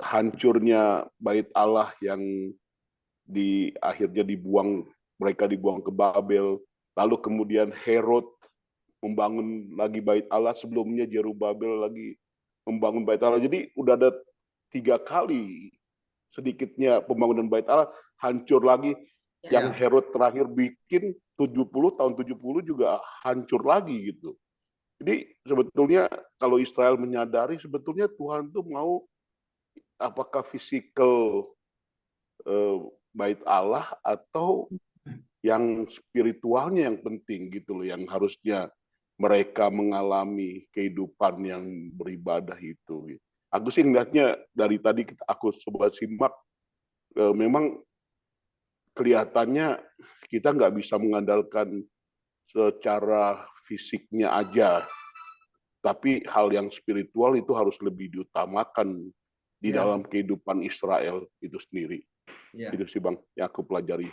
hancurnya bait Allah yang akhirnya mereka dibuang ke Babel, lalu kemudian Herod membangun lagi bait Allah, sebelumnya Zerubabel lagi membangun bait Allah. Jadi udah ada 3 kali sedikitnya pembangunan bait Allah hancur lagi. Yang Herod terakhir bikin tahun 70 juga hancur lagi gitu. Jadi sebetulnya kalau Israel menyadari sebetulnya Tuhan tuh mau apakah fisikal bait Allah atau yang spiritualnya yang penting gitu loh, yang harusnya mereka mengalami kehidupan yang beribadah itu. Aku sih ngeliatnya dari tadi aku coba simak, memang kelihatannya kita nggak bisa mengandalkan secara fisiknya aja, tapi hal yang spiritual itu harus lebih diutamakan di dalam kehidupan Israel itu sendiri. Itu sih Bang yang aku pelajari.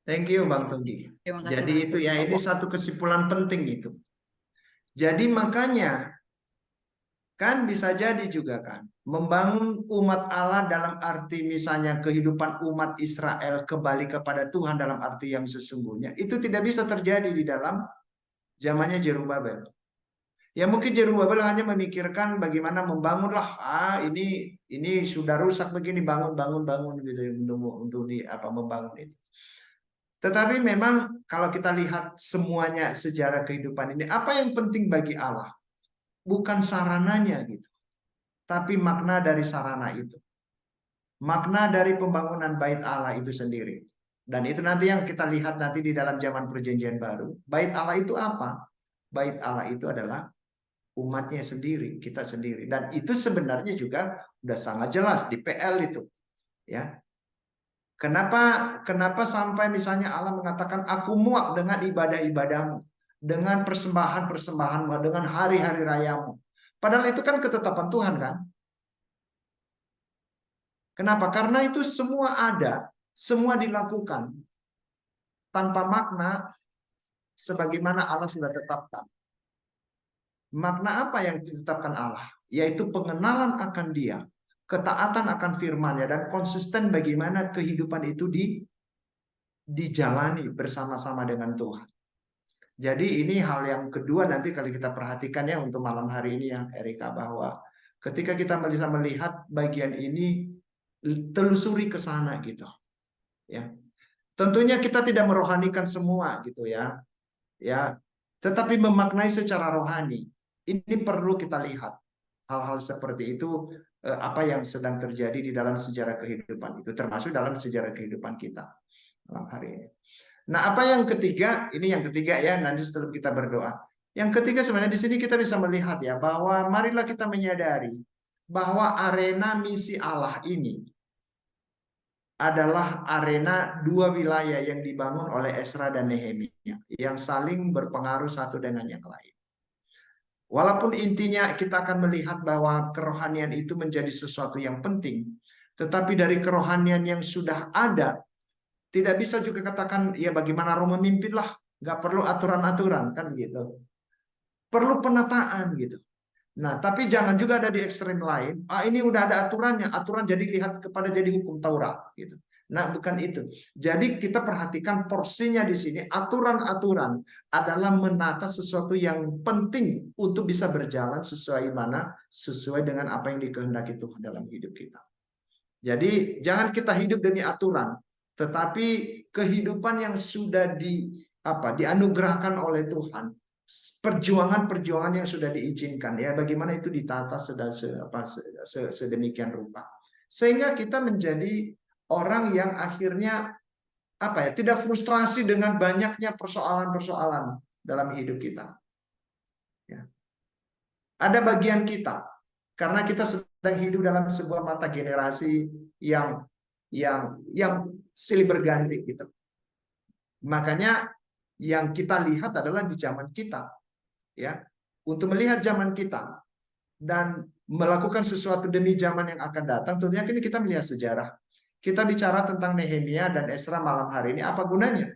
Thank you Bang Togi. Jadi itu ya, ini satu kesimpulan penting itu. Jadi makanya kan bisa jadi juga kan membangun umat Allah dalam arti misalnya kehidupan umat Israel kembali kepada Tuhan dalam arti yang sesungguhnya itu tidak bisa terjadi di dalam zamannya Zerubabel. Ya mungkin Zerubabel hanya memikirkan bagaimana membangunlah ini sudah rusak begini bangun gitu untuk membangun itu. Tetapi memang kalau kita lihat semuanya sejarah kehidupan ini apa yang penting bagi Allah? Bukan sarananya gitu, tapi makna dari sarana itu. Makna dari pembangunan bait Allah itu sendiri. Dan itu nanti yang kita lihat nanti di dalam zaman perjanjian baru. Bait Allah itu apa? Bait Allah itu adalah umatnya sendiri, kita sendiri. Dan itu sebenarnya juga udah sangat jelas di PL itu. Ya. Kenapa sampai misalnya Allah mengatakan aku muak dengan ibadah-ibadahmu, dengan persembahan-persembahanmu, dengan hari-hari rayamu. Padahal itu kan ketetapan Tuhan kan? Kenapa? Karena itu semua ada, semua dilakukan tanpa makna sebagaimana Allah sudah tetapkan. Makna apa yang ditetapkan Allah? Yaitu pengenalan akan Dia, ketaatan akan firman-Nya, dan konsisten bagaimana kehidupan itu dijalani bersama-sama dengan Tuhan. Jadi ini hal yang kedua nanti kalau kita perhatikan ya untuk malam hari ini ya Erika, bahwa ketika kita bisa melihat bagian ini telusuri ke sana gitu. Ya. Tentunya kita tidak merohanikan semua gitu ya. Ya, tetapi memaknai secara rohani. Ini perlu kita lihat hal-hal seperti itu apa yang sedang terjadi di dalam sejarah kehidupan itu, termasuk dalam sejarah kehidupan kita malam hari ini. Nah, apa yang ketiga? Ini yang ketiga ya, nanti setelah kita berdoa. Yang ketiga sebenarnya di sini kita bisa melihat ya bahwa marilah kita menyadari bahwa arena misi Allah ini adalah arena dua wilayah yang dibangun oleh Ezra dan Nehemia yang saling berpengaruh satu dengan yang lain. Walaupun intinya kita akan melihat bahwa kerohanian itu menjadi sesuatu yang penting, tetapi dari kerohanian yang sudah ada tidak bisa juga katakan ya bagaimana Roh memimpin lah, nggak perlu aturan-aturan kan gitu. Perlu penataan gitu. Nah, tapi jangan juga ada di ekstrem lain. Ini udah ada aturannya, aturan jadi lihat kepada jadi hukum Taurat gitu. Nah, bukan itu. Jadi kita perhatikan porsinya di sini. Aturan-aturan adalah menata sesuatu yang penting untuk bisa berjalan sesuai dengan apa yang dikehendaki Tuhan dalam hidup kita. Jadi jangan kita hidup demi aturan, tetapi kehidupan yang sudah dianugerahkan oleh Tuhan, perjuangan-perjuangan yang sudah diizinkan ya, bagaimana itu ditata sedemikian rupa sehingga kita menjadi orang yang akhirnya tidak frustrasi dengan banyaknya persoalan-persoalan dalam hidup kita. Ya. Ada bagian kita karena kita sedang hidup dalam sebuah mata generasi yang silih berganti gitu. Makanya yang kita lihat adalah di zaman kita, ya. Untuk melihat zaman kita dan melakukan sesuatu demi zaman yang akan datang, tentunya kini kita melihat sejarah. Kita bicara tentang Nehemia dan Ezra malam hari ini, apa gunanya?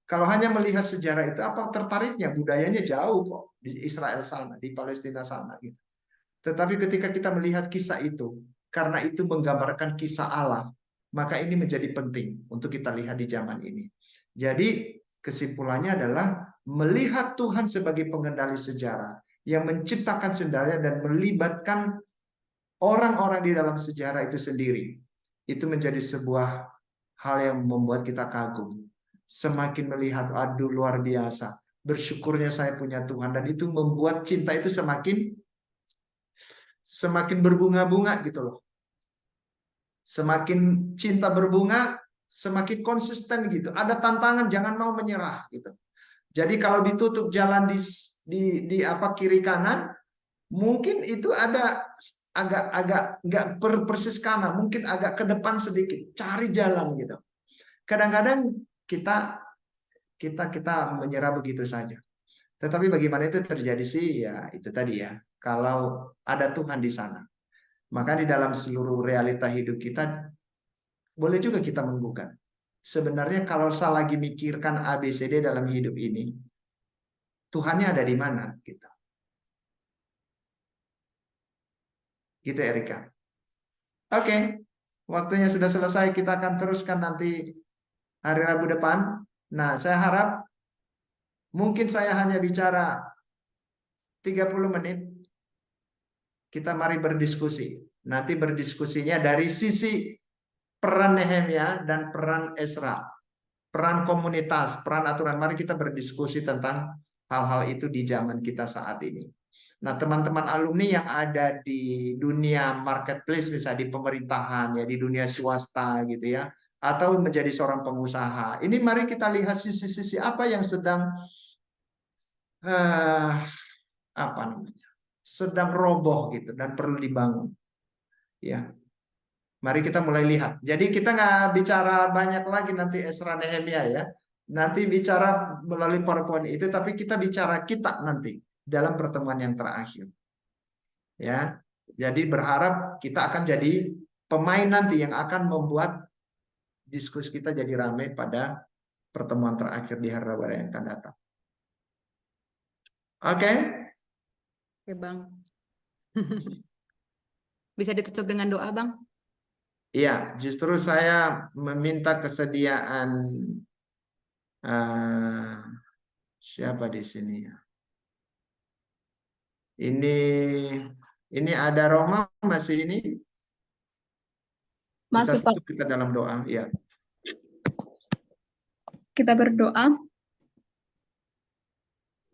Kalau hanya melihat sejarah itu, apa tertariknya? Budayanya jauh kok di Israel sana, di Palestina sana gitu. Tetapi ketika kita melihat kisah itu, karena itu menggambarkan kisah Allah, maka ini menjadi penting untuk kita lihat di zaman ini. Jadi kesimpulannya adalah melihat Tuhan sebagai pengendali sejarah yang menciptakan sejarah dan melibatkan orang-orang di dalam sejarah itu sendiri. Itu menjadi sebuah hal yang membuat kita kagum. Semakin melihat, aduh luar biasa. Bersyukurnya saya punya Tuhan. Dan itu membuat cinta itu semakin berbunga-bunga gitu loh. Semakin cinta berbunga, semakin konsisten gitu. Ada tantangan, jangan mau menyerah gitu. Jadi kalau ditutup jalan di kiri kanan, mungkin itu ada agak nggak persis kanan, mungkin agak ke depan sedikit. Cari jalan gitu. Kadang-kadang kita menyerah begitu saja. Tetapi bagaimana itu terjadi sih? Ya itu tadi ya. Kalau ada Tuhan di sana, maka di dalam seluruh realita hidup kita boleh juga kita menggugat. Sebenarnya kalau saya lagi mikirkan ABCD dalam hidup ini, Tuhannya ada di mana? Gitu. Gitu Erika. Oke, waktunya sudah selesai. Kita akan teruskan nanti hari Rabu depan. Nah, saya harap mungkin saya hanya bicara 30 menit. Kita mari berdiskusi. Nanti berdiskusinya dari sisi peran Nehemia dan peran Ezra. Peran komunitas, peran aturan. Mari kita berdiskusi tentang hal-hal itu di zaman kita saat ini. Nah, teman-teman alumni yang ada di dunia marketplace, misalnya di pemerintahan, ya di dunia swasta gitu ya, atau menjadi seorang pengusaha. Ini mari kita lihat sisi-sisi apa yang sedang apa namanya, sedang roboh gitu dan perlu dibangun. Ya, mari kita mulai lihat. Jadi kita nggak bicara banyak lagi nanti Ezra Nehemia ya. Nanti bicara melalui PowerPoint itu, tapi kita bicara kita nanti dalam pertemuan yang terakhir. Ya, jadi berharap kita akan jadi pemain nanti yang akan membuat diskusi kita jadi ramai pada pertemuan terakhir di hari Rabu yang akan datang. Oke? Oke, Bang. Bisa ditutup dengan doa, Bang? Iya, justru saya meminta kesediaan siapa di sini ya? Ini ada Roma masih ini? Bisa Masih, Pak. tutup kita dalam doa, ya. Kita berdoa.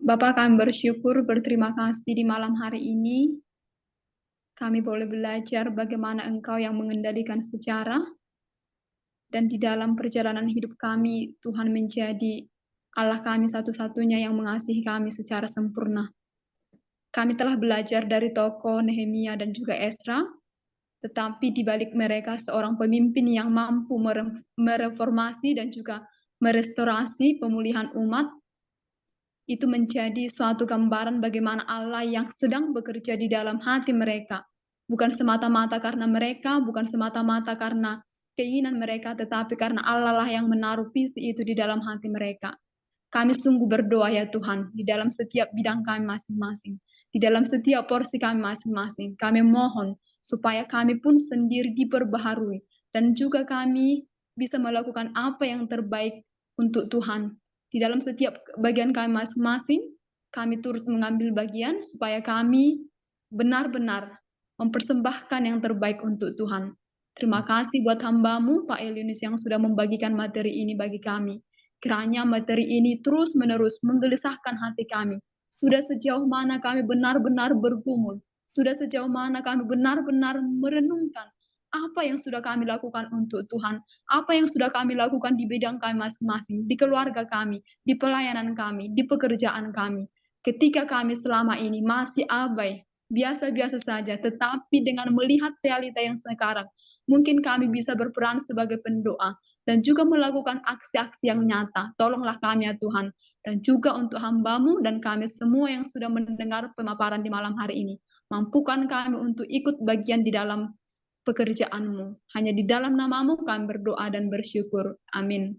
Bapak, kami bersyukur, berterima kasih di malam hari ini. Kami boleh belajar bagaimana Engkau yang mengendalikan sejarah. Dan di dalam perjalanan hidup kami, Tuhan menjadi Allah kami satu-satunya yang mengasihi kami secara sempurna. Kami telah belajar dari tokoh Nehemia dan juga Ezra, tetapi di balik mereka seorang pemimpin yang mampu mereformasi dan juga merestorasi pemulihan umat, itu menjadi suatu gambaran bagaimana Allah yang sedang bekerja di dalam hati mereka. Bukan semata-mata karena mereka, bukan semata-mata karena keinginan mereka, tetapi karena Allah lah yang menaruh visi itu di dalam hati mereka. Kami sungguh berdoa ya Tuhan, di dalam setiap bidang kami masing-masing, di dalam setiap porsi kami masing-masing. Kami mohon supaya kami pun sendiri diperbaharui, dan juga kami bisa melakukan apa yang terbaik untuk Tuhan. Di dalam setiap bagian kami masing-masing, kami turut mengambil bagian supaya kami benar-benar mempersembahkan yang terbaik untuk Tuhan. Terima kasih buat hamba-Mu, Pak Eliunus, yang sudah membagikan materi ini bagi kami. Kiranya materi ini terus-menerus menggelisahkan hati kami. Sudah sejauh mana kami benar-benar bergumul. Sudah sejauh mana kami benar-benar merenungkan apa yang sudah kami lakukan untuk Tuhan. Apa yang sudah kami lakukan di bidang kami masing-masing. Di keluarga kami, di pelayanan kami, di pekerjaan kami. Ketika kami selama ini masih abai, biasa-biasa saja, tetapi dengan melihat realita yang sekarang, mungkin kami bisa berperan sebagai pendoa dan juga melakukan aksi-aksi yang nyata. Tolonglah kami ya Tuhan, dan juga untuk hamba-Mu dan kami semua yang sudah mendengar pemaparan di malam hari ini. Mampukan kami untuk ikut bagian di dalam pekerjaan-Mu. Hanya di dalam nama-Mu kami berdoa dan bersyukur. Amin.